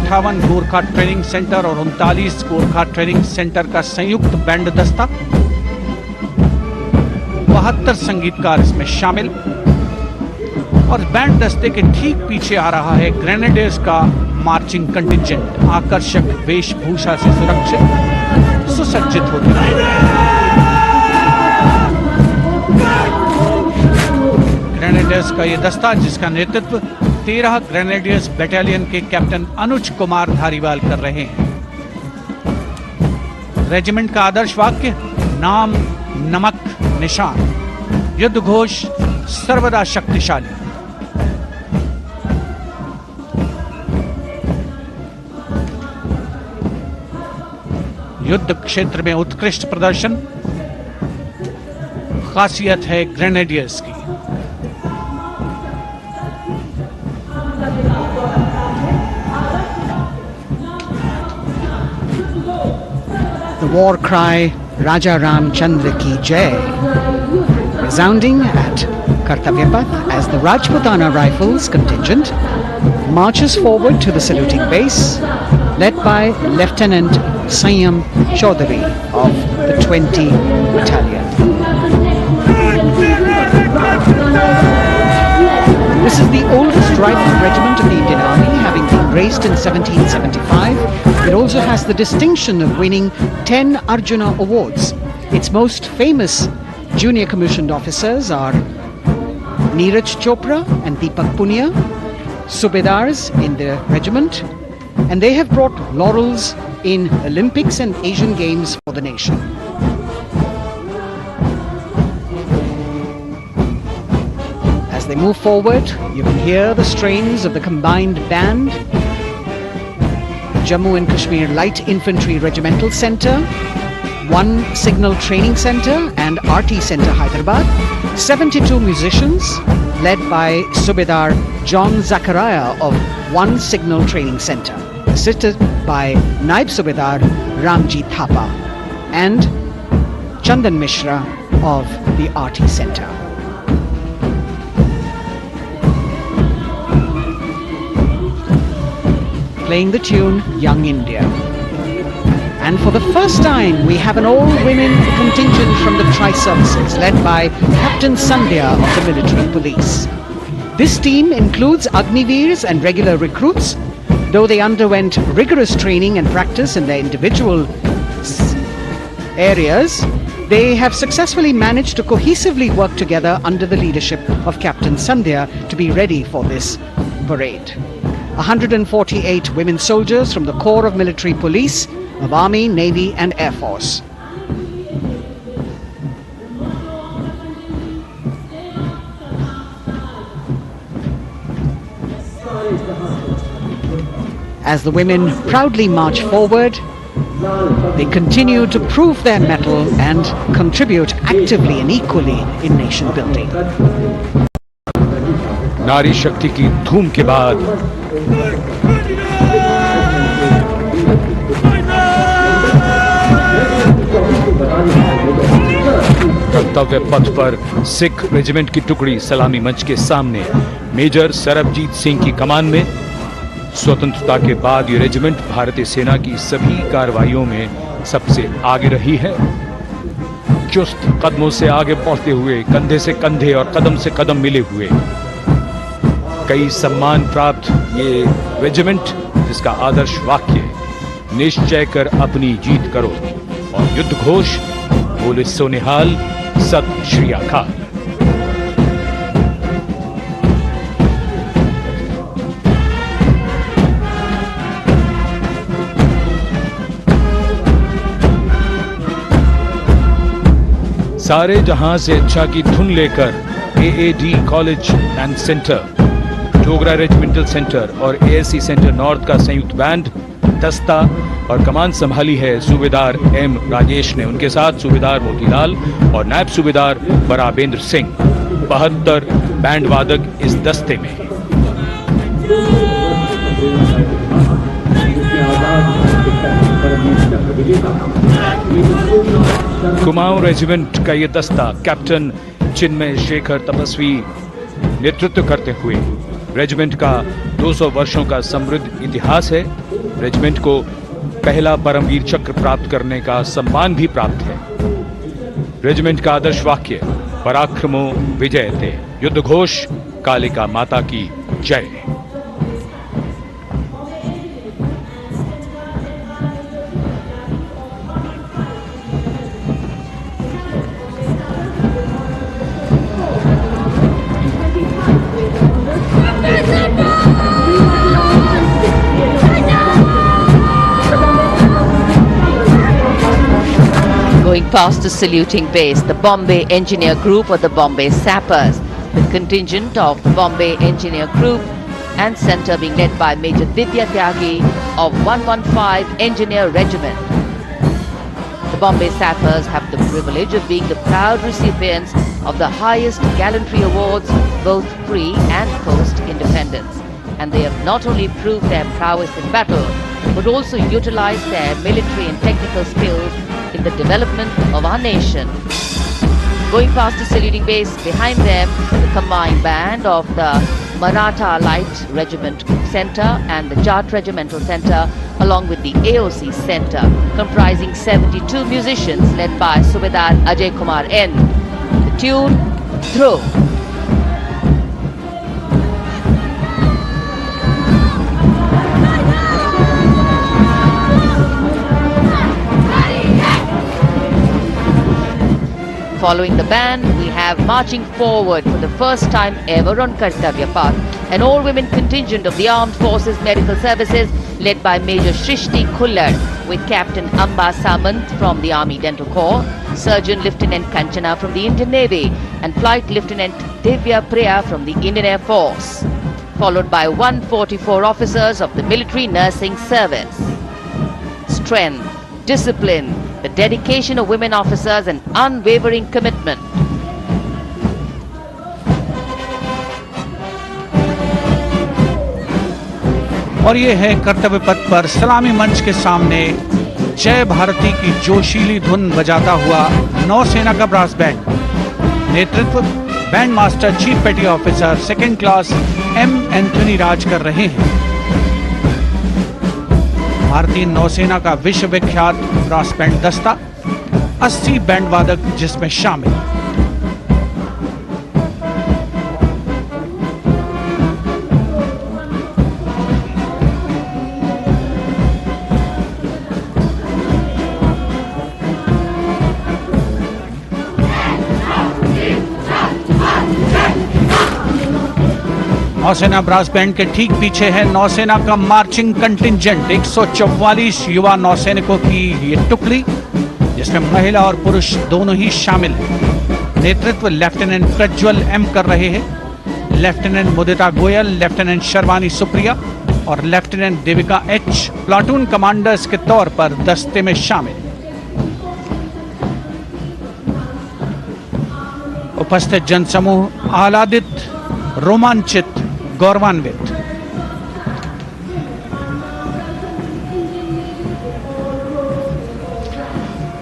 58 Gorkha training centre और 39 गोरखा ट्रेनिंग सेंटर का संयुक्त बैंड दस्ता, 72 संगीतकार इसमें शामिल। और बैंड दस्ते के ठीक पीछे आ रहा है ग्रेनेडियर्स का मार्चिंग कंटिंजेंट, आकर्षक वेशभूषा से सुरक्षित सुसज्जित होते हैं। ग्रेनेडियर्स का यह दस्ता, जिसका नेतृत्व 13 ग्रेनेडियर्स बटालियन के कैप्टन अनुज कुमार धारीवाल कर रहे हैं। रेजिमेंट का आदर्श वाक्य नाम नमक निशान, युद्ध घोष सर्वदा शक्तिशाली। युद्ध क्षेत्र में उत्कृष्ट प्रदर्शन खासियत है ग्रेनेडियर्स की। The war cry Raja Ramchandra ki Jai resounding at Kartavya Path as the Rajputana Rifles contingent marches forward to the saluting base, led by Lieutenant Sanjam Chaudhary of the 20 Battalion. This is the oldest rifle regiment of the Indian Army, having been raised in 1775. It also has the distinction of winning 10 Arjuna Awards. Its most famous junior commissioned officers are Neeraj Chopra and Deepak Punia, Subedars in the regiment, and they have brought laurels in Olympics and Asian Games for the nation. As they move forward, you can hear the strains of the combined band. Jammu and Kashmir Light Infantry Regimental Centre, 1 Signal Training Centre and RT Centre Hyderabad, 72 musicians led by Subedar John Zachariah of 1 Signal Training Centre, assisted by Naib Subedar Ramji Thapa and Chandan Mishra of the RT Centre. Playing the tune Young India. And for the first time, we have an all-women contingent from the Tri-Services, led by Captain Sandhya of the Military Police. This team includes Agniveers and regular recruits. Though they underwent rigorous training and practice in their individual areas, they have successfully managed to cohesively work together under the leadership of Captain Sandhya to be ready for this parade. 148 women soldiers from the Corps of Military Police of Army, Navy and Air Force. As the women proudly march forward, they continue to prove their mettle and contribute actively and equally in nation building. नारी शक्ति की धूम के बाद कर्तव्य पथ पर Sikh regiment की टुकड़ी सलामी मंच के सामने मेजर सरबजीत सिंह की कमान में। स्वतंत्रता के बाद ये रेजिमेंट भारतीय सेना की सभी कार्रवाइयों में सबसे आगे रही है। चुस्त कदमों से आगे बढ़ते हुए, कंधे से कंधे और कदम से कदम मिले हुए, कई सम्मान प्राप्त ये रेजिमेंट, जिसका आदर्श वाक्य निश्चय कर अपनी जीत करो और युद्ध घोष बोले सो निहाल सत श्री अकाल। सारे जहां से अच्छा की धुन लेकर AAD college and centre, Dogra regimental centre और ASC सेंटर नॉर्थ का संयुक्त बैंड दस्ता और कमान संभाली है सूबेदार M राजेश ने। उनके साथ सूबेदार मोतीलाल और नायब सूबेदार बराबेंद्र सिंह। 72 बैंड वादक इस दस्ते में। कुमाऊं रेजिमेंट का ये दस्ता कैप्टन चिन्मय शेखर तपस्वी नेतृत्व करते हुए रेजिमेंट का 200 वर्षों का समृद्ध इतिहास है। रेजिमेंट को पहला परमवीर चक्र प्राप्त करने का सम्मान भी प्राप्त है। रेजिमेंट का आदर्श वाक्य पराक्रमो विजयते, युद्ध घोष कालिका माता की जय। Going past the saluting base, the Bombay Engineer Group or the Bombay Sappers, with contingent of the Bombay Engineer Group and centre being led by Major Vidya Tyagi of 115 Engineer Regiment. The Bombay Sappers have the privilege of being the proud recipients of the highest gallantry awards both pre and post-independence. And they have not only proved their prowess in battle, but also utilized their military and technical skills in the development of our nation. Going past the saluting base, behind them, the combined band of the Maratha Light Regiment Centre and the Jat Regimental Centre, along with the AOC Centre, comprising 72 musicians led by Subedar Ajay Kumar N. The tune, Dhruv. Following the band, we have marching forward for the first time ever on Kartavya Path, an all-women contingent of the Armed Forces Medical Services led by Major Shrishti Khullar, with Captain Amba Samant from the Army Dental Corps, Surgeon Lieutenant Kanchana from the Indian Navy, and Flight Lieutenant Divya Priya from the Indian Air Force, followed by 144 officers of the Military Nursing Service. Strength, discipline, the dedication of women officers and unwavering commitment. और ये है कर्तव्य पथ पर सलामी मंच के सामने जय भारती की जोशीली धुन बजाता हुआ नौसेना का ब्रास बैंड। नेतृत्व band master chief petty officer second class M Anthony Raj कर रहे हैं। भारतीय नौसेना का विश्व विख्यात ब्रास बैंड दस्ता 80 बैंड वादक जिसमें शामिल। नौसेना ब्रास बैंड के ठीक पीछे है नौसेना का मार्चिंग कंटिंजेंट 144 युवा नौसैनिकों की ये टुकड़ी, जिसमें महिला और पुरुष दोनों ही शामिल हैं। नेतृत्व लेफ्टिनेंट प्रज्वल एम कर रहे हैं। लेफ्टिनेंट मुदिता गोयल, लेफ्टिनेंट शर्वानी सुप्रिया और lieutenant Devika H platoon commanders के तौर पर दस्ते में शामिल। उपस्थित जनसमूह आह्लादित, रोमांचित, गौरवान्वित।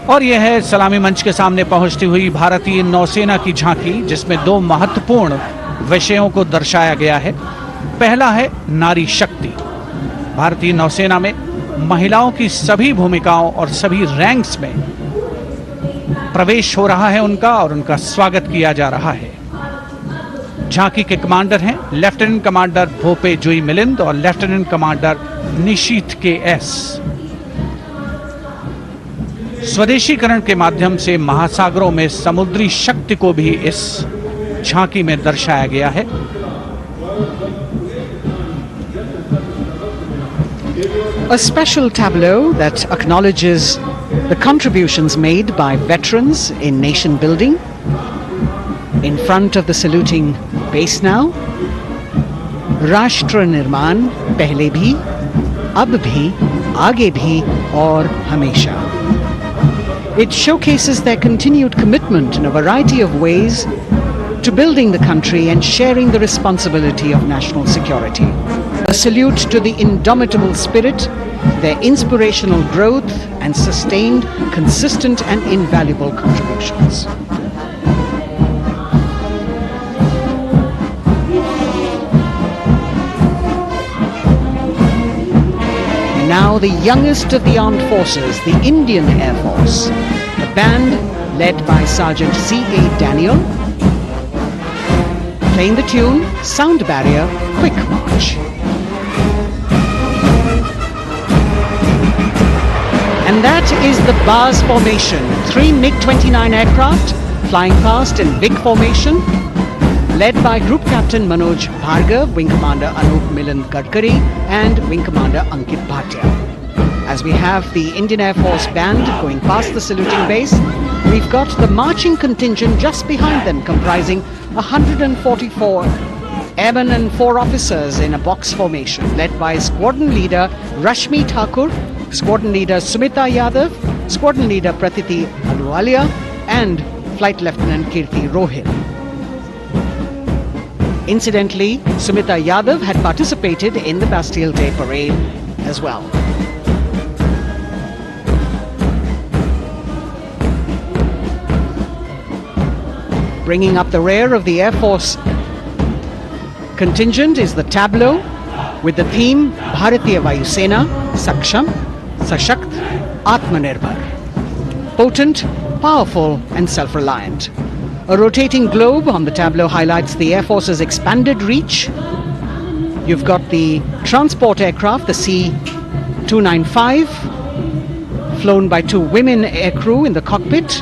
और यह है सलामी मंच के सामने पहुंचती हुई भारतीय नौसेना की झांकी, जिसमें दो महत्वपूर्ण विषयों को दर्शाया गया है। पहला है नारी शक्ति। भारतीय नौसेना में महिलाओं की सभी भूमिकाओं और सभी रैंक्स में प्रवेश हो रहा है उनका, और उनका स्वागत किया जा रहा है। झांकी के कमांडर हैं लेफ्टिनेंट कमांडर भोपे जुई मिलिंद और लेफ्टिनेंट कमांडर निशीथ के एस। स्वदेशीकरण के माध्यम से महासागरों में समुद्री शक्ति को भी इस झांकी में दर्शाया गया है। A special tableau that acknowledges the contributions made by veterans in nation building. In front of the saluting base now, राष्ट्र निर्माण पहले भी, अब भी, आगे भी और हमेशा. It showcases their continued commitment in a variety of ways to building the country and sharing the responsibility of national security. A salute to the indomitable spirit, their inspirational growth and sustained, consistent and invaluable contributions. now the youngest of the armed forces, the Indian Air Force. The band, led by Sergeant C.A. Daniel, playing the tune Sound Barrier Quick March. And that is the bars formation. 3 MiG-29 aircraft flying past in big formation, led by Group Captain Manoj Bhargav, Wing Commander Anup Milan Gadkari, and Wing Commander Ankit Bhatia. As we have the Indian Air Force band going past the saluting base, we've got the marching contingent just behind them, comprising 144 airmen and 4 officers in a box formation, led by Squadron Leader Rashmi Thakur, Squadron Leader Sumita Yadav, Squadron Leader Pratiti Aluwalia, and Flight Lieutenant Kirti Rohil. Incidentally, Sumita Yadav had participated in the Bastille Day parade as well. Bringing up the rear of the Air Force contingent is the tableau with the theme Bharatiya Vayu Sena, Saksham, Sashakt, Atmanirbhar. Potent, powerful and self-reliant. A rotating globe on the tableau highlights the Air Force's expanded reach. You've got the transport aircraft, the C-295, flown by 2 women aircrew in the cockpit.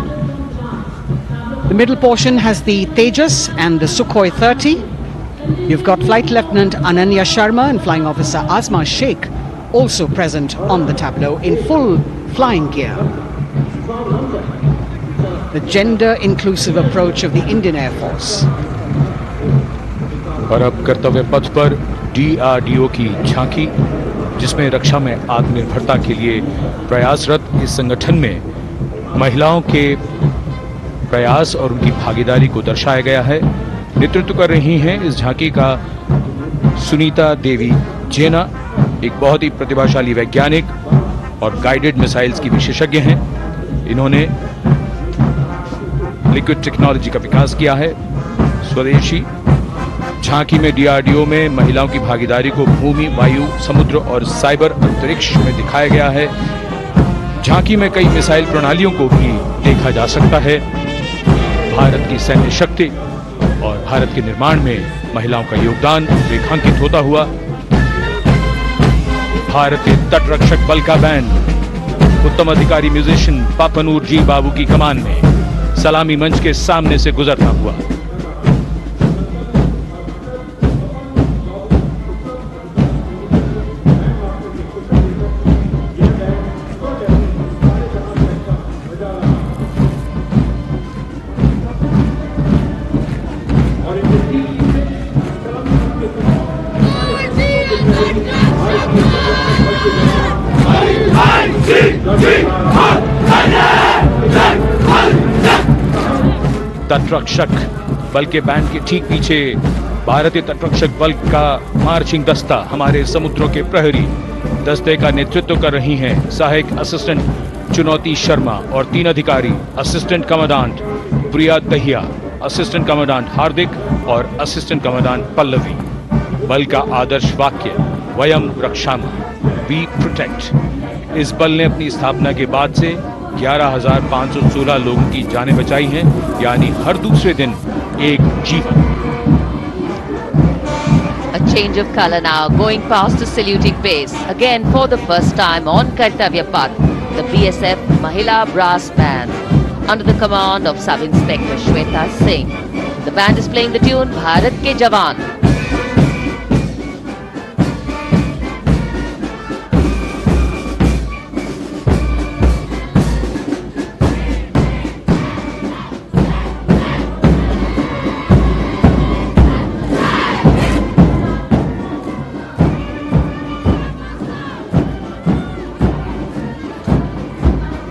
The middle portion has the Tejas and the Sukhoi 30. You've got Flight Lieutenant Ananya Sharma and Flying Officer Azma Sheikh also present on the tableau in full flying gear. The gender-inclusive approach of the Indian Air Force. और अब कर्तव्य पथ पर DRDO की झांकी, जिसमें रक्षा में आत्मनिर्भरता के लिए प्रयासरत इस संगठन में महिलाओं के प्रयास और उनकी भागीदारी को दर्शाया गया है। नेतृत्व कर रही हैं इस झांकी का सुनीता देवी जेना, एक बहुत ही प्रतिभाशाली वैज्ञानिक और गाइडेड मिसाइल्स की विशेषज्ञ हैं। इन्होंने लिक्विड टेक्नोलॉजी का विकास किया है, स्वदेशी। झांकी में DRDO में महिलाओं की भागीदारी को भूमि, वायु, समुद्र और साइबर अंतरिक्ष में दिखाया गया है। झांकी में कई मिसाइल प्रणालियों को भी देखा जा सकता है। भारत की सैन्य शक्ति और भारत के निर्माण में महिलाओं का योगदान रेखांकित होता हुआ भारतीय तटरक्षक बल का बैंड उत्तम अधिकारी म्यूजिशियन पापनूर जी बाबू की कमान में सलामी मंच के सामने से गुजरता हुआ। तटरक्षक बल के बैंड के ठीक पीछे भारतीय तटरक्षक बल का मार्चिंग दस्ता, हमारे समुद्रों के प्रहरी दस्ते का नेतृत्व कर रही हैं सहायक असिस्टेंट चुनौती शर्मा और 3 अधिकारी, असिस्टेंट कमांडेंट प्रिया दहिया, असिस्टेंट कमांडेंट हार्दिक और असिस्टेंट कमांडेंट पल्लवी। बल का आदर्श वाक्य वयम रक्षामः, वी प्रोटेक्ट। इस बल ने अपनी स्थापना के बाद से 11,516 लोगों की जानें बचाई हैं, यानी हर दूसरे दिन एक जीवन। A change of color now, going past the saluting base. Again, for the first time on Kartavya Path, the BSF Mahila Brass Band, under the command of Sub-Inspector Shweta Singh. The band is playing the tune Bharat Ke Jawan.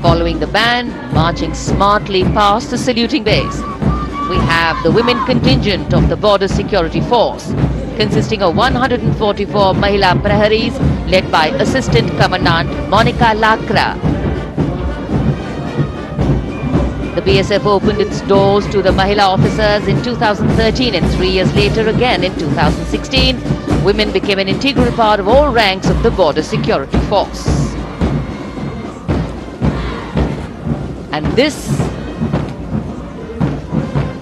Following the band, marching smartly past the saluting base, we have the women contingent of the Border Security Force, consisting of 144 Mahila Praharis, led by Assistant Commandant Monica Lakra. The BSF opened its doors to the Mahila officers in 2013 and 3 years later again in 2016 women became an integral part of all ranks of the border security force. And this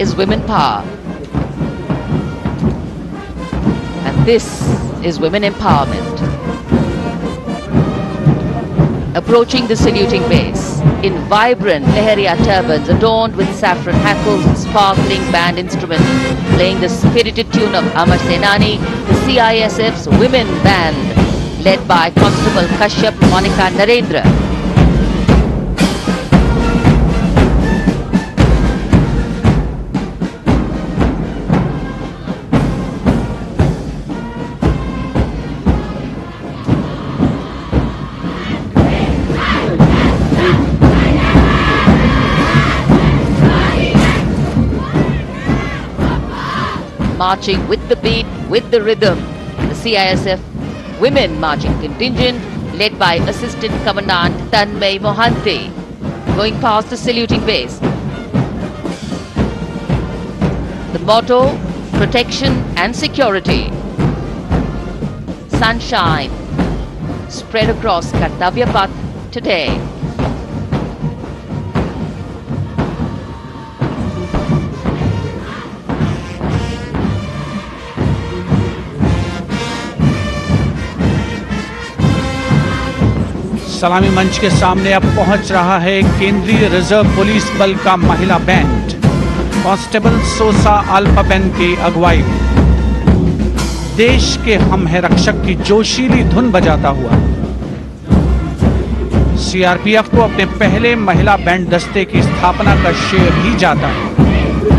is women power. And this is women empowerment. Approaching the saluting base in vibrant Lehariya turbans adorned with saffron hackles and sparkling band instruments, playing the spirited tune of Amar Senani, the CISF's women band, led by Constable Kashyap Monica Narendra. Marching with the beat, with the rhythm, the CISF Women Marching Contingent, led by Assistant Commandant Tanmay Mohanty, going past the saluting base. The motto, protection and security. Sunshine spread across Kartavya Path today. सलामी मंच के सामने अब पहुंच रहा है केंद्रीय reserve police बल का महिला बैंड कांस्टेबल सोसा अल्पापेन की अगुवाई में देश के हम है रक्षक की जोशीली धुन बजाता हुआ सीआरपीएफ को अपने पहले महिला बैंड दस्ते की स्थापना का श्रेय भी जाता है।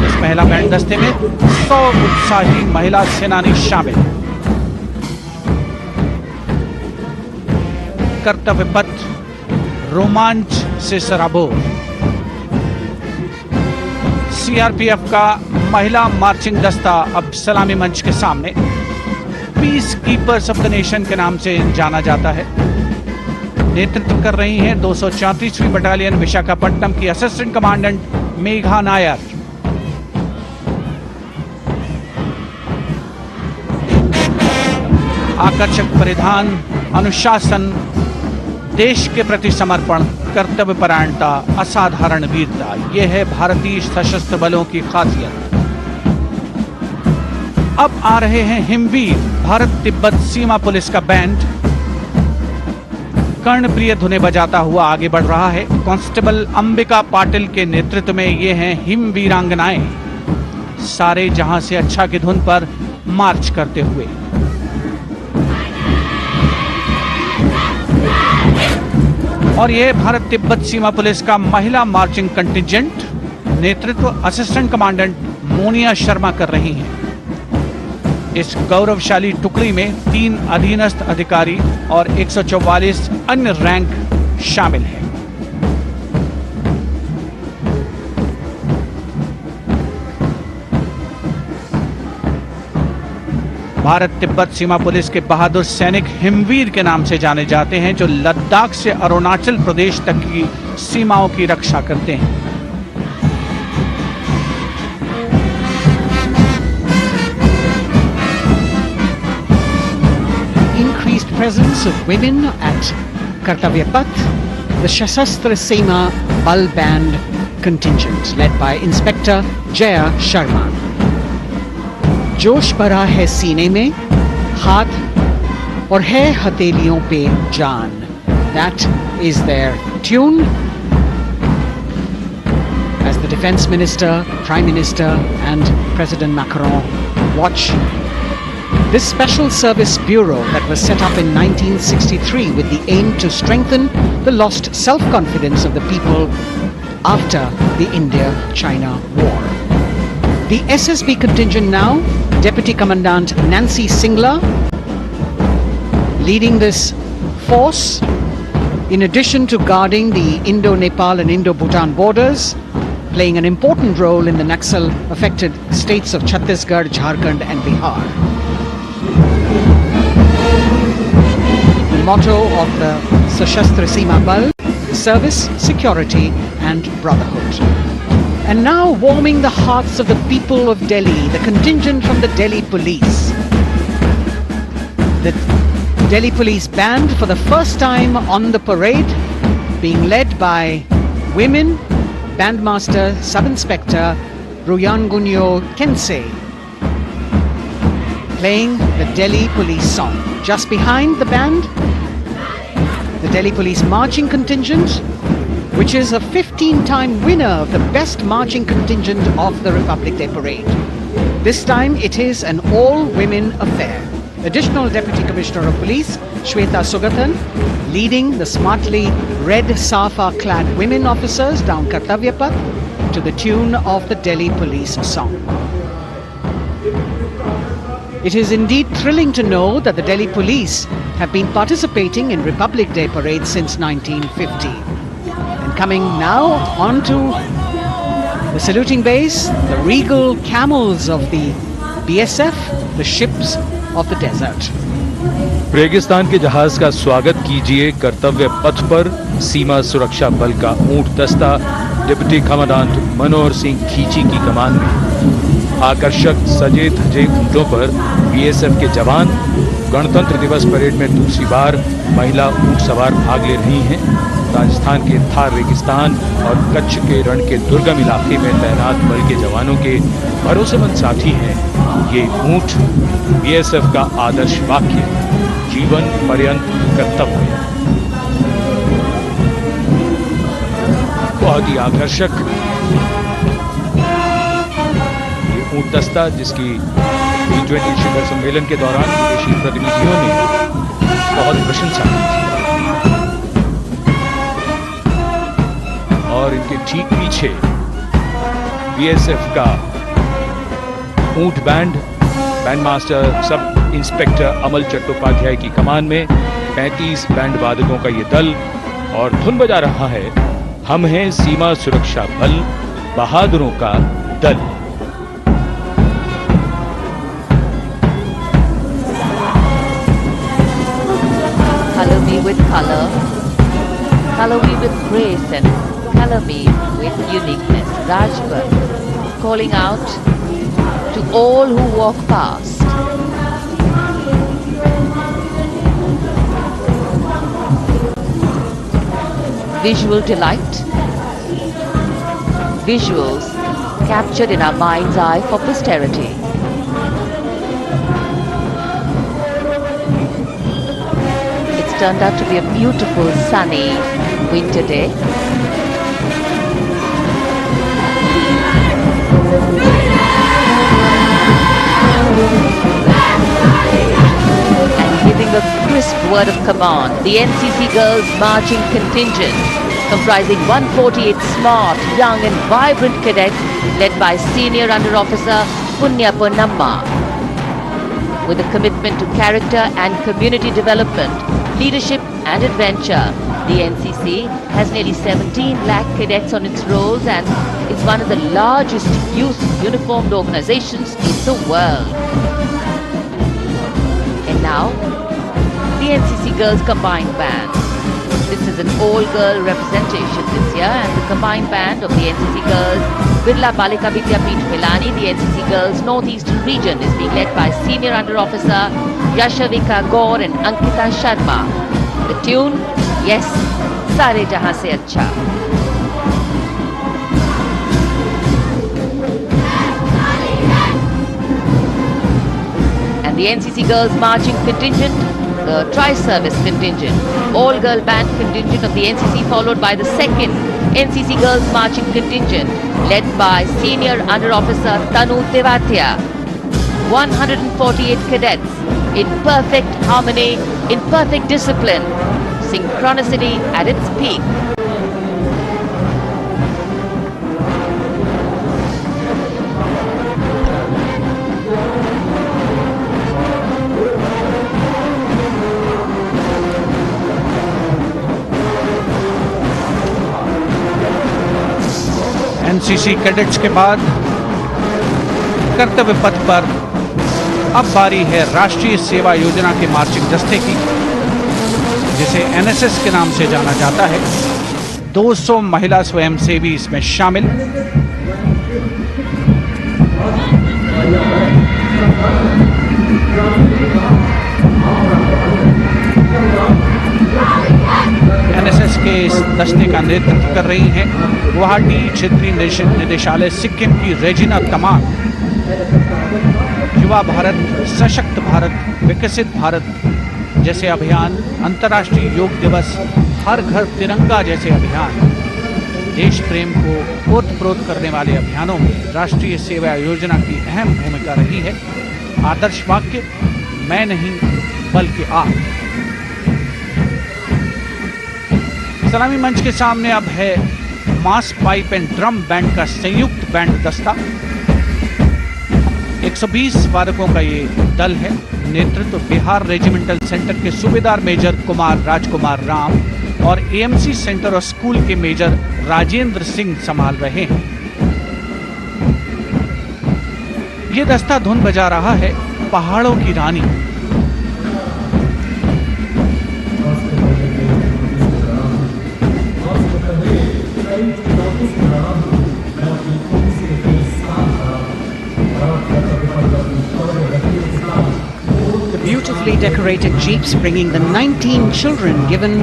इस महिला बैंड दस्ते में 100 उत्साही महिला सेनानी शामिल हैं। कर्तव्य पथ रोमांच से सराबोर। सीआरपीएफ का महिला मार्चिंग दस्ता अब सलामी मंच के सामने peace keepers of the nation के नाम से जाना जाता है। नेतृत्व कर रही हैं 234वीं बटालियन विशाखापट्टनम की असिस्टेंट कमांडेंट मेघा नायर। आकर्षक परिधान, अनुशासन, देश के प्रति समर्पण, कर्तव्य परायणता, असाधारण वीरता, यह है भारतीय सशस्त्र बलों की खासियत। अब आ रहे हैं हिमवीर भारत तिब्बत सीमा पुलिस का बैंड कर्णप्रिय धुनें बजाता हुआ आगे बढ़ रहा है। कांस्टेबल अंबिका पाटिल के नेतृत्व में ये हैं हिमवीरांगनाएं, सारे जहां से अच्छा की धुन पर मार्च करते हुए। और यह भारत तिब्बत सीमा पुलिस का महिला मार्चिंग कंटिजेंट, नेतृत्व असिस्टेंट कमांडेंट मोनिया शर्मा कर रही हैं। इस गौरवशाली टुकड़ी में 3 अधीनस्थ अधिकारी और 144 अन्य रैंक शामिल हैं। भारत तिब्बत सीमा पुलिस के बहादुर सैनिक हिमवीर के नाम से जाने जाते हैं, जो लद्दाख से अरुणाचल प्रदेश तक की सीमाओं की रक्षा करते हैं। Increased presence of women at Kartavya Path, the Sashastra Seema Bal Band contingent led by Inspector Jaya Sharma. जोश भरा है सीने में, हाथ और है हथेलियों पे जान. That is their tune. As the Defense Minister, Prime Minister and President Macron watch this Special Service Bureau that was set up in 1963 with the aim to strengthen the lost self-confidence of the people after the India-China war. The SSB contingent now, Deputy Commandant Nancy Singla, leading this force, in addition to guarding the Indo-Nepal and Indo-Bhutan borders, playing an important role in the Naxal-affected states of Chhattisgarh, Jharkhand and Bihar. The motto of the Sashastra Seema Bal, service, security and brotherhood. And now warming the hearts of the people of Delhi, the contingent from the Delhi police. The Delhi Police Band for the first time on the parade, being led by women, Bandmaster Sub-Inspector 𝐸𝐻𝐻 playing the Delhi Police song. Just behind the band, the Delhi Police marching contingent, which is a 15-time winner of the best marching contingent of the Republic Day Parade. This time it is an all-women affair. Additional Deputy Commissioner of Police, Shweta Sugathan, leading the smartly red safa-clad women officers down Kartavya Path to the tune of the Delhi Police song. It is indeed thrilling to know that the Delhi Police have been participating in Republic Day parades since 1950. And coming now onto the saluting base, the regal camels of the BSF, the ships of the desert. रेगिस्तान के जहाज का स्वागत कीजिए कर्तव्य पथ पर सीमा सुरक्षा बल का ऊंट दस्ता डिप्टी कमांडेंट मनोहर सिंह खींची की कमान में। आकर्षक सजे धजे ऊंटों पर बीएसएफ के जवान गणतंत्र दिवस परेड में दूसरी बार महिला ऊंट सवार भाग ले रही हैं। राजस्थान के थार रेगिस्तान और कच्छ के रण के दुर्गम इलाके में तैनात बल के जवानों के भरोसेमंद साथी हैं। ये ऊंट बीएसएफ का आदर्श वाक्य, जीवन पर्यंत कर्तव्य। बहुत ही आकर्षक ये ऊंट दस्ता, जिसकी G20 शिखर सम्मेलन के दौरान विदेशी प्रतिनिधियों ने बहुत प्रशंसा की थी। और इनके ठीक पीछे बीएसएफ का ऊंट बैंड, बैंडमास्टर सब इंस्पेक्टर अमल चट्टोपाध्याय की कमान में 35 बैंड वादकों का ये दल, और धुन बजा रहा है हम हैं सीमा सुरक्षा बल, बहादुरों का दल। Color me with color, color me with grace, and color me with uniqueness. Rajpath calling out to all who walk past. Visual delight, visuals captured in our mind's eye for posterity. It's turned out to be a beautiful sunny winter day. And giving a crisp word of command, the NCC Girls Marching Contingent, comprising 148 smart, young and vibrant cadets led by Senior Under Officer Punya Ponnamma. With a commitment to character and community development, leadership and adventure, the NCC has nearly 17 lakh cadets on its rolls and is one of the largest youth uniformed organizations in the world. And now, the NCC Girls Combined Band. This is an all-girl representation this year, and the combined band of the NCC Girls Birla Balika Vidyapeeth Milani, the NCC Girls Northeastern region, is being led by Senior Under Officer Yashavika Gaur and Ankita Sharma. The tune, yes, Sare Jahan Se Acha. And the NCC Girls Marching Contingent, the Tri-Service Contingent, all-girl band contingent of the NCC, followed by the second NCC Girls Marching Contingent, led by Senior Under Officer Tanu Tewatia. 148 cadets in perfect harmony, in perfect discipline, synchronicity at its peak. NCC cadets के बाद कर्तव्य पथ पर अब बारी है राष्ट्रीय सेवा योजना के मार्चिंग दस्ते की, जिसे एनएसएस के नाम से जाना जाता है। 200 महिला स्वयंसेवी इसमें शामिल। एनएसएस के इस दस्ते का नेतृत्व कर रही हैं गुवाहाटी क्षेत्रीय निदेशालय सिक्किम की रेजिना तमांग। युवा भारत, सशक्त भारत, विकसित भारत जैसे अभियान, अंतर्राष्ट्रीय योग दिवस, हर घर तिरंगा जैसे अभियान, देश प्रेम को ओतप्रोत करने वाले अभियानों में राष्ट्रीय सेवा योजना की अहम भूमिका रही है। आदर्श वाक्य, मैं नहीं बल्कि आप। सलामी मंच के सामने अब है मास पाइप एंड ड्रम बैंड का संयुक्त बैंड दस्ता। 120 वादकों का ये दल है। नेतृत्व बिहार रेजिमेंटल सेंटर के सूबेदार मेजर कुमार राजकुमार राम और एएमसी सेंटर और स्कूल के मेजर राजेंद्र सिंह संभाल रहे हैं। ये दस्ता धुन बजा रहा है पहाड़ों की रानी। Beautifully decorated jeeps bringing the 19 children given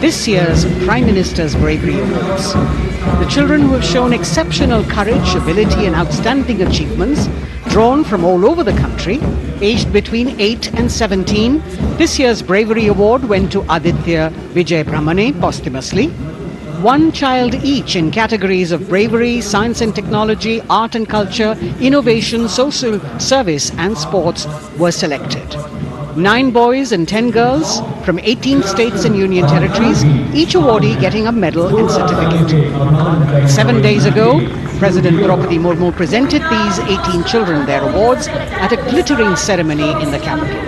this year's Prime Minister's Bravery Awards. The children who have shown exceptional courage, ability and outstanding achievements, drawn from all over the country, aged between 8 and 17. This year's Bravery Award went to Aditya Vijay Brahmane posthumously. One child each in categories of bravery, science and technology, art and culture, innovation, social service and sports were selected. 9 boys and 10 girls from 18 states and union territories, each awardee getting a medal and certificate. 7 days ago, President Draupadi Murmu presented these 18 children their awards at a glittering ceremony in the capital.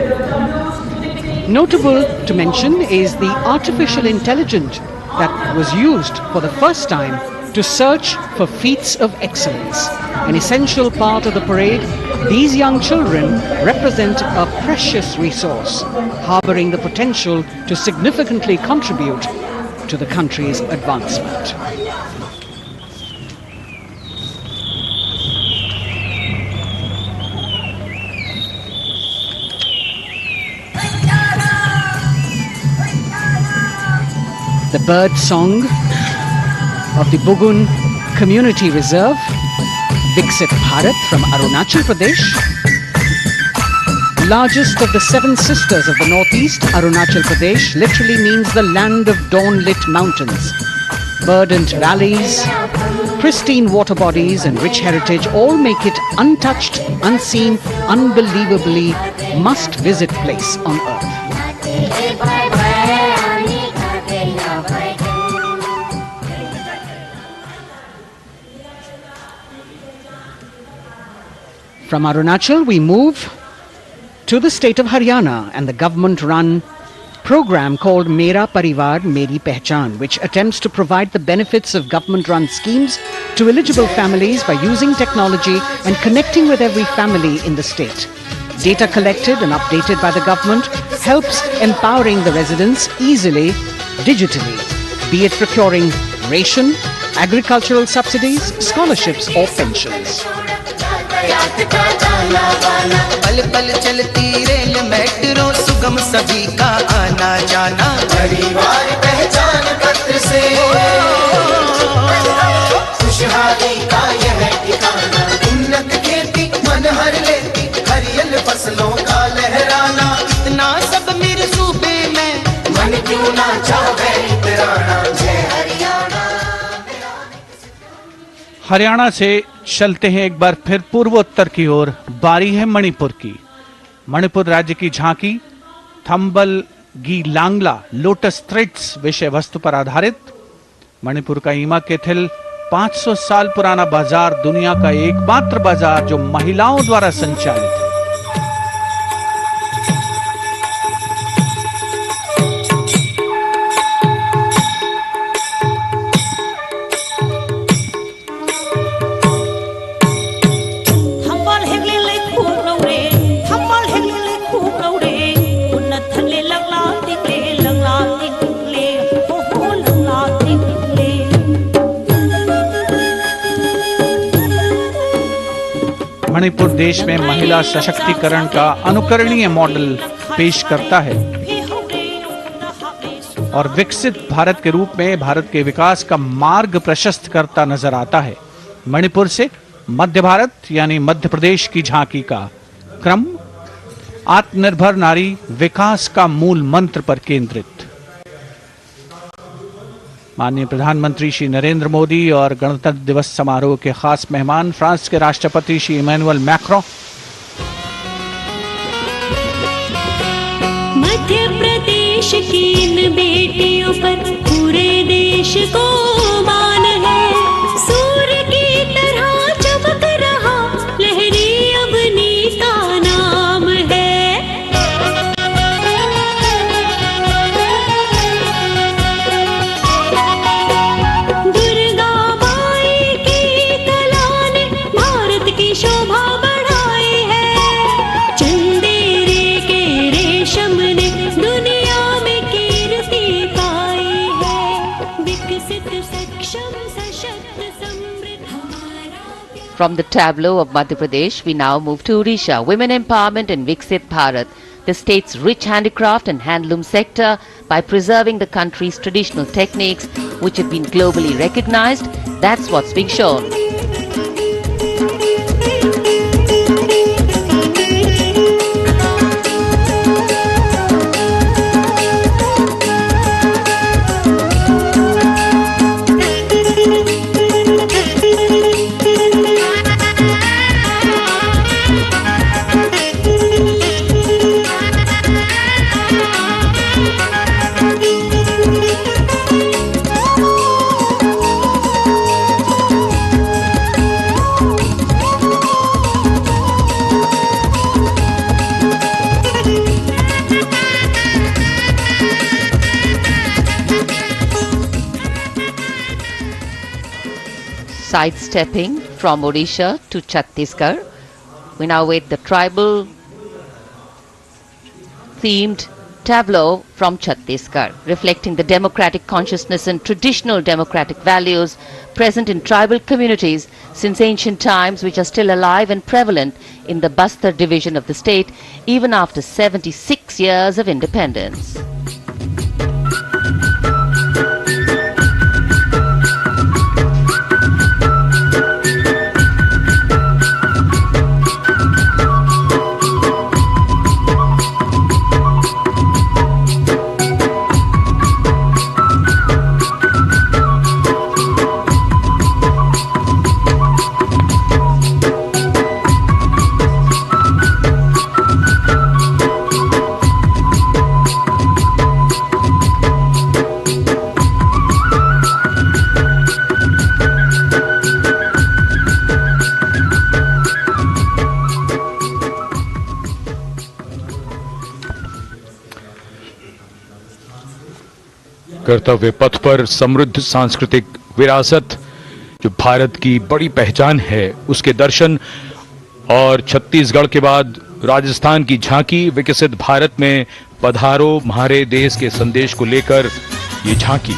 Notable to mention is the artificial intelligence that was used for the first time to search for feats of excellence. An essential part of the parade, these young children represent a precious resource, harboring the potential to significantly contribute to the country's advancement. The bird song of the Bugun Community Reserve, Viksit Bharat from Arunachal Pradesh. Largest of the 7 sisters of the northeast, Arunachal Pradesh literally means the land of dawn-lit mountains. Verdant valleys, pristine water bodies and rich heritage all make it untouched, unseen, unbelievably must-visit place on earth. From Arunachal, we move to the state of Haryana and the government-run program called Mera Parivar Meri Pehchan, which attempts to provide the benefits of government-run schemes to eligible families by using technology and connecting with every family in the state. Data collected and updated by the government helps empowering the residents easily, digitally, be it procuring ration, agricultural subsidies, scholarships or pensions. पल पल चलती rail metro सुगम सभी का आना जाना परिवार पहचान पत्र से खुशहाली का यह ठिकाना उन्नत खेती मन हर लेती हरियल फसलों का लहराना इतना सब मेरे सूबे में मन क्यों ना चाहे इतराना जय हरियाणा। हरियाणा से चलते हैं एक बार फिर पूर्वोत्तर की ओर। बारी है मणिपुर की। मणिपुर राज्य की झांकी थंबल गी लांगला लोटस थ्रेड्स विषय वस्तु पर आधारित। मणिपुर का ईमा केथिल 500 साल पुराना बाजार, दुनिया का एकमात्र बाजार जो महिलाओं द्वारा संचालित है। मणिपुर देश में महिला सशक्तिकरण का अनुकरणीय मॉडल पेश करता है और विकसित भारत के रूप में भारत के विकास का मार्ग प्रशस्त करता नजर आता है। मणिपुर से मध्य भारत यानी मध्य प्रदेश की झांकी का क्रम आत्मनिर्भर नारी विकास का मूल मंत्र पर केंद्रित। माननीय प्रधानमंत्री श्री नरेंद्र मोदी और गणतंत्र दिवस समारोह के खास मेहमान फ्रांस के राष्ट्रपति श्री इमैनुअल मैक्रों, मध्य प्रदेश की इन बेटियों पर पूरे देश को मान है। सूर्य की तरह चमक रहा लहरी अवनी का नाम है। दुर्गा माई की कला ने भारत की शोभा बढ़ाई है। चंदेरे के रेशम ने दुनिया में कीर्ति पाई है। विकसित सक्षम सशक्त समृद्ध हमारा। From the tableau of Madhya Pradesh, we now move to Odisha. Women empowerment in Viksit Bharat, the state's rich handicraft and handloom sector, by preserving the country's traditional techniques, which have been globally recognized. That's what's being shown. Sidestepping from Odisha to Chhattisgarh, we now wait the tribal themed tableau from Chhattisgarh, reflecting the democratic consciousness and traditional democratic values present in tribal communities since ancient times, which are still alive and prevalent in the Bastar division of the state even after 76 years of independence. कर्तव्य पथ पर समृद्ध सांस्कृतिक विरासत जो भारत की बड़ी पहचान है उसके दर्शन, और छत्तीसगढ़ के बाद राजस्थान की झांकी विकसित भारत में पधारो म्हारे देश के संदेश को लेकर ये झांकी।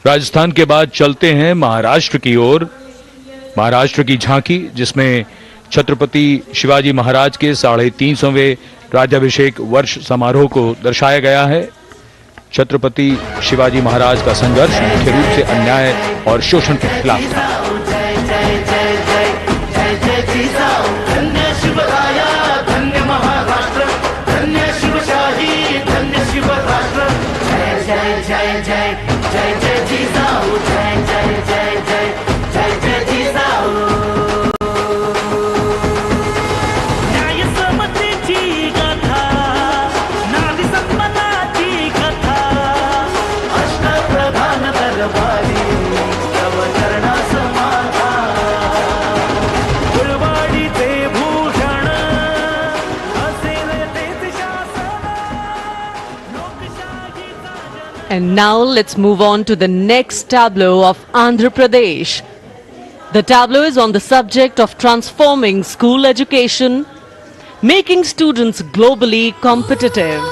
राजस्थान के बाद चलते हैं महाराष्ट्र की ओर। महाराष्ट्र की झांकी जिसमें छत्रपति शिवाजी महाराज के 350वें राज्याभिषेक वर्ष समारोह को दर्शाया गया है। छत्रपति शिवाजी महाराज का संघर्ष मुख्य रूप से अन्याय और शोषण के खिलाफ था। न्याय समतेची गाथा, नारी सन्मानाची कथा, And now let's move on to the next tableau of Andhra Pradesh. The tableau is on the subject of transforming school education, making students globally competitive.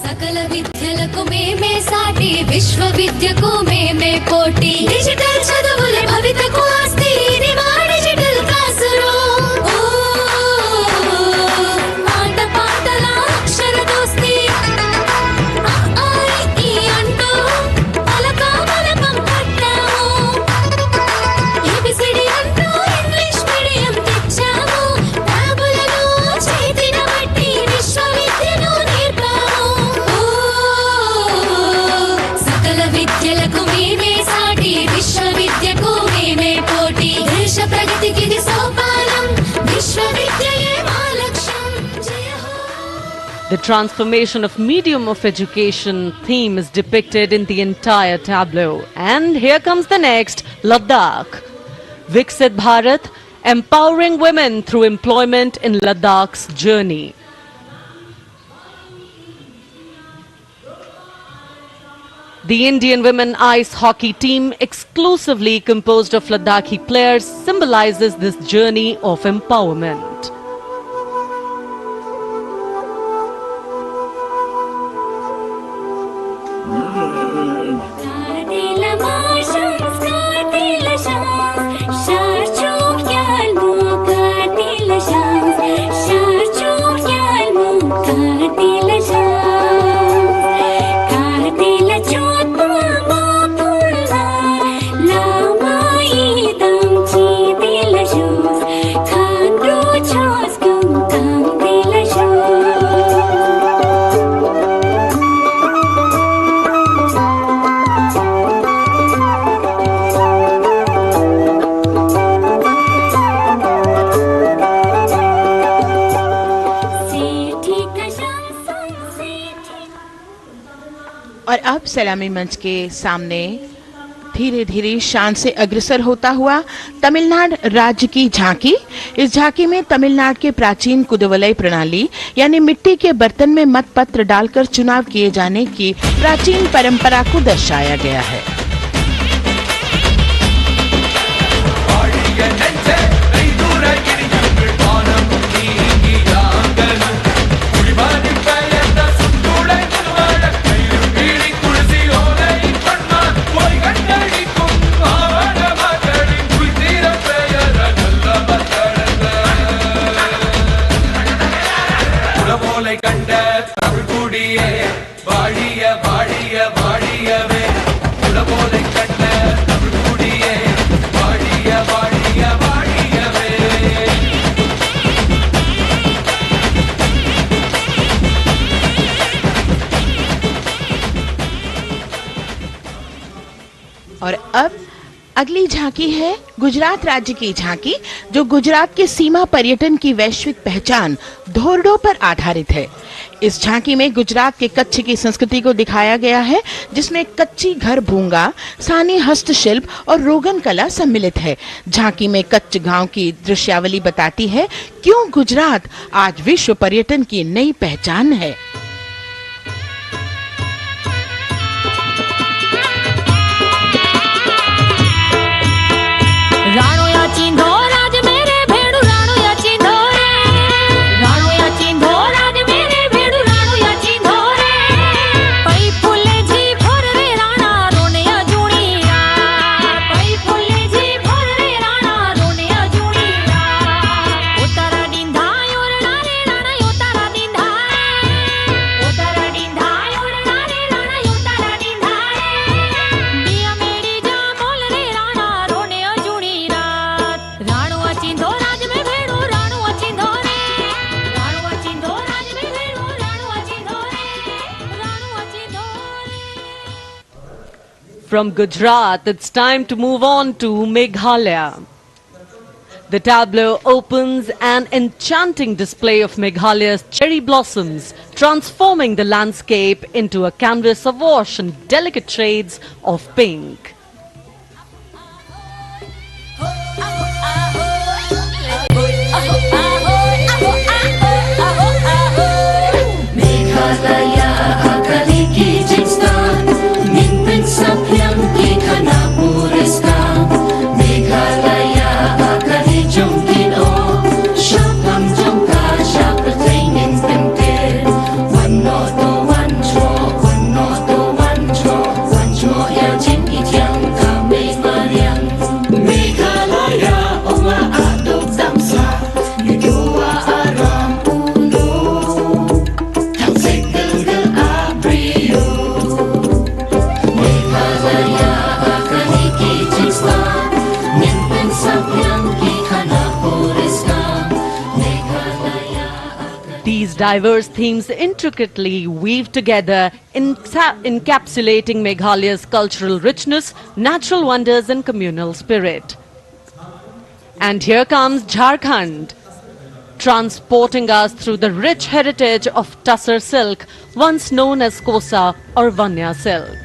सकल विद्यలకు మేమే సాటి విశ్వ విద్యకు మేమే పోటీ డిజిటల్ చదువులే భవితకు ఆస్తి ఇది మా డిజిటల్ క్లాస్ రూమ్ పాట పాటల అక్షర దోస్తి ఈ అంటూ పలక పలకం కట్టాము ఏబిసిడి అంటూ ఇంగ్లీష్ మీడియం తెచ్చాము ట్యాబులలో చేతిన బట్టి విశ్వ విద్యను నేర్పాము సకల విద్యలకు మేమే సాటి విశ్వ విద్యకు మేమే పోటీ దేశ ప్రగతికి ఇది సోపానం విశ్వ విద్యయే మా లక్ష్యం జయ హో. The transformation of medium of education theme is depicted in the entire tableau. And here comes the next, Ladakh. Viksit Bharat, empowering women through employment in Ladakh's journey. The Indian women ice hockey team, exclusively composed of Ladakhi players, symbolizes this journey of empowerment. Kartavya marshals, Kartavya shams, Sharchuk yalmu, Kartavya shams, Sharchuk yalmu, Kartavya shams, Kartavya chotma mapurla, Lamai dam chidila shams, Khandro choskum Kartavya shams. और अब सलामी मंच के सामने धीरे धीरे शान से अग्रसर होता हुआ तमिलनाडु राज्य की झांकी। इस झांकी में तमिलनाडु के प्राचीन कुदवलय प्रणाली यानी मिट्टी के बर्तन में मतपत्र डालकर चुनाव किए जाने की प्राचीन परंपरा को दर्शाया गया है। और अब अगली झांकी है गुजरात राज्य की झांकी, जो गुजरात के सीमा पर्यटन की वैश्विक पहचान धोरडो पर आधारित है। इस झांकी में गुजरात के कच्छ की संस्कृति को दिखाया गया है, जिसमें कच्ची घर भूंगा, स्थानीय हस्तशिल्प और रोगन कला सम्मिलित है। झांकी में कच्छ गांव की दृश्यावली बताती है क्यों गुजरात आज विश्व पर्यटन की नई पहचान है। राणो या चिंधो राज मेरे भेड़ू राणो या चिंधो रे राणो या चिंधो राज मेरे भेड़ू राणो या चिंधो रे पई फुले जी भोर रे राणा रोने या जुणिया पई फुले जी भोर रे राणा रोने या जुणिया उतारा डिंधा और राणे राणा उतारा डिंधा उतारा डिंधा और राणे राणा उतारा डिंधा बिया मेरी जा बोल रे राणा रोने या जुणी राणो अचिंधो राज में भेड़ो राणो अचिंधो रे राणो अचिंधो राज में भेड़ो राणो अचिंधो रे राणो अचिंधो रे। From Gujarat, it's time to move on to Meghalaya. The tableau opens an enchanting display of Meghalaya's cherry blossoms, transforming the landscape into a canvas awash in delicate shades of pink. Meghalaya, Akali ki jinsta diverse themes intricately weave together, encapsulating Meghalaya's cultural richness, natural wonders and communal spirit. And here comes Jharkhand, transporting us through the rich heritage of Tussar silk, once known as Kosa or Vanya silk.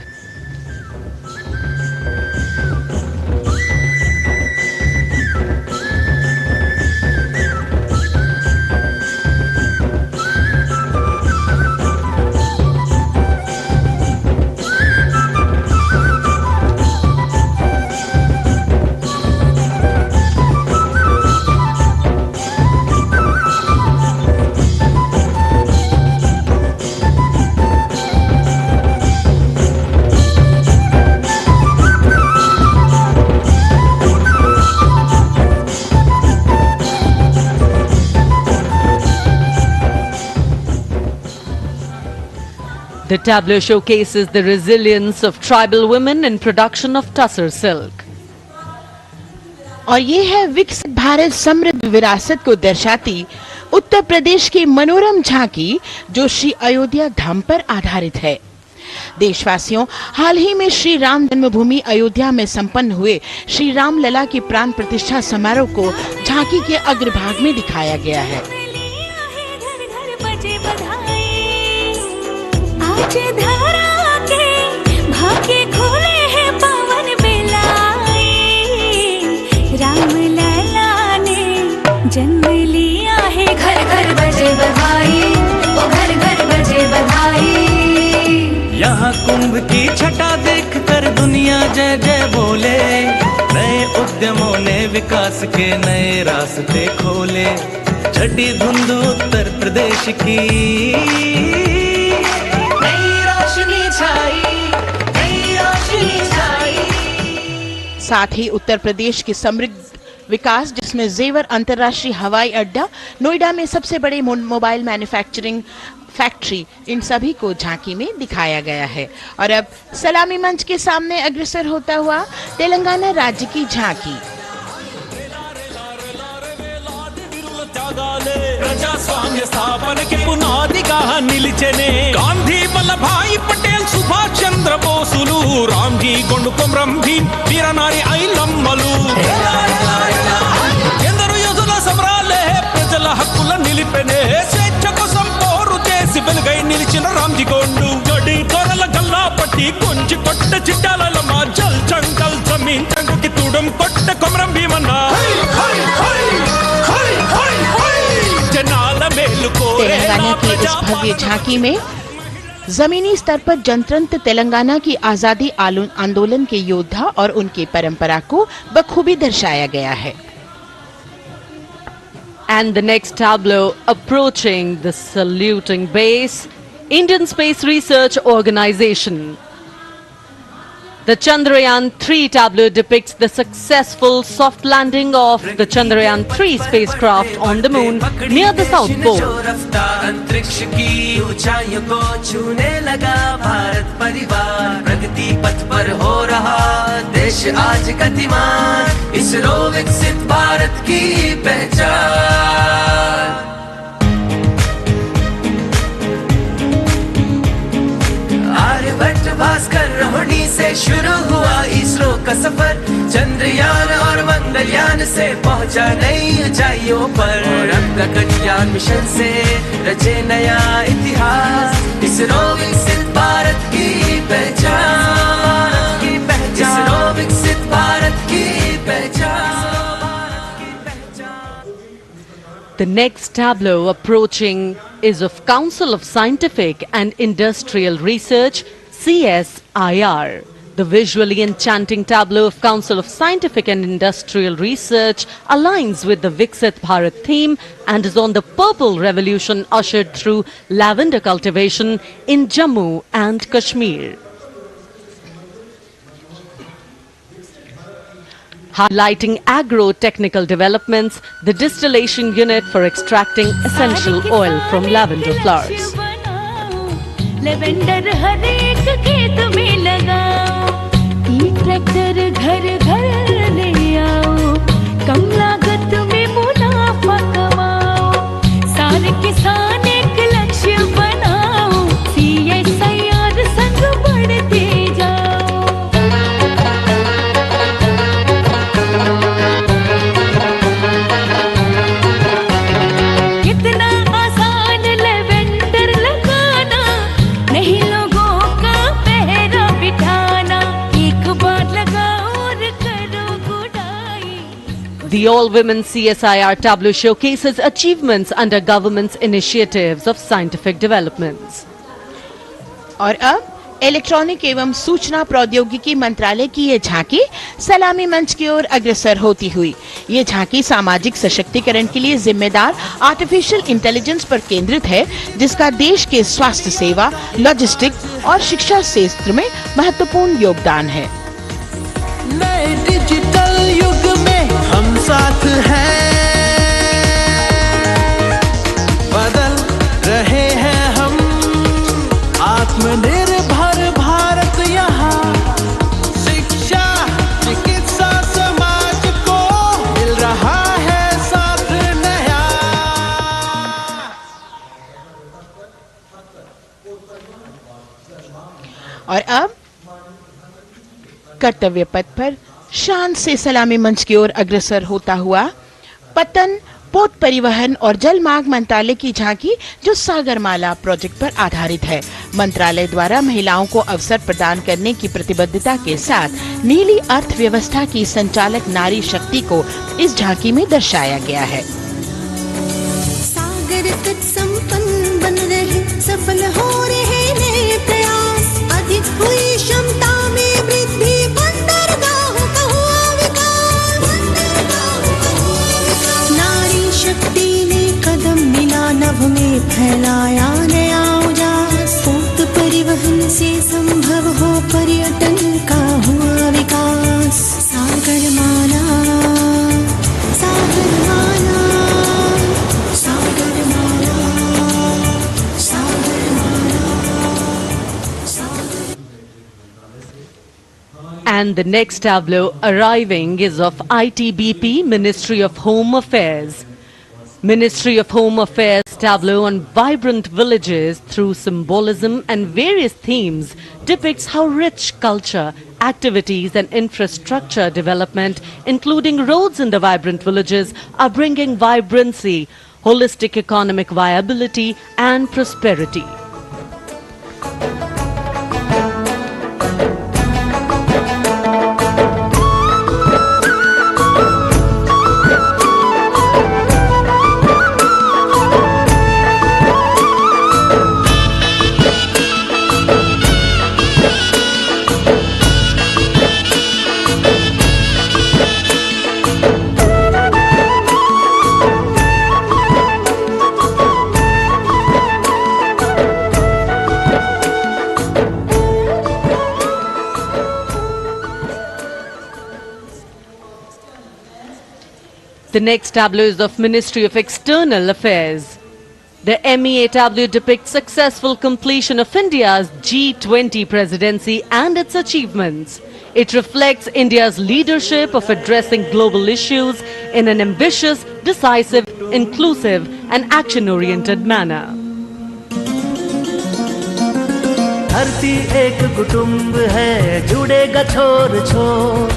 The tableau showcases the resilience of tribal women in production of Tussar silk. और ये है विकसित भारत समृद्ध विरासत को दर्शाती उत्तर प्रदेश की मनोरम झांकी, जो श्री अयोध्या धाम पर आधारित है। देशवासियों, हाल ही में श्री राम जन्मभूमि अयोध्या में संपन्न हुए श्री राम लला की प्राण प्रतिष्ठा समारोह को झांकी के अग्रभाग में दिखाया गया है। आज धरा के भाग्य खोले हैं पवन बेलाए, राम लला ने जन्म लिया है, घर घर बजे बधाई, ओ घर घर बजे बधाई। यहाँ कुंभ की छटा देख कर दुनिया जय जय बोले, नए उद्यमों ने विकास के नए रास्ते खोले। छठी धुंध उत्तर प्रदेश की साथ ही उत्तर प्रदेश की समृद्ध विकास, जिसमें जेवर अंतर्राष्ट्रीय हवाई अड्डा, नोएडा में सबसे बड़े मोबाइल मैन्युफैक्चरिंग फैक्ट्री, इन सभी को झांकी में दिखाया गया है। और अब सलामी मंच के सामने अग्रसर होता हुआ तेलंगाना राज्य की झांकी। ప్రజాస్వామ్య స్థాపనకి పునాదిగా నిలిచెనే గాంధీ వల్లభాయ్ పటేల్ సుభాష్ చంద్ర బోసులు రామ్జీ గొండు కొమరం భీమ్ వీరనారి ఐలమ్మలు ఎందరో యోధుల సమరాలే ప్రజల హక్కుల నిలిపెనే స్వేచ్ఛ కోసం పోరు చేసి వెలుగై నిలిచిన రామ్జీ గొండు గడి కొరల గల్లా పట్టి కొంచి కొట్ట చిట్టాలమ్మ జల్ జంగల్ జమీన్ జంగుకి తుడం కొట్ట కొమరం భీమన్న तेलंगाना की इस भव्य झांकी में जमीनी स्तर पर जनतंत्र तेलंगाना की आजादी आंदोलन के योद्धा और उनकी परंपरा को बखूबी दर्शाया गया है। And the next tableau approaching the saluting base, Indian Space Research Organization. The Chandrayaan-3 tableau depicts the successful soft landing of the Chandrayaan-3 spacecraft on the moon near the South Pole. अंतरिक्ष की ऊंचाइयों को छूने लगा भारत परिवार, प्रगति पथ पर हो रहा देश आज गतिमान, इसरो विकसित भारत की पहचान। आर्यभट्ट भास्कर रोहिणी से शुरू हुआ इसरो का सफर, चंद्रयान और मंगलयान से पहुंचा नई ऊंचाइयों पर, और अब गगनयान मिशन से रचे नया इतिहास, इसरो विकसित भारत की पहचान, इसरो विकसित भारत की पहचान। The next tableau approaching is of Council of Scientific and Industrial Research, CSIR. The visually enchanting tableau of Council of Scientific and Industrial Research aligns with the Viksit Bharat theme and is on the Purple Revolution ushered through lavender cultivation in Jammu and Kashmir. Highlighting agro-technical developments, the distillation unit for extracting essential oil from lavender flowers. Lavender हर एक खेत में लगाओ, ई tractor घर घर ले आओ, कम लागत में मुनाफा कमाओ, सारे किसान एक The all-women CSIR tableau showcases achievements under government's initiatives of scientific developments. और अब इलेक्ट्रॉनिक एवं सूचना प्रौद्योगिकी मंत्रालय की ये झांकी सलामी मंच की ओर अग्रसर होती हुई। ये झांकी सामाजिक सशक्तिकरण के लिए जिम्मेदार आर्टिफिशियल इंटेलिजेंस पर केंद्रित है, जिसका देश के स्वास्थ्य सेवा, लॉजिस्टिक और शिक्षा क्षेत्र में महत्वपूर्ण योगदान है। नए डिजिटल युग में हम साथ हैं, बदल रहे हैं हम, आत्मनिर्भर भारत यहाँ, शिक्षा चिकित्सा समाज को मिल रहा है साथ नया। और अब कर्तव्य पथ पर शान से सलामी मंच की ओर अग्रसर होता हुआ पतन, पोत परिवहन और जल मार्ग मंत्रालय की झांकी, जो सागरमाला प्रोजेक्ट पर आधारित है। मंत्रालय द्वारा महिलाओं को अवसर प्रदान करने की प्रतिबद्धता के साथ नीली अर्थव्यवस्था की संचालक नारी शक्ति को इस झांकी में दर्शाया गया है। सागर तट संपन्न बन रहे, सफल हो रहे नए प्रयास, अधिक हुई क्षमता में वृद्धि, बंदरगाहों का हुआ विकास, बंदरगाहों का हुआ विकास। नारी शक्ति ने कदम मिला नभ में, फैलाया नया उजास, पोत परिवहन से संभव हो पर्यटन का हुआ विकास। सागरमाला, सागरमाला, सागरमाला, सागरमाला, सागर। And the next tableau arriving is of ITBP, Ministry of Home Affairs. Ministry of Home Affairs tableau on vibrant villages through symbolism and various themes depicts how rich culture, activities and infrastructure development, including roads in the vibrant villages, are bringing vibrancy, holistic economic viability and prosperity. The next tableau is of Ministry of External Affairs. The MEA tableau depicts successful completion of India's G20 presidency and its achievements. It reflects India's leadership of addressing global issues in an ambitious, decisive, inclusive and action-oriented manner. धरती एक कुटुंब है, जुड़ेगा छोर छोर,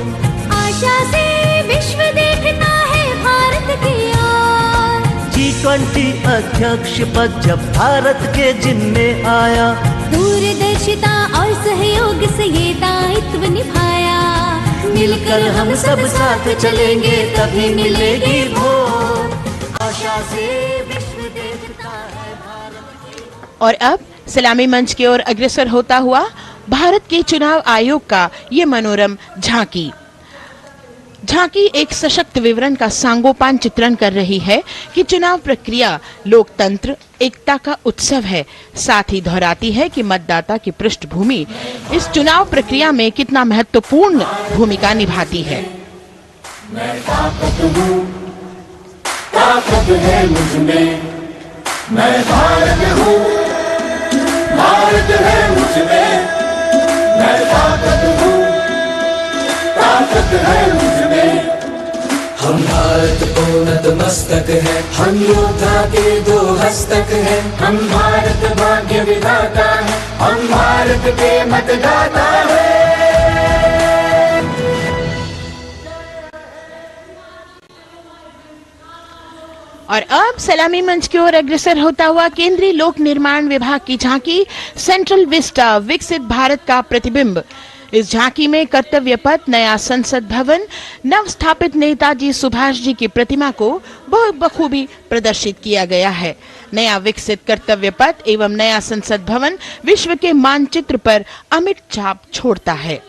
आशा से विश्व देखता है भारत की ओर। G20 अध्यक्ष पद जब भारत के जिम्मे आया, दूरदर्शिता और सहयोग से ये दायित्व निभाया। मिलकर हम सब साथ चलेंगे तभी मिलेगी भोर, आशा से विश्व देखता है भारत। और अब सलामी मंच की ओर अग्रसर होता हुआ भारत के चुनाव आयोग का ये मनोरम झांकी एक सशक्त विवरण का सांगोपान चित्रण कर रही है कि चुनाव प्रक्रिया लोकतंत्र, एकता का उत्सव है। साथ ही दोहराती है कि मतदाता की पृष्ठभूमि इस चुनाव प्रक्रिया में कितना महत्वपूर्ण भूमिका निभाती है। मैं ताकत हूँ, ताकत है मुझ में, मैं भारत हूँ, भारत है मुझ में, मैं ताकत हूँ, ताकत है मुझ में। हम भारत को नतमस्तक है, हम योद्धा के दो हस्तक है, हम भारत भाग्य विधाता है, हम भारत के मतदाता है। और अब सलामी मंच की ओर अग्रसर होता हुआ केंद्रीय लोक निर्माण विभाग की झांकी सेंट्रल विस्टा, विकसित भारत का प्रतिबिंब, इस झांकी में कर्तव्य पथ, नया संसद भवन, नव स्थापित नेताजी सुभाष जी की प्रतिमा को बहुत बखूबी प्रदर्शित किया गया है। नया विकसित कर्तव्य पथ एवं नया संसद भवन विश्व के मानचित्र पर अमिट छाप छोड़ता है।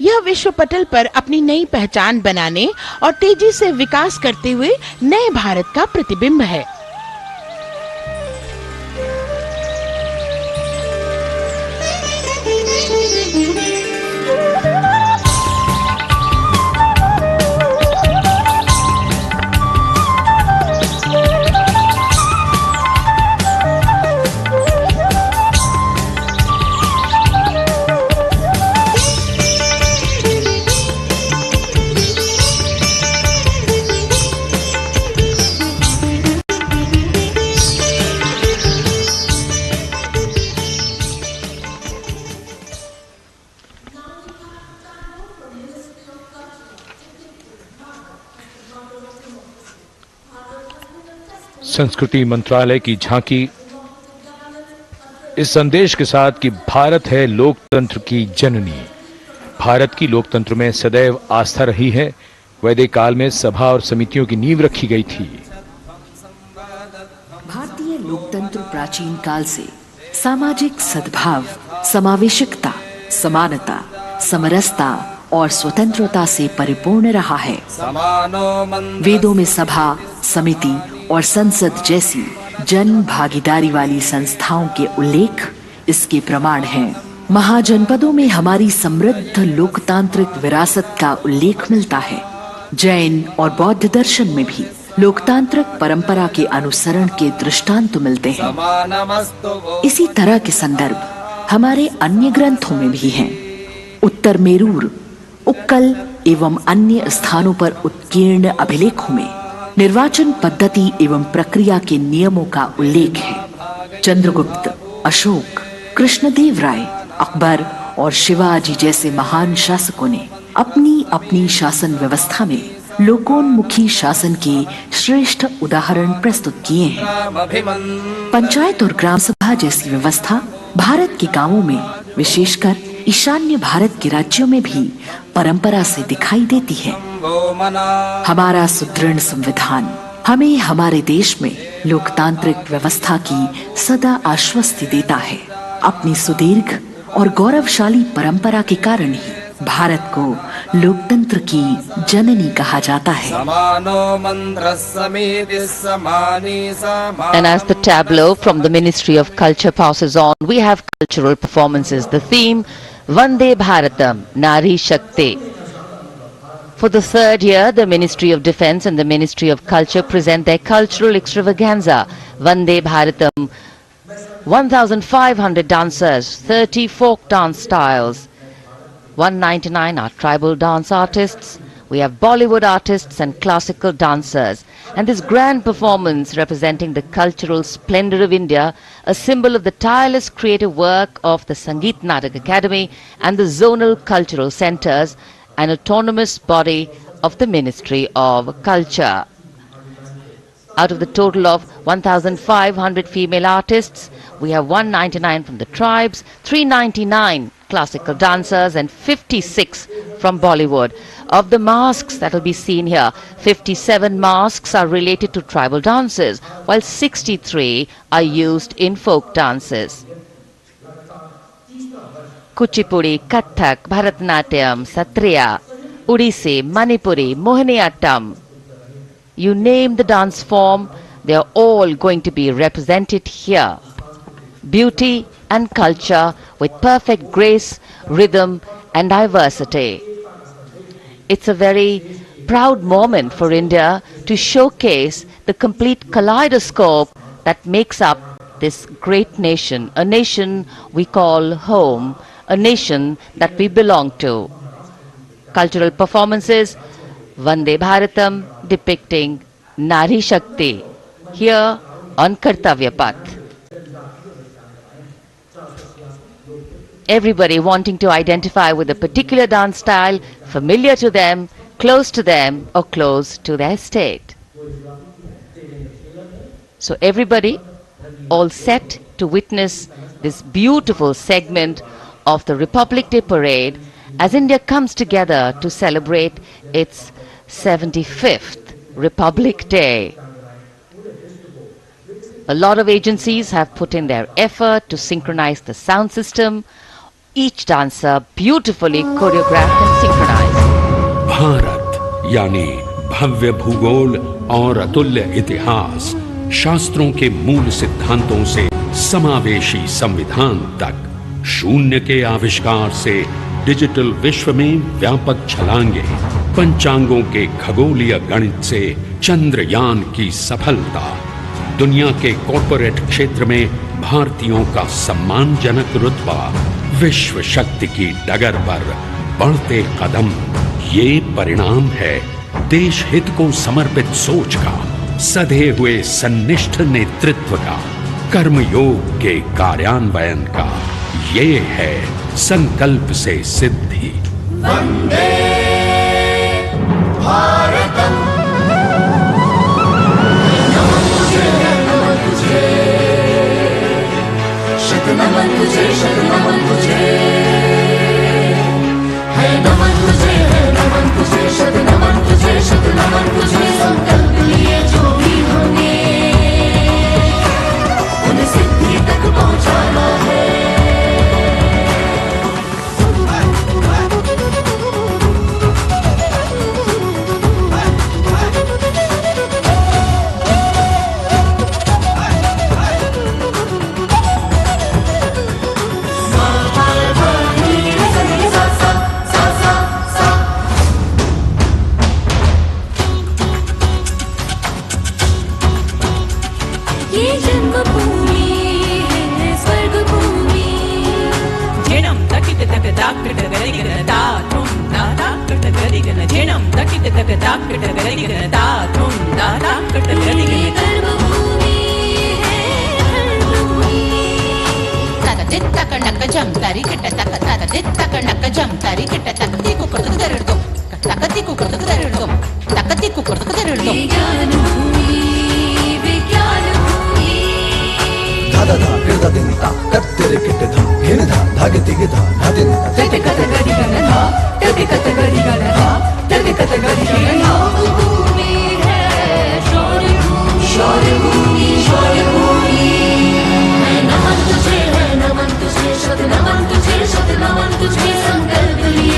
यह विश्व पटल पर अपनी नई पहचान बनाने और तेजी से विकास करते हुए नए भारत का प्रतिबिंब है। संस्कृति मंत्रालय की झांकी इस संदेश के साथ कि भारत है लोकतंत्र की जननी। भारत की लोकतंत्र में सदैव आस्था रही है। वैदिक काल में सभा और समितियों की नींव रखी गई थी। भारतीय लोकतंत्र प्राचीन काल से सामाजिक सद्भाव, समावेशकता, समानता, समरसता और स्वतंत्रता से परिपूर्ण रहा है। वेदों में सभा, समिति और संसद जैसी जन भागीदारी वाली संस्थाओं के उल्लेख इसके प्रमाण हैं। महाजनपदों में हमारी समृद्ध लोकतांत्रिक विरासत का उल्लेख मिलता है। जैन और बौद्ध दर्शन में भी लोकतांत्रिक परंपरा के अनुसरण के दृष्टांत मिलते हैं। इसी तरह के संदर्भ हमारे अन्य ग्रंथों में भी हैं। उत्तर मेरूर, उक्कल एवं अन्य स्थानों पर उत्कीर्ण अभिलेखों में निर्वाचन पद्धति एवं प्रक्रिया के नियमों का उल्लेख है। चंद्रगुप्त, अशोक, कृष्णदेव राय, अकबर और शिवाजी जैसे महान शासकों ने अपनी अपनी शासन व्यवस्था में लोकोन्मुखी शासन के श्रेष्ठ उदाहरण प्रस्तुत किए हैं। पंचायत और ग्राम सभा जैसी व्यवस्था भारत के गांवों में, विशेषकर ईशान्य भारत के राज्यों में भी परंपरा से दिखाई देती है। हमारा सुदृढ़ संविधान हमें हमारे देश में लोकतांत्रिक व्यवस्था की सदा आश्वस्ति देता है। अपनी सुदीर्घ और गौरवशाली परंपरा के कारण ही भारत को लोकतंत्र की जननी कहा जाता है। And as the tableau from the Ministry of Culture passes on, we have cultural performances. The theme, Vande Bharatam, Nari Shakti. For the third year, the Ministry of Defence and the Ministry of Culture present their cultural extravaganza, Vande Bharatam. 1,500 dancers, 30 folk dance styles, 199 are tribal dance artists. We have Bollywood artists and classical dancers. And this grand performance representing the cultural splendor of India, a symbol of the tireless creative work of the Sangeet Natak Academy and the zonal cultural centers, an autonomous body of the Ministry of Culture. Out of the total of 1,500 female artists, we have 199 from the tribes, 399 classical dancers and 56 from Bollywood. Of the masks that will be seen here, 57 masks are related to tribal dances, while 63 are used in folk dances. Kuchipudi, Kathak, Bharatanatyam, Satriya, Odissi, Manipuri, Mohiniyattam. You name the dance form, they are all going to be represented here. Beauty and culture with perfect grace, rhythm and diversity. It's a very proud moment for India to showcase the complete kaleidoscope that makes up this great nation, a nation we call home, a nation that we belong to. Cultural performances, Vande Bharatam depicting Nari Shakti, here on Kartavya Path. Everybody wanting to identify with a particular dance style, familiar to them, or close to their state. So everybody all set to witness this beautiful segment of the Republic Day parade as India comes together to celebrate its 75th Republic Day. A lot of agencies have put in their effort to synchronize the sound system. Each dancer beautifully choreographed and synchronized. Bharat यानी भव्य भूगोल और अतुल्य इतिहास, शास्त्रों के मूल सिद्धांतों से समावेशी संविधान तक, शून्य के आविष्कार से डिजिटल विश्व में व्यापक छलांगे, पंचांगों के खगोलीय गणित से चंद्रयान की सफलता, दुनिया के कॉर्पोरेट क्षेत्र में भारतीयों का सम्मानजनक रुतबा, विश्व शक्ति की डगर पर बढ़ते कदम, ये परिणाम है देश हित को समर्पित सोच का, सधे हुए सन्निष्ठ नेतृत्व का, कर्मयोग के कार्यान्वयन का। ये है संकल्प से सिद्धि। वंदे भारतम, नमन तुझे, नमन तुझे, शत नमन तुझे, शत नमन तुझे, है नमन तुझे, है नमन तुझे, शत नमन तुझे, शत नमन तुझे। संकल्प लिए जो भी होंगे उन्हें सिद्धि तक पहुंचाना है। ये जन्मभूमि है स्वर्ग भूमि। झेणं तकित तक दाक्कट गरिगन दातुं दाताक्कट गरिगन, झेणं तकित तक दाक्कट गरिगन दातुं दाताक्कट गरिगन। कर्मभूमि है धर्मभूमि। तक दित्तक नक जम तारी किट तक तक दित्तक नक जम तारी किट तक तिकु कुर्तक दरड़ो तक तिकु कुर्तक दरड़ो तक तिकु कुर्तक दरड़ो। ये ज्ञान भूमि विज्ञान भूमि। धादा धा किरदा दिनता कत्तेरे किट धा घेन धा धागे तिगे धा धाते धा तक कत गरिगन धा तक कत गरिगन धा तक कत गरिगन धा। भूमि है शौर्य भूमि, शौर्य भूमि, शौर्य भूमि। है नमन तुझे, है नमन तुझे, शत नमन तुझे, शत नमन तुझे। संकल्प लिए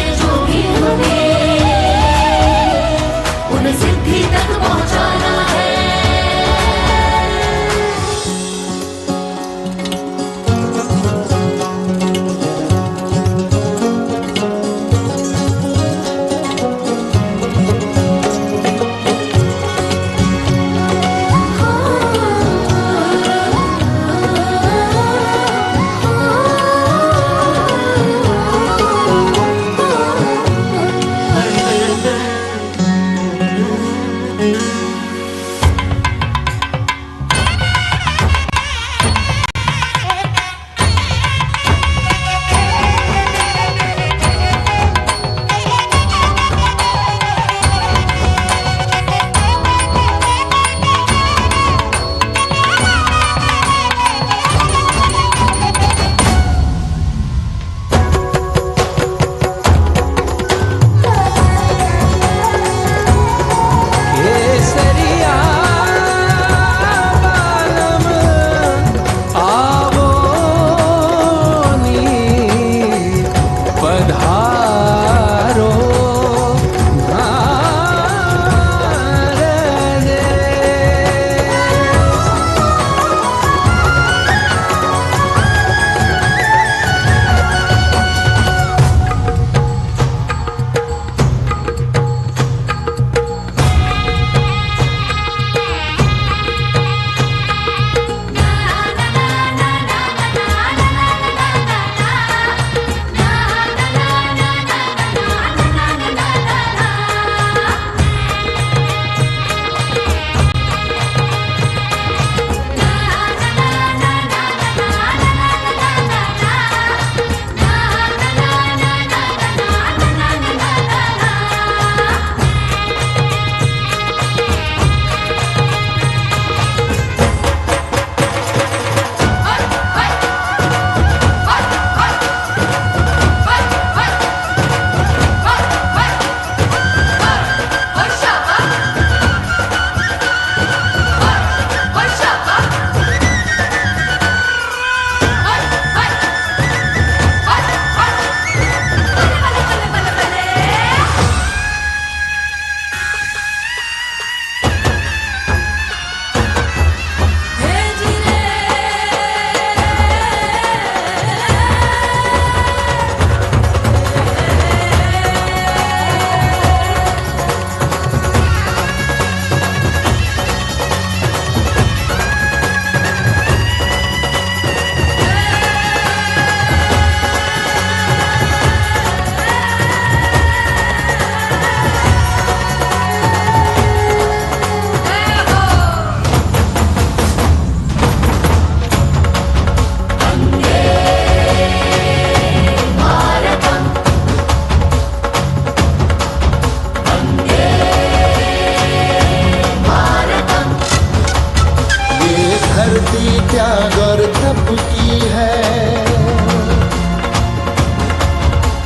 त्याग और तप की है।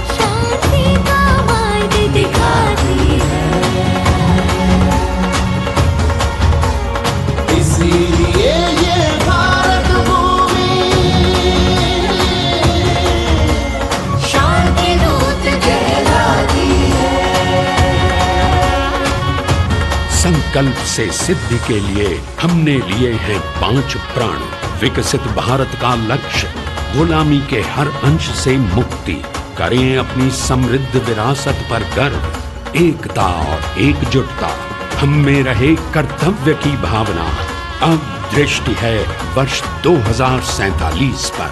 शांति का मार्ग दिखाती है, इसीलिए ये भारत भूमि शांति दूत कहलाती है। संकल्प से सिद्धि के लिए हमने लिए हैं 5 प्राण। विकसित भारत का लक्ष्य, गुलामी के हर अंश से मुक्ति। करें अपनी समृद्ध विरासत पर गर्व। एकता और एकजुटता, हम में रहे कर्तव्य की भावना। अब दृष्टि है वर्ष 2047 पर।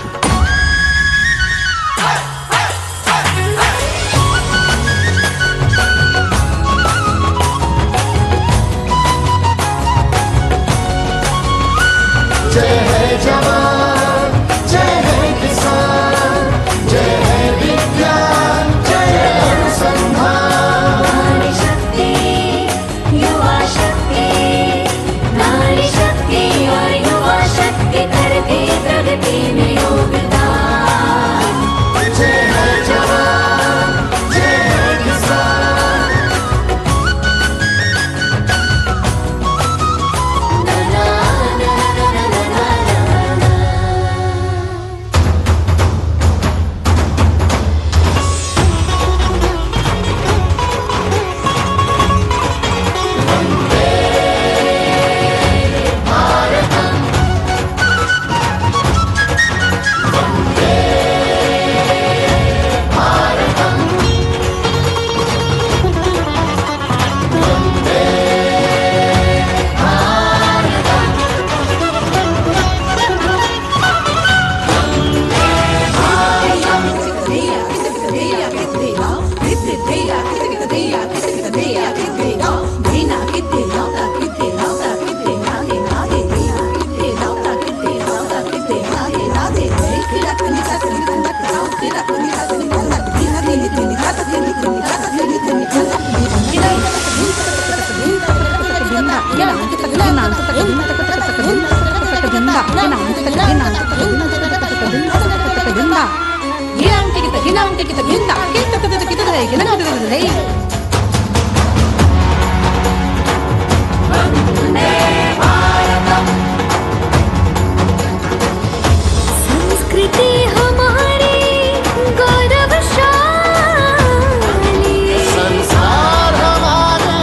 जय है जवान, जय है किसान, जय है विज्ञान, जय है अनुसंधान। नारी शक्ति, युवा शक्ति, नारी शक्ति और युवा शक्ति करती प्रगति में योगदान। जय है जवान, जय है किसान। संस्कृति हमारी गौरवशाली, संसार हमारे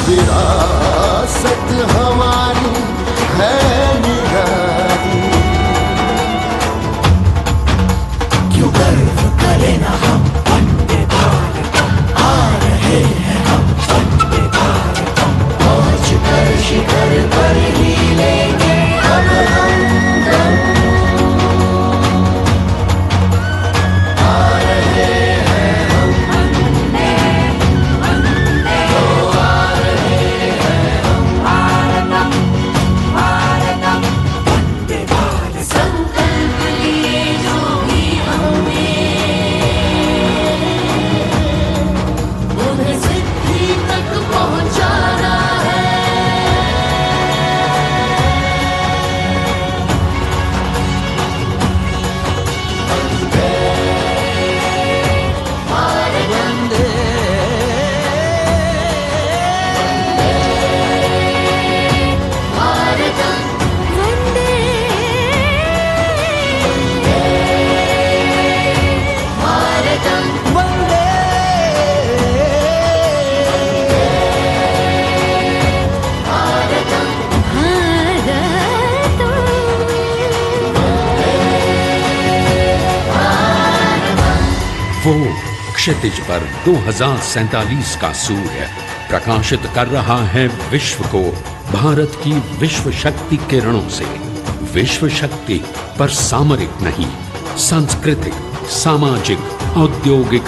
विरासत हमारी है निराली। क्यों गर्व करें ना हम वंदे भारतम, आ रहे हैं हम वंदे भारतम। पहुंच कर शिखर पर ही लेंगे अब हम दम। आ रहे हैं हम वंदे, तो आ रहे हैं हम भारतम, भारतम, वंदे भारत। संकल्प लिए जो भी हमने, उन्हें सिद्धि तक पहुंचाना है। वो क्षितिज पर 2047 का सूर्य प्रकाशित कर रहा है विश्व को भारत की विश्व शक्ति किरणों से विश्व शक्ति पर सामरिक नहीं, सांस्कृतिक, सामाजिक, औद्योगिक,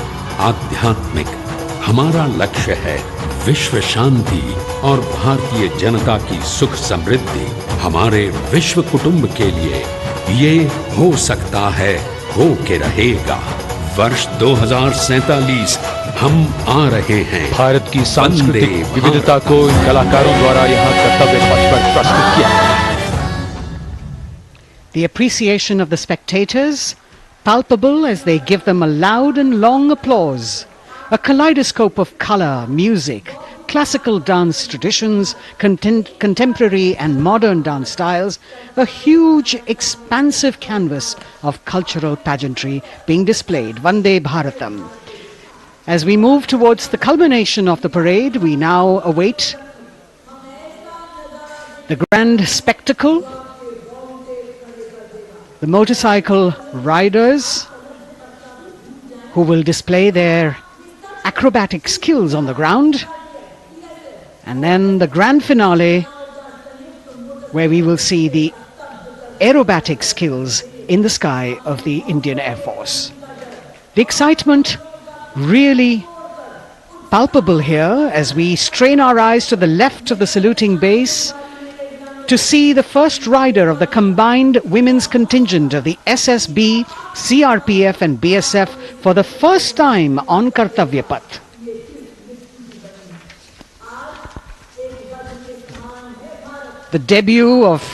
आध्यात्मिक हमारा लक्ष्य है विश्व शांति और भारतीय जनता की सुख समृद्धि। हमारे विश्व कुटुंब के लिए ये हो सकता है, हो के रहेगा। वर्ष 2047 हम आ रहे हैं। भारत की सांस्कृतिक विविधता को इन कलाकारों द्वारा यहाँ कर्तव्य पथ पर प्रस्तुत किया गया। The appreciation of the spectators, palpable as they give them a loud and long applause. A kaleidoscope of color, music, classical dance traditions, contemporary and modern dance styles, a huge, expansive canvas of cultural pageantry being displayed, Vande Bharatam. As we move towards the culmination of the parade, we now await the grand spectacle. The motorcycle riders who will display their acrobatic skills on the ground, and then the grand finale where we will see the aerobatic skills in the sky of the Indian Air Force. The excitement really palpable here as we strain our eyes to the left of the saluting base to see the first rider of the combined women's contingent of the SSB, CRPF and BSF for the first time on Kartavya Path. The debut of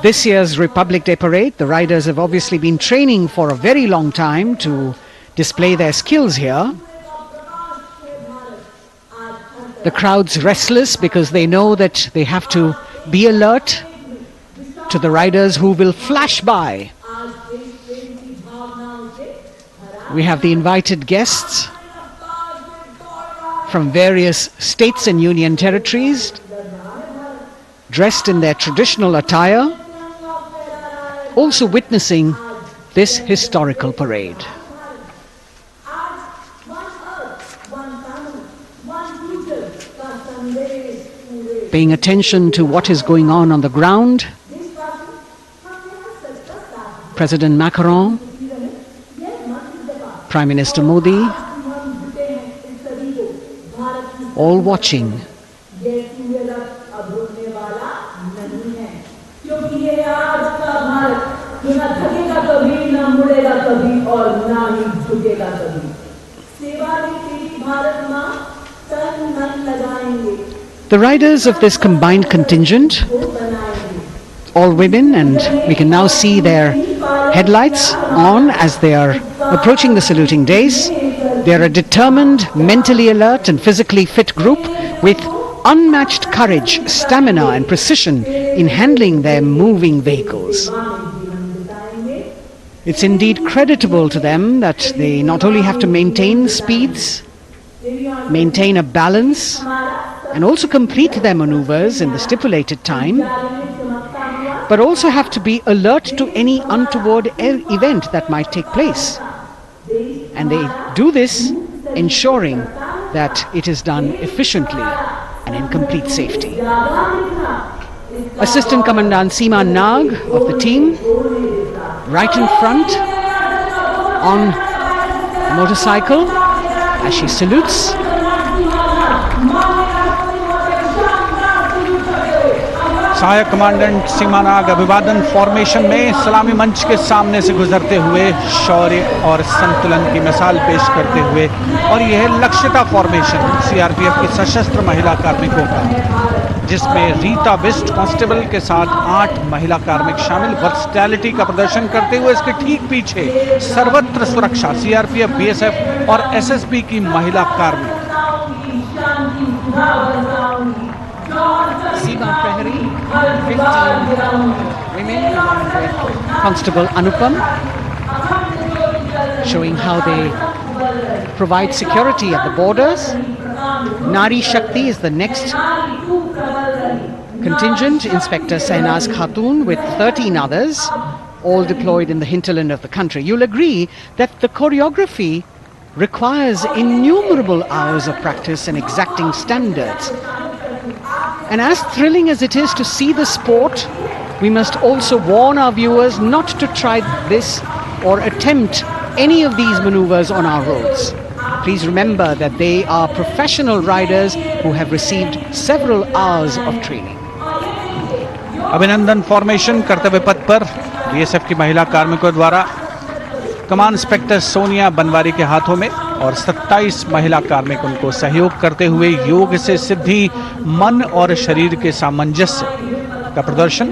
this year's Republic Day Parade. The riders have obviously been training for a very long time to display their skills here. The crowd's restless because they know that they have to be alert to the riders who will flash by. We have the invited guests from various states and union territories, dressed in their traditional attire, also witnessing this historical parade. Paying attention to what is going on the ground, President Macron, Prime Minister Modi, all watching. The riders of this combined contingent, all women, and we can now see their headlights on as they are approaching the saluting days. They are a determined, mentally alert and physically fit group with unmatched courage, stamina and precision in handling their moving vehicles. It's indeed creditable to them that they not only have to maintain speeds, maintain a balance, and also complete their maneuvers in the stipulated time, but also have to be alert to any untoward event that might take place. And they do this ensuring that it is done efficiently and in complete safety. Assistant Commandant Seema Nag of the team, right in front on a motorcycle as she salutes. सहायक commandant सीमा नाग अभिवादन formation में सलामी मंच के सामने से गुजरते हुए शौर्य और संतुलन की मिसाल पेश करते हुए, और यह लक्ष्यता फॉर्मेशन सीआरपीएफ की सशस्त्र महिला कार्मिकों का, जिसमें रीता बिस्ट कांस्टेबल के साथ 8 महिला कार्मिक शामिल, वर्सटैलिटी का प्रदर्शन करते हुए इसके ठीक पीछे सर्वत्र सुरक्षा सीआरपीएफ, बीएसएफ और एसएसबी की महिला कार्मिक। Seema Prahari, 15 women along with Constable Anupam, showing how they provide security at the borders. Nari Shakti is the next contingent, Inspector Sainaz Khatun with 13 others, all deployed in the hinterland of the country. You'll agree that the choreography requires innumerable hours of practice and exacting standards. And as thrilling as it is to see the sport, we must also warn our viewers not to try this or attempt any of these maneuvers on our roads. Please remember that they are professional riders who have received several hours of training. अभिनंदन formation कर्तव्य पथ पर BSF की महिला कार्मिकों द्वारा कमान inspector Sonia Banwari के हाथों में और 27 महिला कार्मिक उनको सहयोग करते हुए योग से सिद्धि मन और शरीर के सामंजस्य का प्रदर्शन।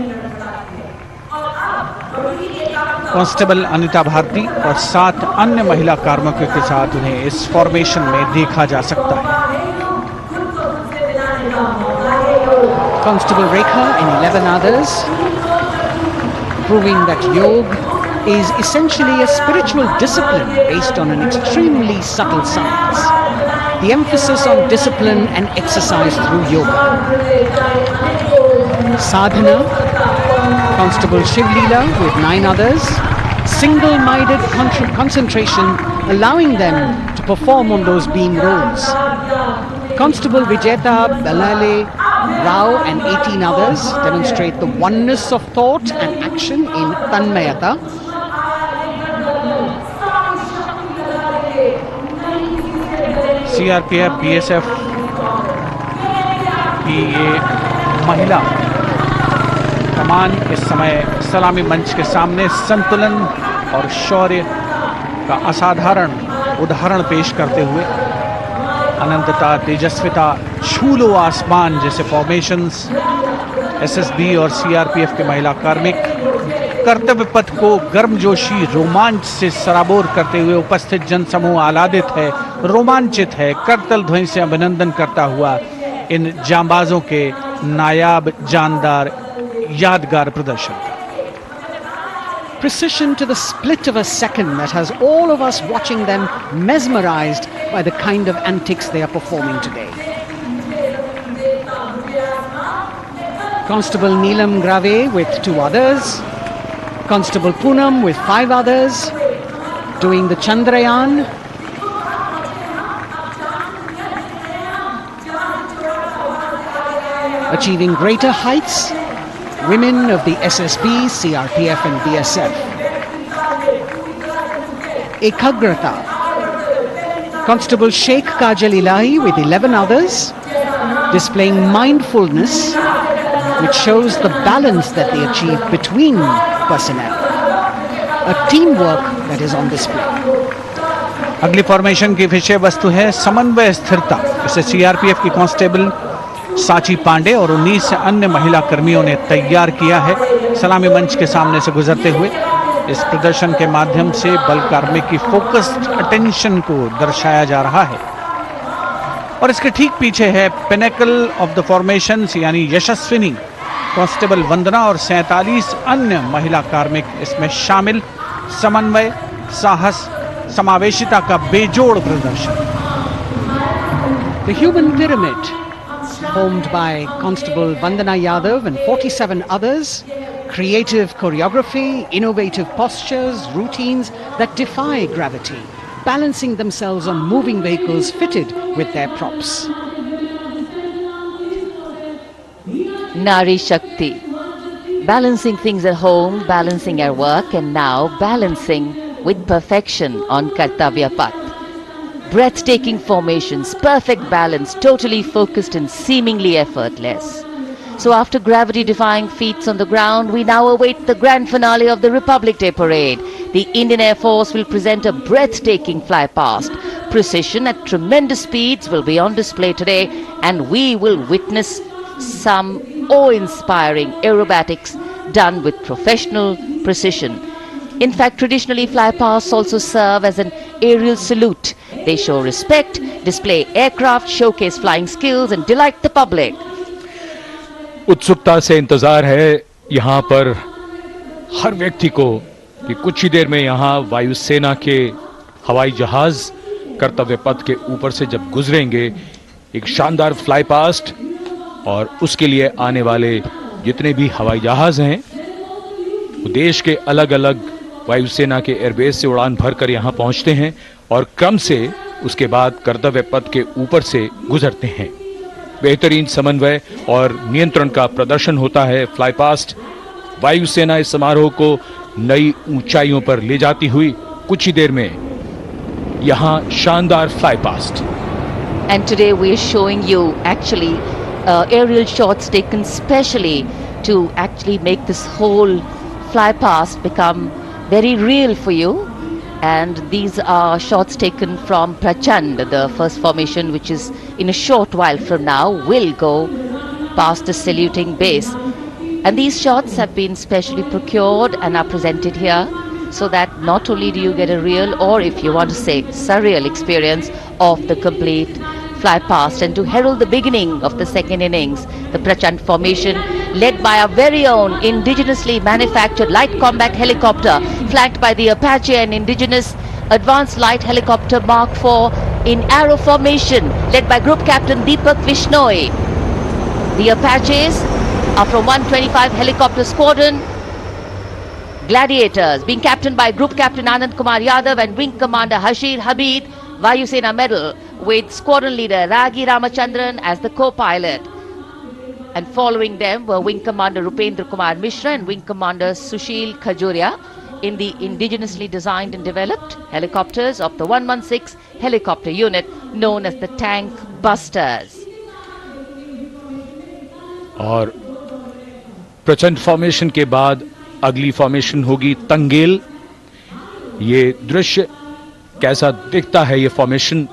कांस्टेबल अनिता भारती और 7 अन्य महिला कार्मिकों के साथ उन्हें इस फॉर्मेशन में देखा जा सकता है। Constable Rekha and 11 others, proving that yoga is essentially a spiritual discipline based on an extremely subtle science. The emphasis on discipline and exercise through yoga. Sadhana, Constable Shivleela with 9 others, single-minded concentration allowing them to perform on those beam roles. Constable Vijeta Balale Rao and 18 others demonstrate the oneness of thought and action in Tanmayata. CRPF BSF की ये महिला कमान इस समय सलामी मंच के सामने संतुलन और शौर्य का असाधारण उदाहरण पेश करते हुए अनंतता, तेजस्विता, छू लो आसमान जैसे फॉर्मेशंस एसएसबी और सीआरपीएफ के महिला कार्मिक कर्तव्य पथ को गर्मजोशी रोमांच से सराबोर करते हुए उपस्थित जनसमूह आह्लादित है, रोमांचित है, करतल ध्वनि से अभिनंदन करता हुआ इन जांबाजों के नायाब, जानदार, यादगार प्रदर्शन का। Precision to the split of a second that has all of us watching them mesmerized by the kind of antics they are performing today. Constable Neelam Grave with 2 others, Constable Poonam with 5 others, doing the Chandrayaan. Achieving greater heights, women of the SSB, CRPF and BSF. Ekagrata. Constable Sheikh Kajal Ilahi with 11 others, displaying mindfulness, which shows the balance that they achieve between personnel. A teamwork that is on display. अगली formation की विषय वस्तु है समन्वय स्थिरता। इसे CRPF की constable साची पांडे और 19 अन्य महिला कर्मियों ने तैयार किया है। सलामी मंच के सामने से गुजरते हुए इस प्रदर्शन के माध्यम से बल कार्मिक की फोकस्ड अटेंशन को दर्शाया जा रहा है। और इसके ठीक पीछे है पिनेकल ऑफ द फॉर्मेशंस यानी यशस्विनी कांस्टेबल वंदना और 47 अन्य महिला कार्मिक इसमें शामिल। समन्वय, साहस, समावेशिता का बेजोड़ प्रदर्शन। The human pyramid, formed by Constable Vandana Yadav and 47 others, creative choreography, innovative postures, routines that defy gravity, balancing themselves on moving vehicles fitted with their props. Nari Shakti, balancing things at home, balancing our work, and now balancing with perfection on Kartavya Path. Breathtaking formations, perfect balance, totally focused and seemingly effortless. So after gravity-defying feats on the ground, we now await the grand finale of the Republic Day Parade. The Indian Air Force will present a breathtaking fly-past. Precision at tremendous speeds will be on display today, and we will witness some awe-inspiring aerobatics done with professional precision. In fact, traditionally fly-pasts also serve as an aerial salute. They show respect, display aircraft, showcase flying skills and delight the public. उत्सुकता से इंतजार है यहाँ पर हर व्यक्ति को कि कुछ ही देर में यहाँ वायुसेना के हवाई जहाज कर्तव्य पथ के ऊपर से जब गुजरेंगे, एक शानदार फ्लाई पास्ट, और उसके लिए आने वाले जितने भी हवाई जहाज हैं वो देश के अलग अलग वायुसेना के एयरबेस से उड़ान भरकर यहाँ पहुँचते हैं और क्रम से उसके बाद कर्तव्य पथ के ऊपर से गुजरते हैं। बेहतरीन समन्वय और नियंत्रण का प्रदर्शन होता है। फ्लाई पास्ट वायुसेना इस समारोह को नई ऊंचाइयों पर ले जाती हुई कुछ ही देर में यहां शानदार fly past. And today we are showing you actually aerial shots taken specially to actually make this whole fly past become very real for you. And these are shots taken from Prachand, the first formation, which is in a short while from now will go past the saluting base. And these shots have been specially procured and are presented here so that not only do you get a real, or if you want to say surreal experience of the complete fly past, and to herald the beginning of the second innings, the Prachand formation led by our very own indigenously manufactured light combat helicopter flanked by the Apache and indigenous advanced light helicopter Mark IV in arrow formation led by Group Captain Deepak Vishnoi. The Apaches are from 125 helicopter squadron. Gladiators being captained by Group Captain Anand Kumar Yadav and Wing Commander Hashir Habib, Vayusena Medal, with Squadron Leader Ragi Ramachandran as the co-pilot. And following them were Wing Commander Rupendra Kumar Mishra and Wing Commander Sushil Khajuria in the indigenously designed and developed helicopters of the 116 helicopter unit known as the Tank Busters. और प्रचंड formation के बाद अगली formation होगी तंगेल। ये दृश्य कैसा दिखता है, ये फॉर्मेशन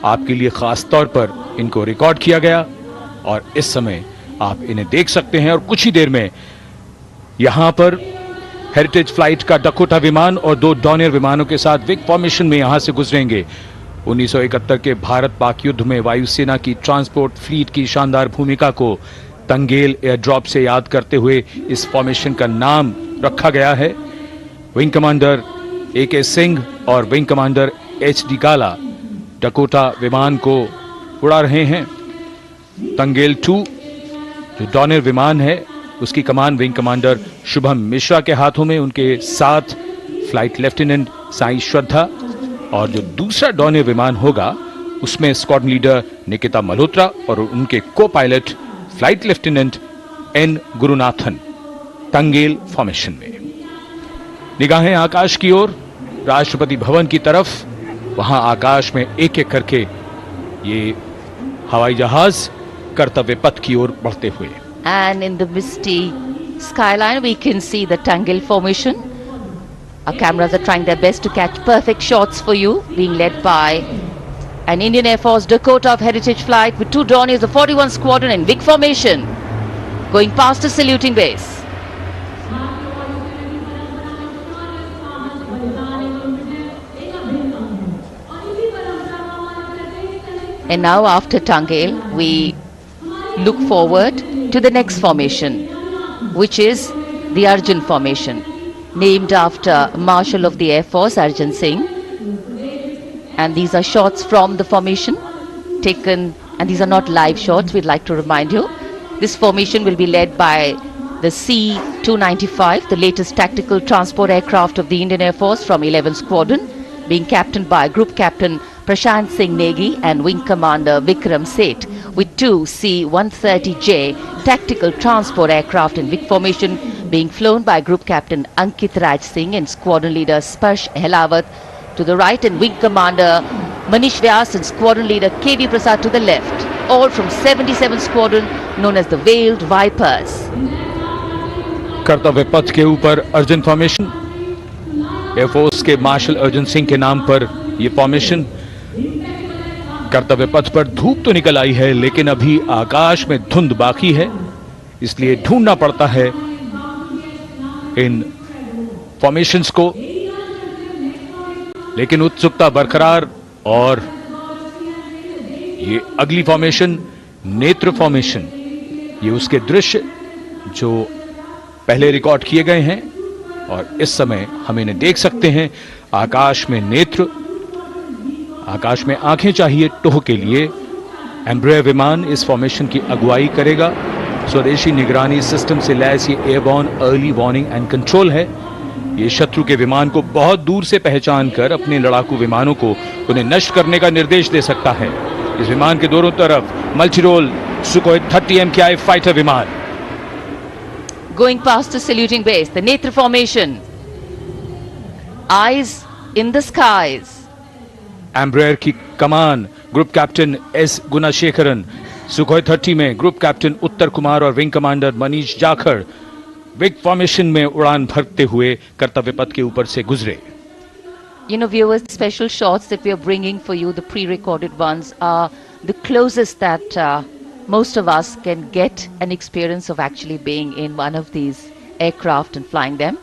आपके लिए खास तौर पर इनको रिकॉर्ड किया गया और इस समय आप इन्हें देख सकते हैं। और कुछ ही देर में यहां पर हेरिटेज फ्लाइट का डकोटा विमान और 2 डॉनियर विमानों के साथ विग फॉर्मेशन में यहां से गुजरेंगे। 1971 के भारत पाक युद्ध में वायुसेना की ट्रांसपोर्ट फ्लीट की शानदार भूमिका को तंगेल एयर ड्रॉप से याद करते हुए इस फॉर्मेशन का नाम रखा गया है। विंग कमांडर AK सिंह और विंग कमांडर HD काला डकोटा विमान को उड़ा रहे हैं। तंगेल 2 जो डॉनियर विमान है उसकी कमान विंग कमांडर शुभम मिश्रा के हाथों में, उनके साथ फ्लाइट लेफ्टिनेंट साई श्रद्धा, और जो दूसरा डॉनियर विमान होगा उसमें स्क्वाड्रन लीडर निकिता मल्होत्रा और उनके को pilot flight lieutenant N Gurunathan. Tangail formation में निगाहें आकाश की ओर, राष्ट्रपति भवन की तरफ। वहां आकाश में एक एक करके ये हवाई जहाज कर्तव्य पथ की ओर बढ़ते हुए। And in the misty skyline we can see the Tangel formation. Our cameras are trying their best to catch perfect shots for you, being led by an Indian Air Force Dakota of Heritage Flight with 2 Dorniers of 41 Squadron in big formation, going past the saluting base. And now after Tangel, we look forward to the next formation, which is the Arjun formation, named after Marshal of the Air Force Arjun Singh. And these are shots from the formation taken, and these are not live shots, we'd like to remind you. This formation will be led by the C-295, the latest tactical transport aircraft of the Indian Air Force from 11th Squadron, being captained by Group Captain Prashant Singh Negi and Wing Commander Vikram Seth, with 2 C-130J tactical transport aircraft in big formation being flown by Group Captain Ankit Raj Singh and Squadron Leader Sparsh Helawat to the right, and Wing Commander Manish Vyas and Squadron Leader KV Prasad to the left, all from 77th Squadron known as the Veiled Vipers. कर्तव्य पथ के ऊपर Arjun formation, air force के martial Arjun Singh के नाम पर यह formation. कर्तव्य पथ पर धूप तो निकल आई है लेकिन अभी आकाश में धुंध बाकी है, इसलिए ढूंढना पड़ता है इन फॉर्मेशंस को, लेकिन उत्सुकता बरकरार। और ये अगली फॉर्मेशन नेत्र फॉर्मेशन, ये उसके दृश्य जो पहले रिकॉर्ड किए गए हैं और इस समय हम इन्हें देख सकते हैं। आकाश में नेत्र, आकाश में आंखें चाहिए टोह के लिए। एम्ब्रेयर विमान इस फॉर्मेशन की अगुवाई करेगा। स्वदेशी निगरानी सिस्टम से लैस ये airborne early warning and control है। ये शत्रु के विमान को बहुत दूर से पहचान कर अपने लड़ाकू विमानों को उन्हें नष्ट करने का निर्देश दे सकता है। इस विमान के दोनों तरफ मल्टीरोल सुखोई 30 MKI फाइटर विमान। Going past the saluting base, the Netra formation. Eyes in the skies. Embraer की कमान group captain S Gunasekaran, Sukhoi 30 में ग्रुप कैप्टन उत्तर कुमार और wing commander Manish Jakhar vic formation में उड़ान भरते हुए कर्तव्य पथ के ऊपर से गुजरे। You know, viewers, special shots that we are bringing for you, the pre-recorded ones, are the closest that most of us can get an experience of actually being in one of these aircraft and flying them.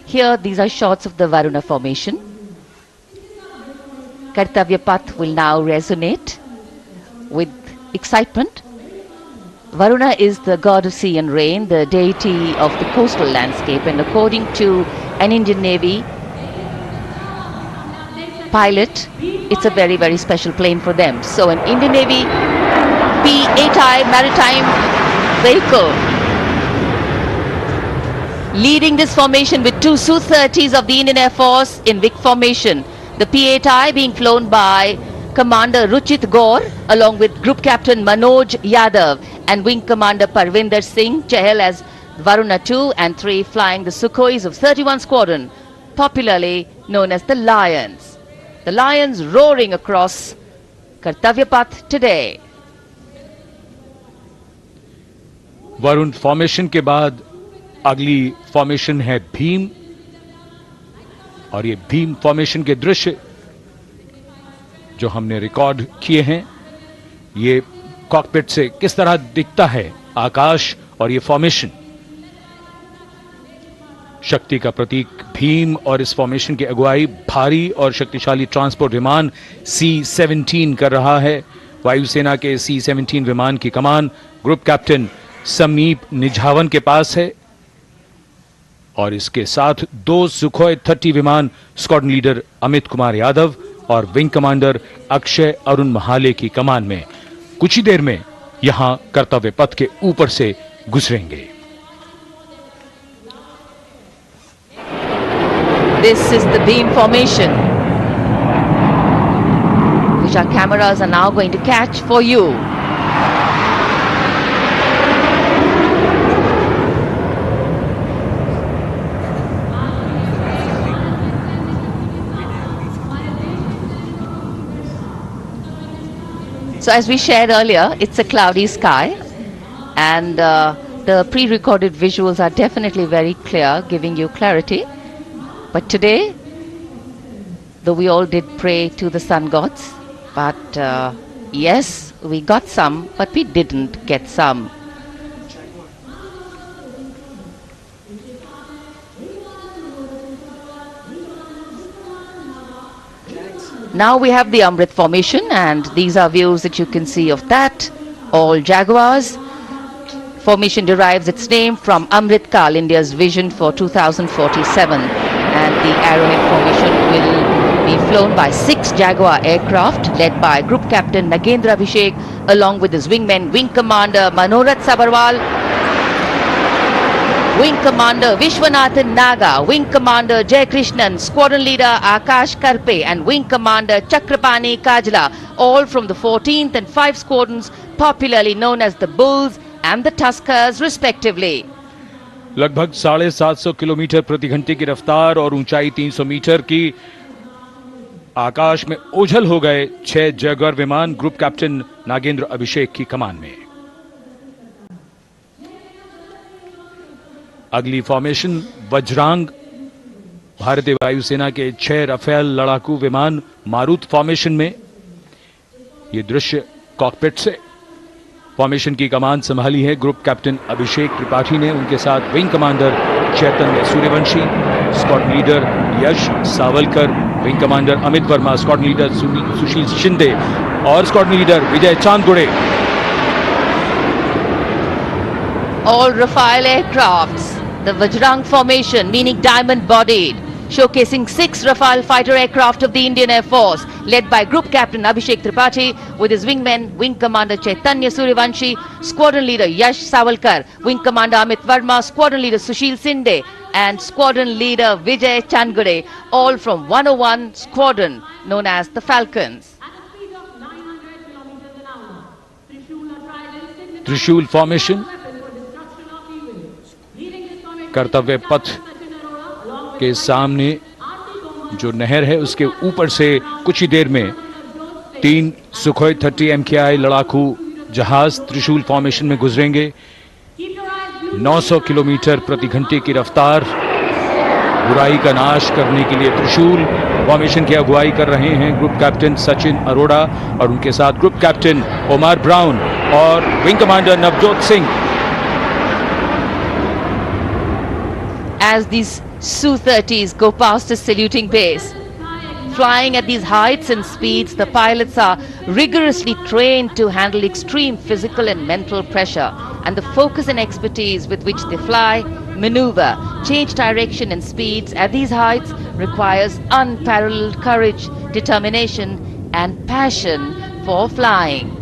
Here, these are shots of the Varuna formation. Kartavya Path will now resonate with excitement. Varuna is the god of sea and rain, the deity of the coastal landscape, and according to an Indian Navy pilot, it's a very, very special plane for them. So an Indian Navy P-8I maritime vehicle leading this formation with two Su-30s of the Indian Air Force in Vic formation. The P-8I being flown by Commander Ruchit Gaur along with Group Captain Manoj Yadav and Wing Commander Parvinder Singh Chahal as Varuna 2 and 3 flying the Sukhois of 31 Squadron, popularly known as the Lions. The Lions roaring across Kartavya Path today. Varun formation के बाद अगली formation है भीम, और ये Bhim formation के दृश्य जो हमने रिकॉर्ड किए हैं, ये कॉकपिट से किस तरह दिखता है आकाश और ये फॉर्मेशन। शक्ति का प्रतीक भीम और इस फॉर्मेशन की अगुवाई भारी और शक्तिशाली ट्रांसपोर्ट विमान C-17 कर रहा है। वायुसेना के C-17 विमान की कमान ग्रुप कैप्टन समीप निझावन के पास है और इसके साथ दो सुखोई 30 विमान स्क्वाड्रन लीडर अमित कुमार यादव और विंग कमांडर अक्षय अरुण महाले की कमान में कुछ ही देर में यहां कर्तव्य पथ के ऊपर से गुजरेंगे। This is the beam formation, which our cameras are now going to catch for you. So as we shared earlier, it's a cloudy sky, and the pre-recorded visuals are definitely very clear, giving you clarity. But today, though we all did pray to the sun gods, but yes, we got some, but we didn't get some. Now we have the Amrit formation, and these are views that you can see of that. All Jaguars. Formation derives its name from Amrit Kal, India's vision for 2047. And the Arrowhead formation will be flown by 6 Jaguar aircraft led by Group Captain Nagendra Abhishek along with his wingmen Wing Commander Manorat Sabarwal, Wing Commander Vishwanathan Naga, Wing Commander Jay Krishnan, Squadron Leader Akash Karpe and Wing Commander Chakrapani Kajla, all from the 14th and 5 squadrons popularly known as the Bulls and the Tuskers respectively. लगभग 750 kilometre प्रति घंटे की रफ्तार और ऊंचाई 300 metre की आकाश में ओझल हो गए 6 जैगुआर विमान ग्रुप कैप्टन नागेंद्र अभिषेक की कमान में। अगली फॉर्मेशन वज्रांग, भारतीय वायुसेना के 6 राफेल लड़ाकू विमान मारुत फॉर्मेशन में। ये दृश्य कॉकपिट से। फॉर्मेशन की कमान संभाली है ग्रुप कैप्टन अभिषेक त्रिपाठी ने, उनके साथ wing commander Chaitanya Suryavanshi, squadron leader Yash Savalkar, wing commander Amit Verma, squadron leader Sushil Shinde और squadron leader Vijay Chandgude. All Rafale aircrafts, the Vajrang formation meaning diamond bodied, showcasing 6 Rafale fighter aircraft of the Indian Air Force led by Group Captain Abhishek Tripathi with his wingmen Wing Commander Chaitanya Suryavanshi, Squadron Leader Yash Savalkar, Wing Commander Amit Verma, Squadron Leader Sushil Sinde and Squadron Leader Vijay Chandgade, all from 101 Squadron known as the Falcons. त्रिशूल formation, कर्तव्य पथ के सामने जो नहर है उसके ऊपर से कुछ ही देर में 3 सुखोई 30 MKI लड़ाकू जहाज त्रिशूल फॉर्मेशन में गुजरेंगे। 900 किलोमीटर प्रति घंटे की रफ्तार, बुराई का नाश करने के लिए त्रिशूल फॉर्मेशन की अगुवाई कर रहे हैं ग्रुप कैप्टन सचिन अरोड़ा और उनके साथ ग्रुप कैप्टन ओमार ब्राउन और wing commander Navjot Singh. As these Su-30s go past the saluting base, flying at these heights and speeds, the pilots are rigorously trained to handle extreme physical and mental pressure, and the focus and expertise with which they fly, maneuver, change direction and speeds at these heights requires unparalleled courage, determination and passion for flying.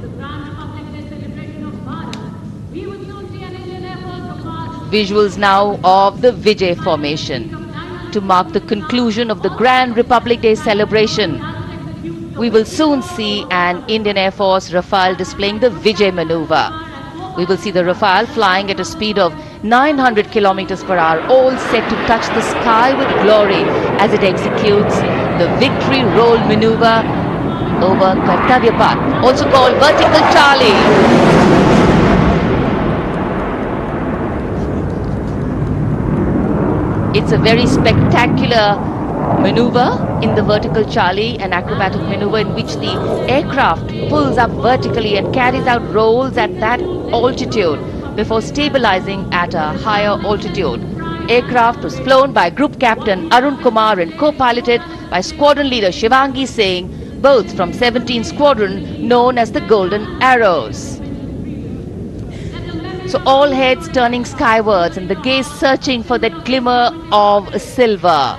Visuals now of the Vijay formation to mark the conclusion of the Grand Republic Day celebration. We will soon see an Indian Air Force Rafale displaying the Vijay maneuver. We will see the Rafale flying at a speed of 900 kilometers per hour, all set to touch the sky with glory as it executes the victory roll maneuver over Kartavya Path, also called Vertical Charlie. It's a very spectacular maneuver in the Vertical Charlie, an acrobatic maneuver in which the aircraft pulls up vertically and carries out rolls at that altitude before stabilizing at a higher altitude. Aircraft was flown by Group Captain Arun Kumar and co-piloted by Squadron Leader Shivangi Singh, both from 17th Squadron known as the Golden Arrows. So all heads turning skywards and the gaze searching for that glimmer of silver.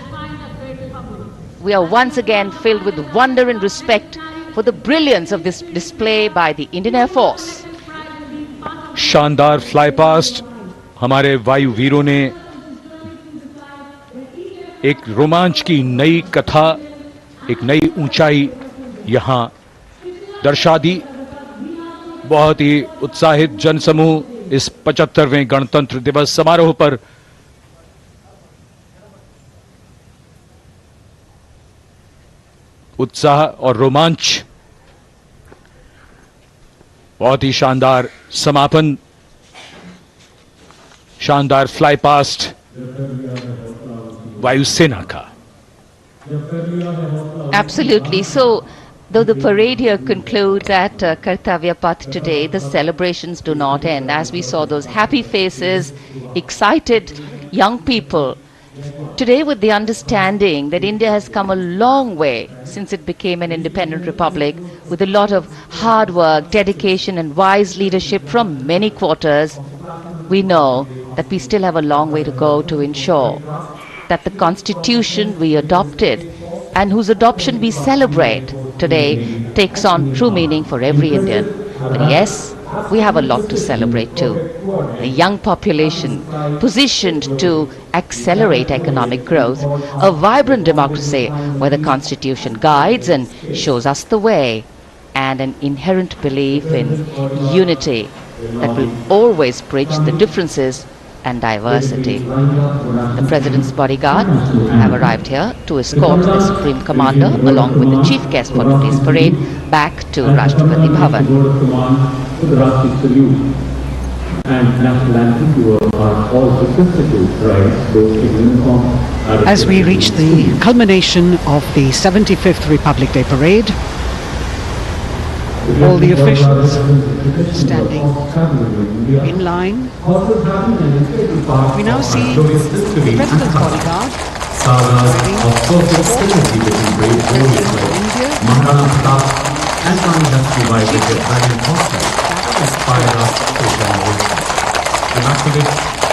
We are once again filled with wonder and respect for the brilliance of this display by the Indian Air Force. शानदार fly past हमारे वायु वीरों ने एक रोमांच की नई कथा, एक नई ऊंचाई यहां दर्शा दी। बहुत ही उत्साहित जनसमूह इस 75वें गणतंत्र दिवस समारोह पर उत्साह और रोमांच, बहुत ही शानदार समापन, शानदार फ्लाई पास्ट वायुसेना का। Absolutely. So, though the parade here concludes at Kartavya Path today, the celebrations do not end. As we saw those happy faces, excited young people, today with the understanding that India has come a long way since it became an independent republic, with a lot of hard work, dedication and wise leadership from many quarters, we know that we still have a long way to go to ensure that the constitution we adopted and whose adoption we celebrate today takes on true meaning for every Indian. But yes, we have a lot to celebrate too. A young population positioned to accelerate economic growth, a vibrant democracy where the constitution guides and shows us the way, and an inherent belief in unity that will always bridge the differences and diversity. The President's bodyguard have arrived here to escort the Supreme Commander along with the chief guest for today's parade back to Rashtrapati Bhavan. As we reach the culmination of the 75th Republic Day Parade, all the officials standing in line. We now see the President's bodyguard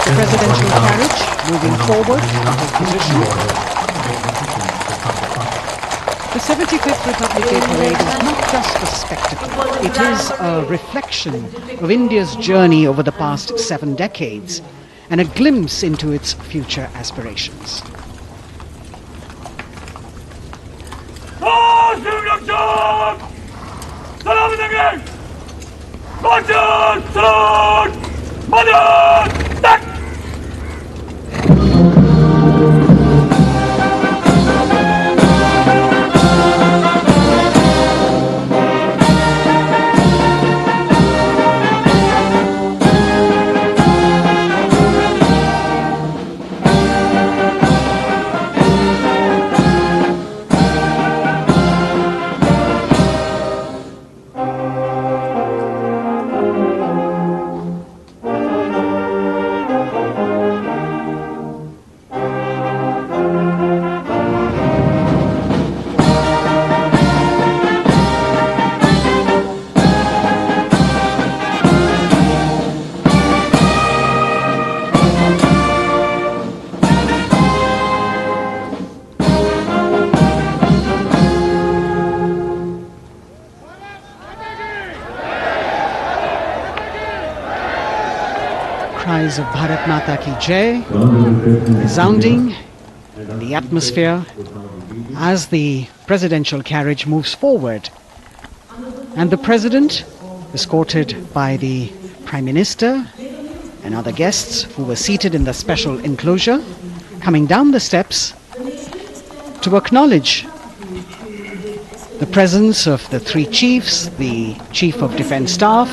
the presidential carriage moving forward to position. The 75th Republic Day Parade is not just a spectacle, it is a reflection of India's journey over the past 7 decades and a glimpse into its future aspirations. Marching salute! Mother! Duck! Cries of Bharat Mata Ki Jai resounding in the atmosphere as the presidential carriage moves forward. And the President, escorted by the Prime Minister and other guests who were seated in the special enclosure, coming down the steps to acknowledge the presence of the three chiefs, the Chief of Defence Staff,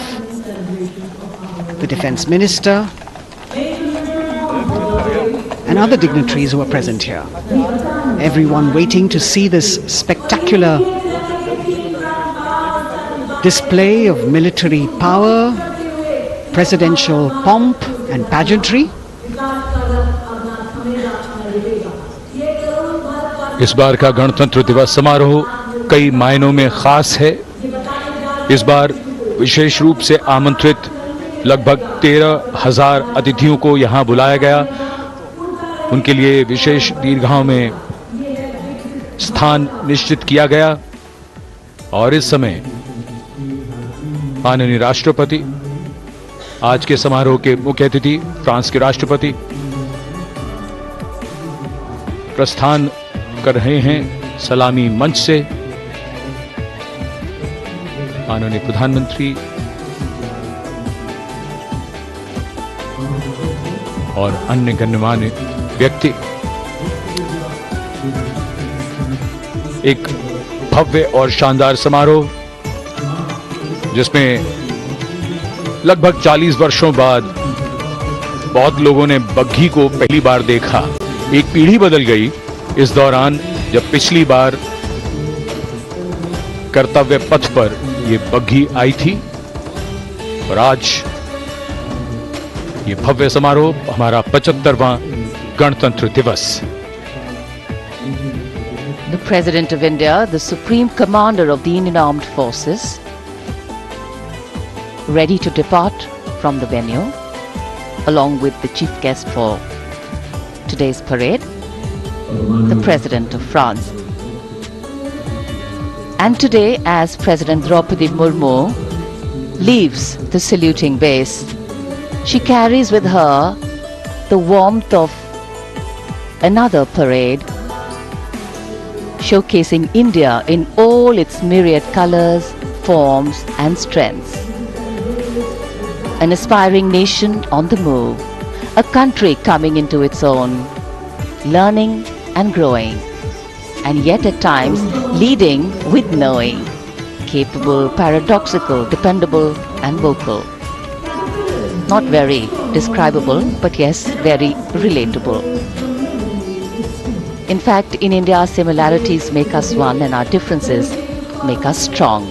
the Defence Minister, and other dignitaries who are present here. Everyone waiting to see this spectacular display of military power, presidential pomp and pageantry. इस बार का गणतंत्र दिवस समारोह कई मायनों में खास है। इस बार विशेष रूप से आमंत्रित लगभग 13,000 अतिथियों को यहां बुलाया गया। उनके लिए विशेष दीर्घाओं में स्थान निश्चित किया गया और इस समय माननीय राष्ट्रपति, आज के समारोह के मुख्य अतिथि फ्रांस के राष्ट्रपति, प्रस्थान कर रहे हैं सलामी मंच से। माननीय प्रधानमंत्री और अन्य गण्यमान्य व्यक्ति एक भव्य और शानदार समारोह जिसमें लगभग 40 वर्षों बाद बहुत लोगों ने बग्घी को पहली बार देखा। एक पीढ़ी बदल गई इस दौरान, जब पिछली बार कर्तव्य पथ पर यह बग्घी आई थी और आज ये भव्य समारोह हमारा 75वां गणतंत्र दिवस। The President of India, the Supreme Commander of the Indian Armed Forces, ready to depart from the venue, along with the chief guest for today's parade, the President of France. And today, as President Draupadi Murmu leaves the saluting base, she carries with her the warmth of another parade, showcasing India in all its myriad colors, forms and strengths. An aspiring nation on the move, a country coming into its own, learning and growing, and yet at times leading with knowing, capable, paradoxical, dependable and vocal. Not very describable, but yes, very relatable. In fact, in India, similarities make us one and our differences make us strong.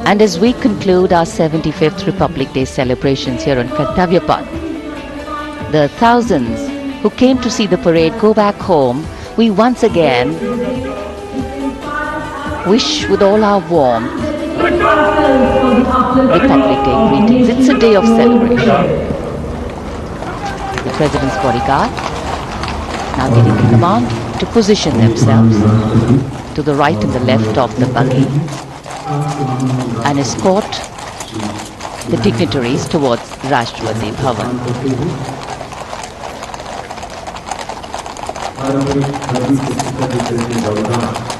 And as we conclude our 75th Republic Day celebrations here on Kartavya Path, the thousands who came to see the parade go back home, we once again wish with all our warmth Republic Day greetings. It's a day of celebration. The President's bodyguard now getting the command to position themselves to the right and the left of the buggy and escort the dignitaries towards Rashtrapati Bhavan.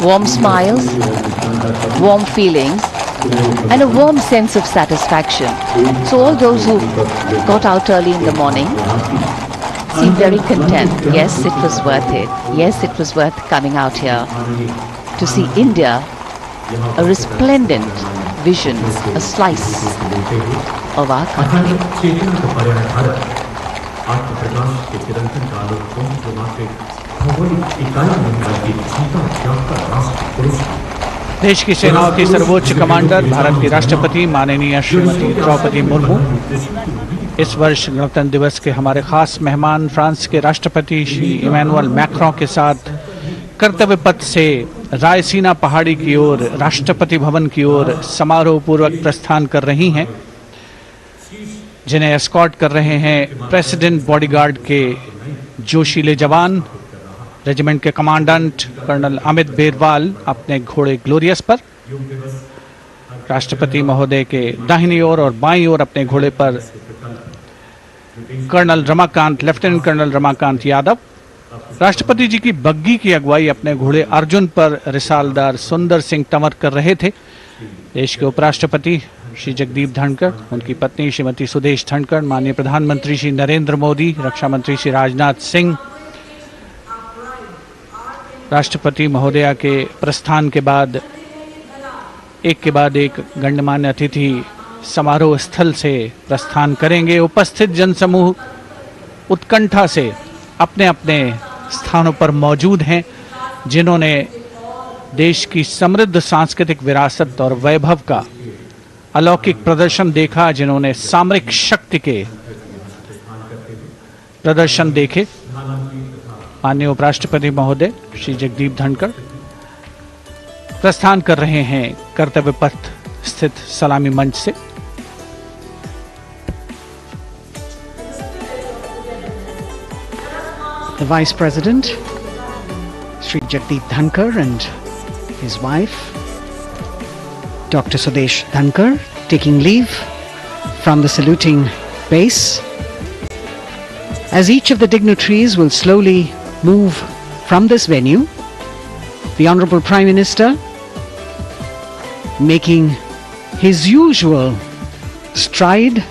Warm smiles, warm feelings and a warm sense of satisfaction. So all those who got out early in the morning seemed very content. Yes, it was worth it. Yes, it was worth coming out here to see India, a resplendent vision, a slice of our country. देश की सेनाओं की सर्वोच्च commander Bharat की राष्ट्रपति माननीय श्रीमती द्रौपदी मुर्मू इस वर्ष गणतंत्र दिवस के हमारे खास मेहमान फ्रांस के राष्ट्रपति श्री इमैनुअल मैक्रों के साथ कर्तव्य पथ से रायसीना पहाड़ी की ओर राष्ट्रपति भवन की ओर समारोह पूर्वक प्रस्थान कर रही हैं, जिन्हें एस्कॉर्ट कर रहे हैं प्रेसिडेंट बॉडीगार्ड के जोशीले जवान, रेजिमेंट के कमांडेंट कर्नल अमित बेरवाल अपने घोड़े ग्लोरियस पर, राष्ट्रपति महोदय के दाहिनी ओर और बाईं ओर अपने घोड़े पर colonel Ramakant, lieutenant colonel Ramakant Yadav, राष्ट्रपति जी की बग्गी की अगुवाई अपने घोड़े अर्जुन पर रिसालदार सुंदर सिंह तंवर कर रहे थे। देश के उपराष्ट्रपति श्री जगदीप धनखड़, उनकी पत्नी श्रीमती सुदेश धनखड़, माननीय प्रधानमंत्री श्री नरेंद्र मोदी, रक्षा मंत्री श्री राजनाथ सिंह, राष्ट्रपति महोदया के प्रस्थान के बाद एक के बाद एक गण्यमान्य अतिथि समारोह स्थल से प्रस्थान करेंगे। उपस्थित जनसमूह उत्कंठा से अपने अपने स्थानों पर मौजूद हैं, जिन्होंने देश की समृद्ध सांस्कृतिक विरासत और वैभव का अलौकिक प्रदर्शन देखा, जिन्होंने सामरिक शक्ति के प्रदर्शन देखे। माननीय उपराष्ट्रपति महोदय श्री जगदीप धनखड़ प्रस्थान कर रहे हैं कर्तव्य पथ स्थित सलामी मंच से। The Vice President, Sri Jagdeep Dhankar, and his wife, Dr. Sudesh Dhankar, taking leave from the saluting base. As each of the dignitaries will slowly move from this venue, the Honorable Prime Minister, making his usual stride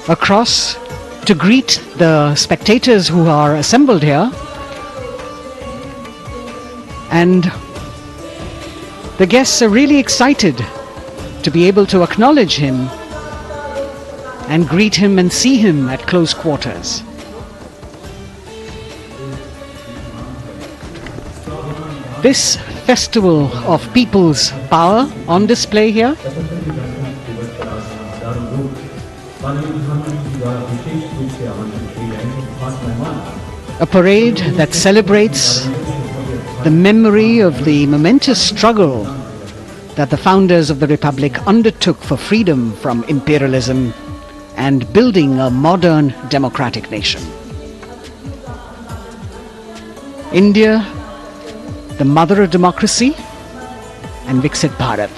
across to greet the spectators who are assembled here, and the guests are really excited to be able to acknowledge him and greet him and see him at close quarters. This festival of people's power on display here a parade that celebrates the memory of the momentous struggle that the founders of the Republic undertook for freedom from imperialism and building a modern democratic nation. India, the mother of democracy, and Viksit Bharat.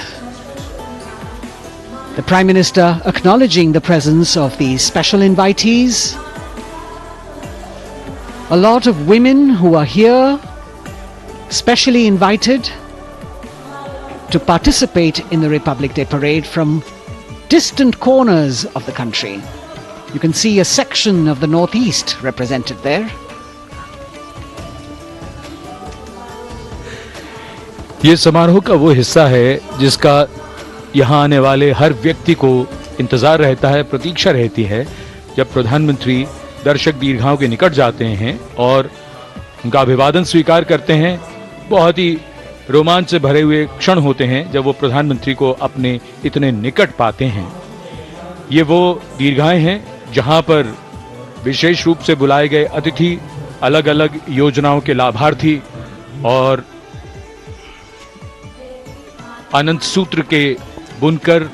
The Prime Minister acknowledging the presence of these special invitees, a lot of women who are here, specially invited to participate in the Republic Day Parade from distant corners of the country. You can see a section of the Northeast represented there. ये समारोह का वो हिस्सा है जिसका यहाँ आने वाले हर व्यक्ति को इंतजार रहता है, प्रतीक्षा रहती है, जब प्रधानमंत्री दर्शक दीर्घाओं के निकट जाते हैं और उनका अभिवादन स्वीकार करते हैं। बहुत ही रोमांच से भरे हुए क्षण होते हैं जब वो प्रधानमंत्री को अपने इतने निकट पाते हैं। ये वो दीर्घाएं हैं जहां पर विशेष रूप से बुलाए गए अतिथि, अलग अलग योजनाओं के लाभार्थी और अनंत सूत्र के बुनकर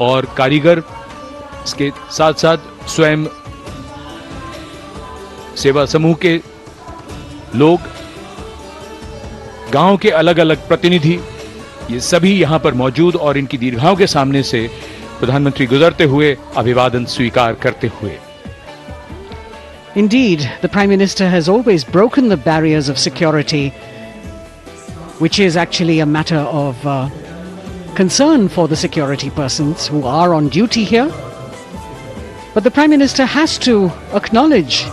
और कारीगर, इसके साथ साथ स्वयं सेवा समूह के लोग, गांव के अलग अलग प्रतिनिधि, ये सभी यहां पर मौजूद और इनकी दीर्घाओं के सामने से प्रधानमंत्री गुजरते हुए अभिवादन स्वीकार करते हुए। Indeed, the Prime Minister has always broken the barriers of security, which is actually a matter of concern for the security persons who are on duty here. But the Prime Minister has to acknowledge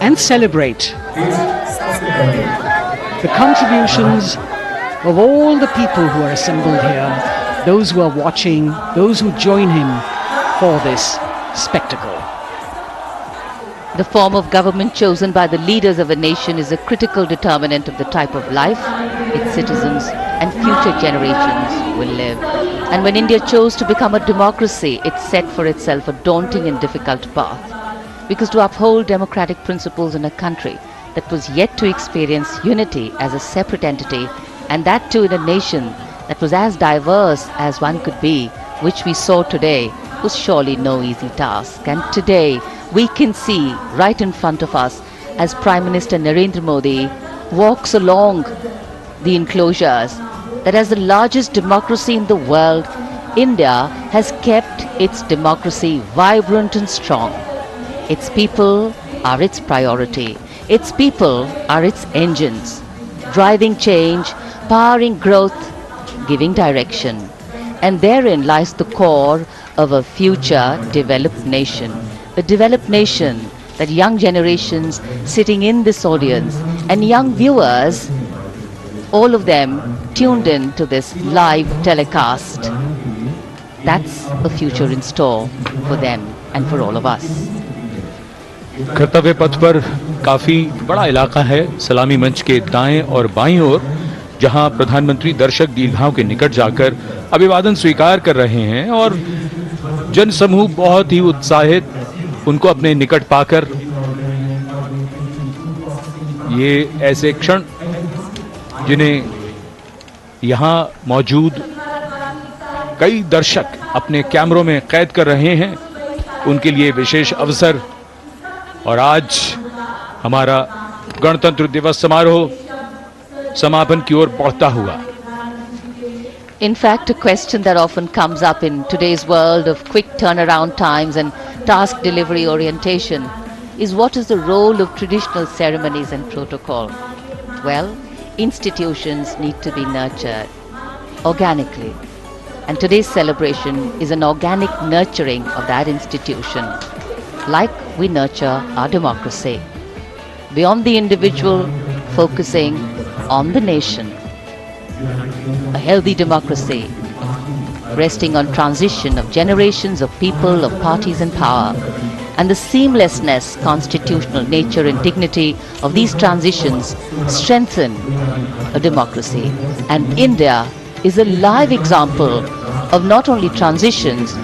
and celebrate the contributions of all the people who are assembled here, those who are watching, those who join him for this spectacle. The form of government chosen by the leaders of a nation is a critical determinant of the type of life its citizens and future generations will live. And when India chose to become a democracy, it set for itself a daunting and difficult path. Because to uphold democratic principles in a country that was yet to experience unity as a separate entity, and that too in a nation that was as diverse as one could be, which we saw today, was surely no easy task. And today we can see right in front of us as Prime Minister Narendra Modi walks along the enclosures that as the largest democracy in the world, India has kept its democracy vibrant and strong. Its people are its priority. Its people are its engines, driving change, powering growth, giving direction. And therein lies the core of a future developed nation. A developed nation that young generations sitting in this audience and young viewers, all of them tuned in to this live telecast. That's a future in store for them and for all of us. कर्तव्य पथ पर काफी बड़ा इलाका है, सलामी मंच के दाएं और बाईं ओर, जहां प्रधानमंत्री दर्शक दीर्घाओं के निकट जाकर अभिवादन स्वीकार कर रहे हैं और जनसमूह बहुत ही उत्साहित उनको अपने निकट पाकर ये ऐसे क्षण जिन्हें यहां मौजूद कई दर्शक अपने कैमरों में कैद कर रहे हैं, उनके लिए विशेष अवसर। और आज हमारा गणतंत्र दिवस समारोह समापन की ओर बढ़ता हुआ। In fact, a question that often comes up in today's world of quick turnaround times and task delivery orientation is what is the role of traditional ceremonies and protocol? Well, institutions need to be nurtured organically. And today's celebration is an organic nurturing of that institution, like we nurture our democracy. Beyond the individual, focusing on the nation. A healthy democracy, resting on transition of generations of people, of parties in power, and the seamlessness, constitutional nature and dignity of these transitions strengthen a democracy. And India is a live example of not only transitions,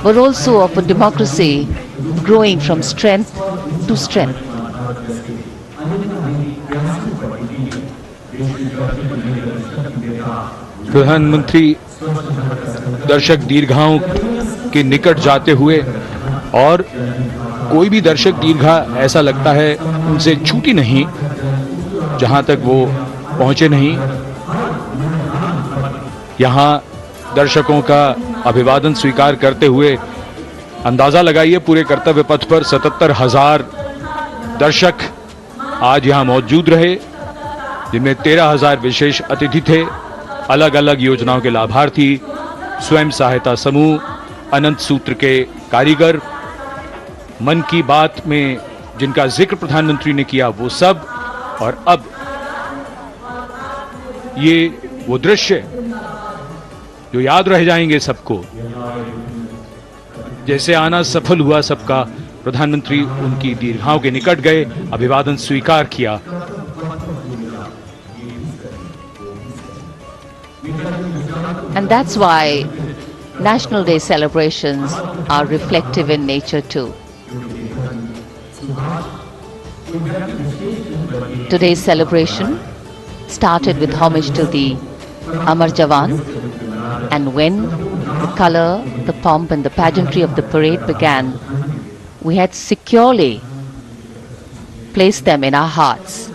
but also of a democracy growing from strength to strength. प्रधानमंत्री दर्शक दीर्घाओं के निकट जाते हुए, और कोई भी दर्शक दीर्घा ऐसा लगता है उनसे छूटी नहीं जहां तक वो पहुंचे नहीं। यहां दर्शकों का अभिवादन स्वीकार करते हुए अंदाजा लगाइए, पूरे कर्तव्य पथ पर 77,000 दर्शक आज यहां मौजूद रहे, जिनमें 13,000 विशेष अतिथि थे, अलग अलग योजनाओं के लाभार्थी, स्वयं सहायता समूह, अनंत सूत्र के कारीगर, मन की बात में जिनका जिक्र प्रधानमंत्री ने किया वो सब। और अब ये वो दृश्य जो याद रह जाएंगे सबको, जैसे आना सफल हुआ सबका, प्रधानमंत्री उनकी दीर्घाओं के निकट गए, अभिवादन स्वीकार किया। And that's why National Day celebrations are reflective in nature too. Today's celebration started with homage to the Amar Jawan, and when the color, the pomp and the pageantry of the parade began, we had securely placed them in our hearts.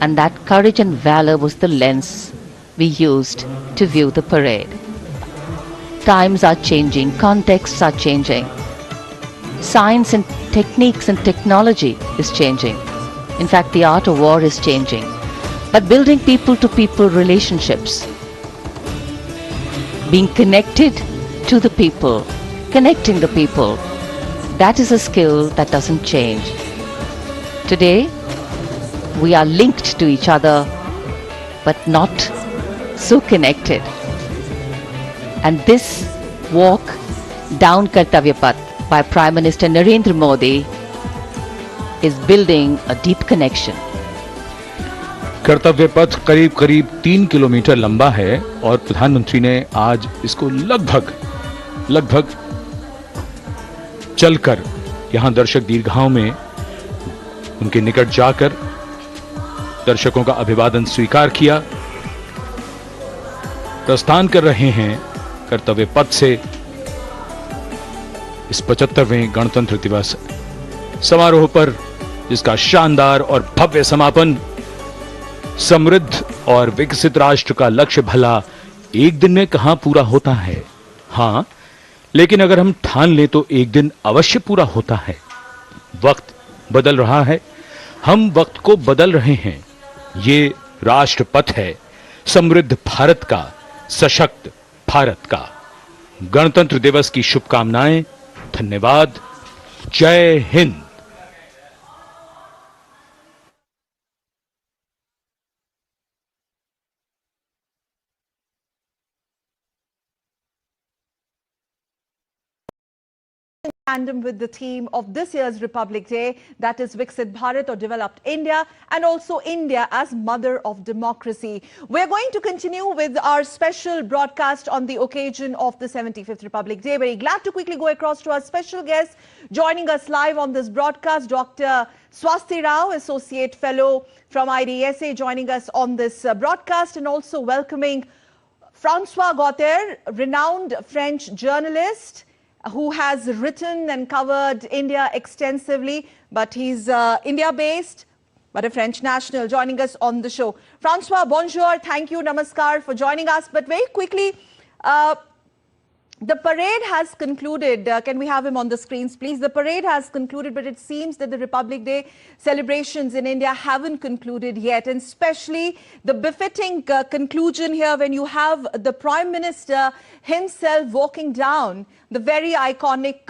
And that courage and valor was the lens we used to view the parade. Times are changing, contexts are changing. Science and techniques and technology is changing. In fact, the art of war is changing. But building people-to-people relationships being connected to the people, connecting the people. That is a skill that doesn't change. Today, we are linked to each other, but not so connected. And this walk down Kartavya Path by Prime Minister Narendra Modi is building a deep connection. कर्तव्य पथ करीब करीब 3 kilometre लंबा है और प्रधानमंत्री ने आज इसको लगभग चलकर यहां दर्शक दीर्घाओं में उनके निकट जाकर दर्शकों का अभिवादन स्वीकार किया। प्रस्थान कर रहे हैं कर्तव्य पथ से इस 75वें गणतंत्र दिवस समारोह पर, जिसका शानदार और भव्य समापन समृद्ध और विकसित राष्ट्र का लक्ष्य भला एक दिन में कहां पूरा होता है। हां, लेकिन अगर हम ठान लें तो एक दिन अवश्य पूरा होता है। वक्त बदल रहा है, हम वक्त को बदल रहे हैं। ये राष्ट्र पथ है समृद्ध भारत का, सशक्त भारत का। गणतंत्र दिवस की शुभकामनाएं। धन्यवाद। जय Hind. Tandem with the theme of this year's Republic Day, that is Viksit Bharat or Developed India, and also India as Mother of Democracy. We're going to continue with our special broadcast on the occasion of the 75th Republic Day. Very glad to quickly go across to our special guest joining us live on this broadcast, Dr. Swasti Rao, Associate Fellow from IDSA, joining us on this broadcast, and also welcoming François Gauthier, renowned French journalist, who has written and covered India extensively, but he's India-based, but a French national, joining us on the show. François, bonjour, thank you, namaskar for joining us. But very quickly, the parade has concluded. Can we have him on the screens, please? The parade has concluded, but it seems that the Republic Day celebrations in India haven't concluded yet, and especially the befitting conclusion here when you have the Prime Minister himself walking down the very iconic